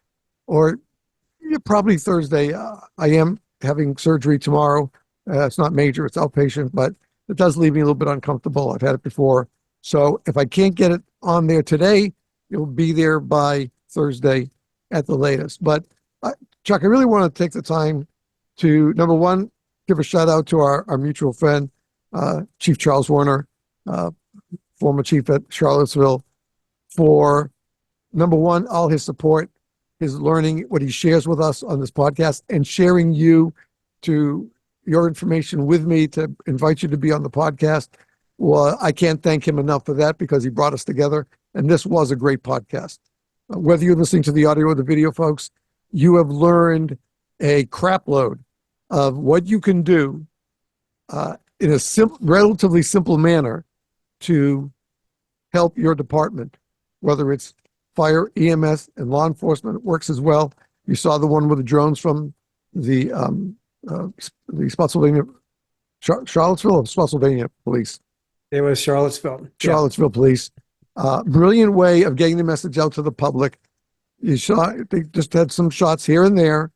Speaker 1: probably Thursday. I am having surgery tomorrow. It's not major, it's outpatient, but it does leave me a little bit uncomfortable. I've had it before. So if I can't get it on there today, it'll be there by Thursday at the latest. But Chuck, I really want to take the time to, number one, give a shout out to our mutual friend, Chief Charles Warner, former chief at Charlottesville, for number one, all his support, his learning, what he shares with us on this podcast, and sharing your information with me to invite you to be on the podcast. Well, I can't thank him enough for that because he brought us together. And this was a great podcast. Whether you're listening to the audio or the video, folks, you have learned a crap load of what you can do in a relatively simple manner to help your department, whether it's fire, EMS, and law enforcement. It works as well. You saw the one with the drones from the Spotsylvania, Charlottesville or Spotsylvania police.
Speaker 2: It was Charlottesville.
Speaker 1: Charlottesville police. Brilliant way of getting the message out to the public. You saw they just had some shots here and there.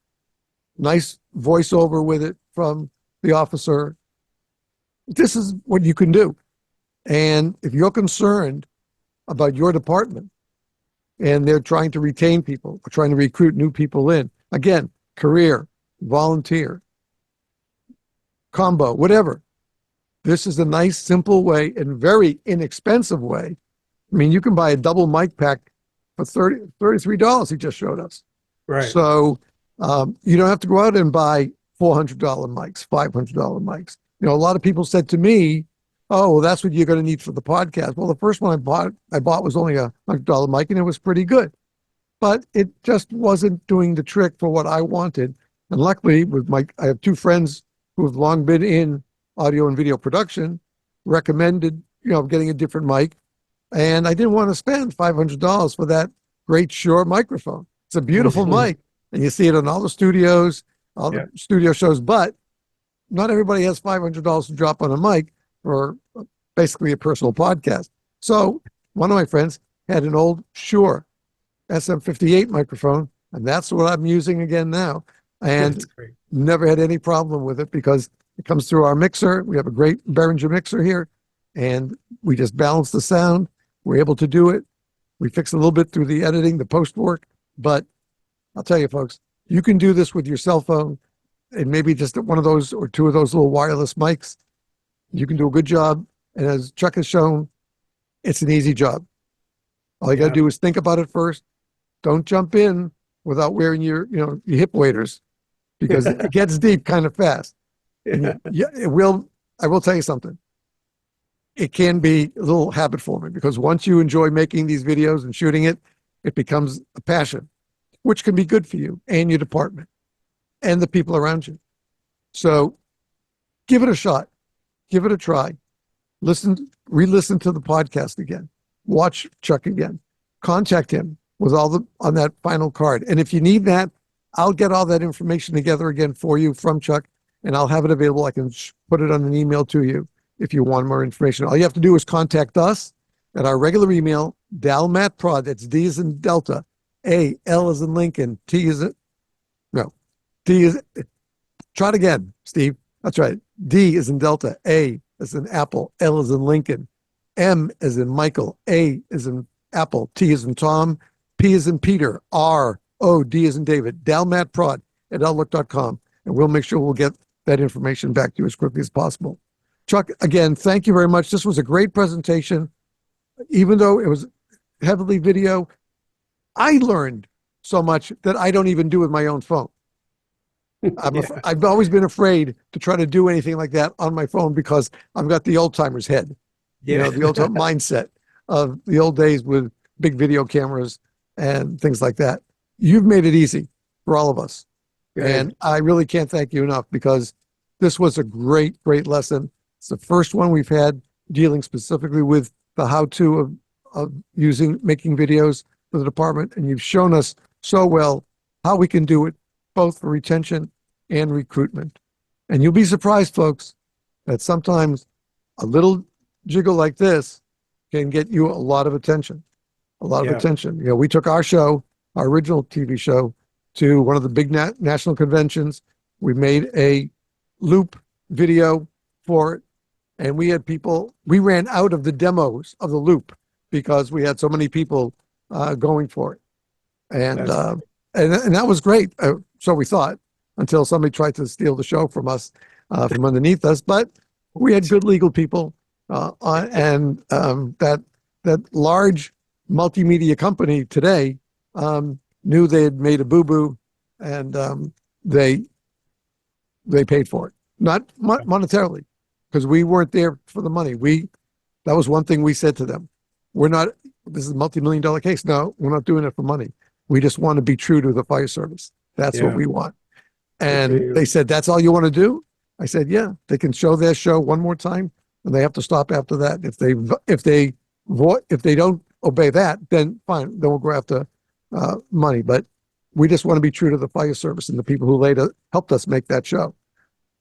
Speaker 1: Nice voiceover with it from the officer. This is what you can do. And if you're concerned about your department and they're trying to retain people, or trying to recruit new people in, again, career, volunteer, combo, whatever. This is a nice, simple way and very inexpensive way. I mean, you can buy a double mic pack for $33 he just showed us.
Speaker 2: Right.
Speaker 1: So you don't have to go out and buy $400 mics, $500 mics. You know, a lot of people said to me, oh, well, that's what you're going to need for the podcast. Well, the first one I bought was only a $100 mic, and it was pretty good. But it just wasn't doing the trick for what I wanted. And luckily, I have two friends who have long been in audio and video production, recommended, getting a different mic. And I didn't want to spend $500 for that great Shure microphone. It's a beautiful mic, and you see it on all the studios, all the studio shows, but not everybody has $500 to drop on a mic for basically a personal podcast. So one of my friends had an old Shure SM58 microphone, and that's what I'm using again now. And never had any problem with it because it comes through our mixer. We have a great Behringer mixer here, and we just balance the sound. We're able to do it. We fix a little bit through the editing, the post work, but I'll tell you, folks, you can do this with your cell phone and maybe just one of those or two of those little wireless mics. You can do a good job. And as Chuck has shown, it's an easy job. All you got to do is think about it first. Don't jump in without wearing your hip waders, because it gets deep kind of fast. And it will. I will tell you something. It can be a little habit forming, because once you enjoy making these videos and shooting it, it becomes a passion, which can be good for you and your department and the people around you. So give it a shot. Give it a try. Re-listen to the podcast again. Watch Chuck again. Contact him with on that final card. And if you need that, I'll get all that information together again for you from Chuck, and I'll have it available. I can put it on an email to you if you want more information. All you have to do is contact us at our regular email, dalmatprod, that's D as in Delta, A, L as in Lincoln, D is, try it again, Steve. That's right. D is in Delta, A as in Apple, L as in Lincoln, M as in Michael, A as in Apple, T as in Tom, P as in Peter, R, O, D as in David, dalmatprod at outlook.com. And we'll make sure we'll get that information back to you as quickly as possible. Chuck, again, thank you very much. This was a great presentation. Even though it was heavily video, I learned so much that I don't even do with my own phone. I've always been afraid to try to do anything like that on my phone because I've got the old timer's head, the old time mindset of the old days with big video cameras and things like that. You've made it easy for all of us. Great. And I really can't thank you enough, because this was a great, great lesson. It's the first one we've had dealing specifically with the how-to of making videos for the department. And you've shown us so well how we can do it, both for retention and recruitment. And you'll be surprised, folks, that sometimes a little jiggle like this can get you a lot of attention, attention. We took our show, our original TV show, to one of the big national conventions. We made a loop video for it, and we had people, we ran out of the demos of the loop because we had so many people going for it. And that was great. So we thought, until somebody tried to steal the show from us, from underneath us. But We had good legal people, and that large multimedia company today knew they had made a boo boo, and they paid for it, not monetarily, because we weren't there for the money. That was one thing we said to them. We're not. This is a multi-million-dollar case. No, we're not doing it for money. We just want to be true to the fire service. That's what
Speaker 2: Yeah.
Speaker 1: we want.
Speaker 2: Okay.
Speaker 1: And they said, "That's all you want to do?" I said, "Yeah." They can show their show one more time, and they have to stop after that. If they don't obey that, then fine. Then we'll go after money. But we just want to be true to the fire service and the people who later helped us make that show.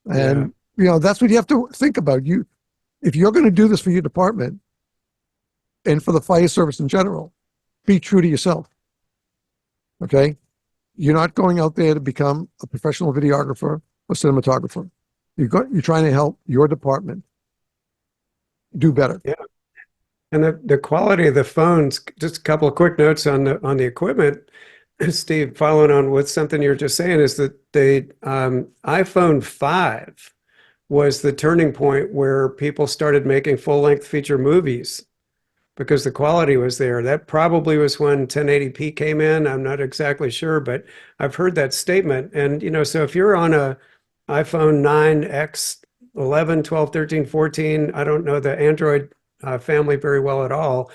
Speaker 1: And that's what you have to think about. If you're going to do this for your department and for the fire service in general, be true to yourself. Okay? You're not going out there to become a professional videographer or cinematographer. You're trying to help your department do better.
Speaker 2: Yeah. And the quality of the phones, just a couple of quick notes on the equipment, Steve, following on with something you were just saying, is that the iPhone 5 was the turning point where people started making full-length feature movies because the quality was there. That probably was when 1080p came in. I'm not exactly sure, but I've heard that statement. And, so if you're on a iPhone 9X, 11, 12, 13, 14, I don't know the Android family very well at all,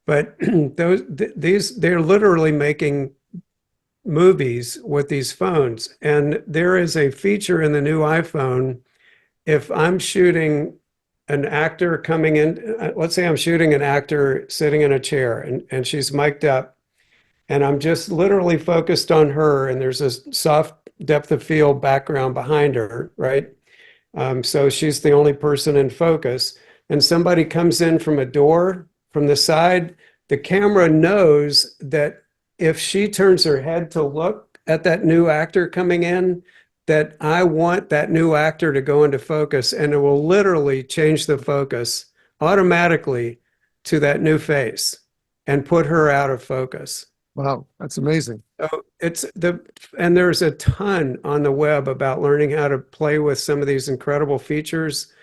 Speaker 2: but they're literally making movies with these phones. And there is a feature in the new iPhone. If I'm shooting an actor coming in, let's say I'm shooting an actor sitting in a chair and she's mic'd up, and I'm just literally focused on her, and there's a soft depth of field background behind her, right? So she's the only person in focus, and somebody comes in from a door from the side, the camera knows that if she turns her head to look at that new actor coming in, that I want that new actor to go into focus, and it will literally change the focus automatically to that new face and put her out of focus.
Speaker 1: Wow, that's amazing.
Speaker 2: So and there's a ton on the web about learning how to play with some of these incredible features.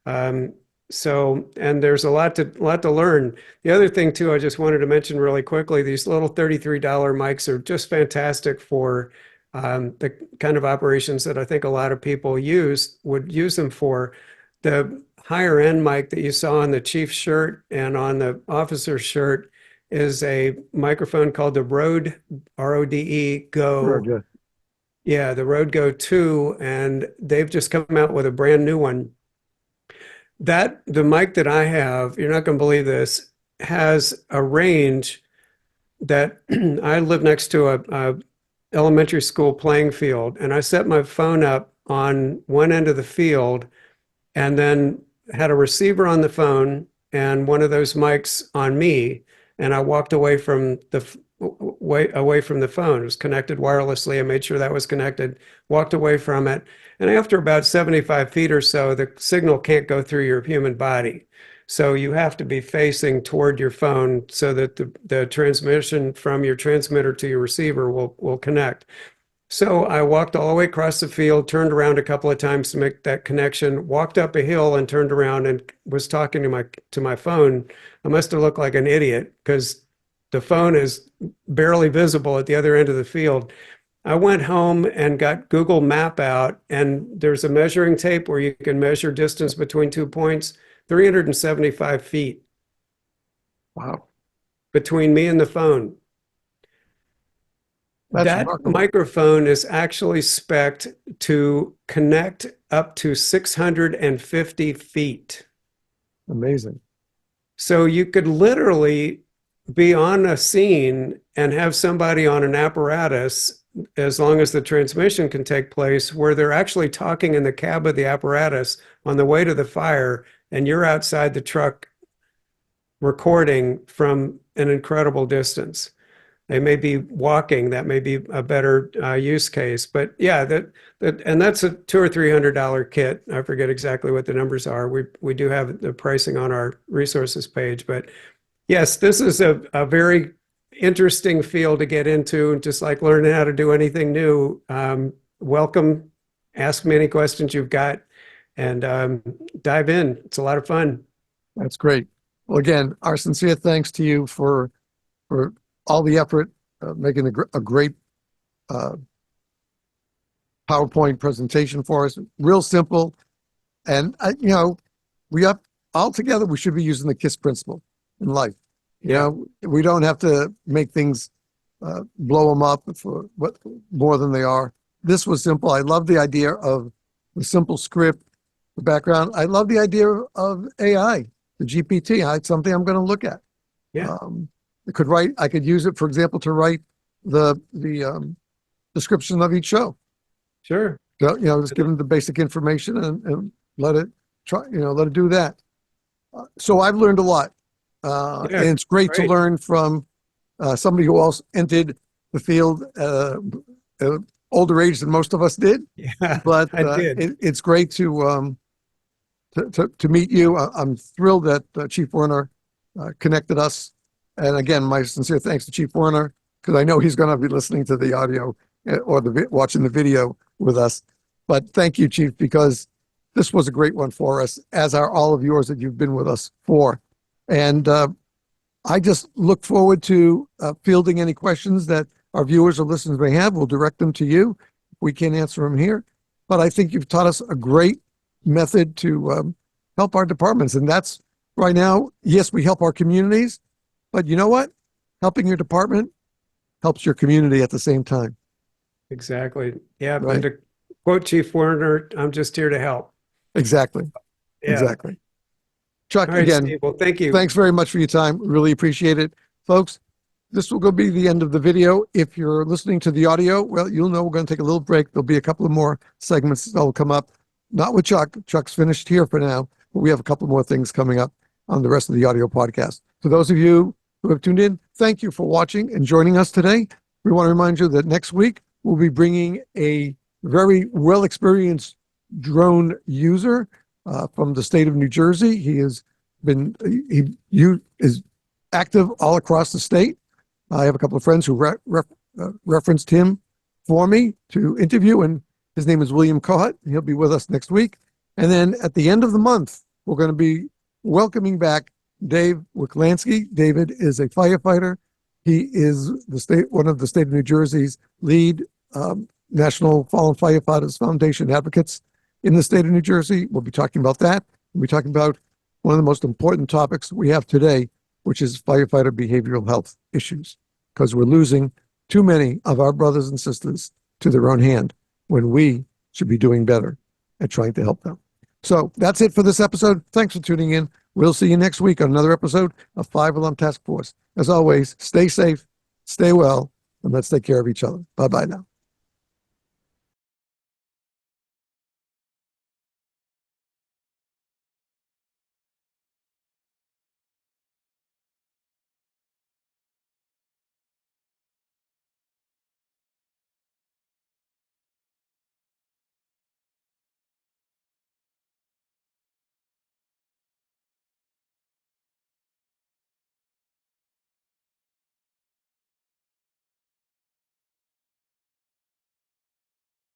Speaker 2: And there's a lot to learn. The other thing too, I just wanted to mention really quickly, these little $33 mics are just fantastic for the kind of operations that I think a lot of people would use them for. The higher end mic that you saw on the chief's shirt and on the officer's shirt is a microphone called the Rode, RODE Go.
Speaker 1: Very good.
Speaker 2: Yeah, the Rode Go 2, and they've just come out with a brand new one. The mic that I have, you're not going to believe this, has a range that I live next to a elementary school playing field, and I set my phone up on one end of the field and then had a receiver on the phone and one of those mics on me, and I walked away from the phone. It was connected wirelessly. I made sure that was connected, walked away from it, and after about 75 feet or so, the signal can't go through your human body. So you have to be facing toward your phone so that the transmission from your transmitter to your receiver will connect. So I walked all the way across the field, turned around a couple of times to make that connection, walked up a hill and turned around and was talking to my phone. I must have looked like an idiot because the phone is barely visible at the other end of the field. I went home and got Google Map out, and there's a measuring tape where you can measure distance between 2 points. 375 feet.
Speaker 1: Wow.
Speaker 2: Between me and the phone. That
Speaker 1: remarkable.
Speaker 2: microphone is actually spec'd to connect up to 650 feet.
Speaker 1: Amazing.
Speaker 2: So you could literally be on a scene and have somebody on an apparatus, as long as the transmission can take place, where they're actually talking in the cab of the apparatus on the way to the fire, and you're outside the truck recording from an incredible distance. They may be walking. That may be a better use case. But yeah, and that's a $200 or $300 kit. I forget exactly what the numbers are. We do have the pricing on our resources page. But yes, this is a very interesting field to get into, just like learning how to do anything new. Welcome. Ask me any questions you've got. and dive in. It's a lot of fun.
Speaker 1: That's great. Well, again, our sincere thanks to you for all the effort, making a great PowerPoint presentation for us. Real simple. And, we all together, we should be using the KISS principle in life. We don't have to make things blow them up for what more than they are. This was simple. I love the idea of the simple script, the background. I love the idea of AI, the GPT. It's something I'm going to look at.
Speaker 2: Yeah.
Speaker 1: I could use it, for example, to write the description of each show.
Speaker 2: Sure.
Speaker 1: So, just give them the basic information and let it do that. So I've learned a lot. And it's great to learn from somebody who also entered the field at older age than most of us did.
Speaker 2: Yeah,
Speaker 1: But
Speaker 2: I did.
Speaker 1: it's great to meet you. I'm thrilled that Chief Werner connected us. And again, my sincere thanks to Chief Werner, because I know he's going to be listening to the audio or watching the video with us. But thank you, Chief, because this was a great one for us, as are all of yours that you've been with us for. And I just look forward to fielding any questions that our viewers or listeners may have. We'll direct them to you. We can't answer them here. But I think you've taught us a great method to help our departments. And that's right now, yes, we help our communities, but you know what? Helping your department helps your community at the same time.
Speaker 2: Exactly. Yeah.
Speaker 1: Right.
Speaker 2: And to quote Chief Werner, I'm just here to help.
Speaker 1: Exactly.
Speaker 2: Yeah.
Speaker 1: Exactly. Chuck,
Speaker 2: All right,
Speaker 1: again,
Speaker 2: Steve. Well, thank you.
Speaker 1: thanks very much for your time. Really appreciate it. Folks, this will go be the end of the video. If you're listening to the audio, well, you'll know we're going to take a little break. There'll be a couple of more segments that will come up. Not with Chuck. Chuck's finished here for now, but we have a couple more things coming up on the rest of the audio podcast. For those of you who have tuned in, thank you for watching and joining us today. We want to remind you that next week we'll be bringing a very well-experienced drone user from the state of New Jersey. He is active all across the state. I have a couple of friends who referenced him for me to interview, and his name is William Kohut. He'll be with us next week. And then at the end of the month, we're going to be welcoming back Dave Wiklansky. David is a firefighter. He is one of the state of New Jersey's lead National Fallen Firefighters Foundation advocates in the state of New Jersey. We'll be talking about that. We'll be talking about one of the most important topics we have today, which is firefighter behavioral health issues, because we're losing too many of our brothers and sisters to their own hand when we should be doing better at trying to help them. So that's it for this episode. Thanks for tuning in. We'll see you next week on another episode of 5 Alarm Task Force. As always, stay safe, stay well, and let's take care of each other. Bye-bye now.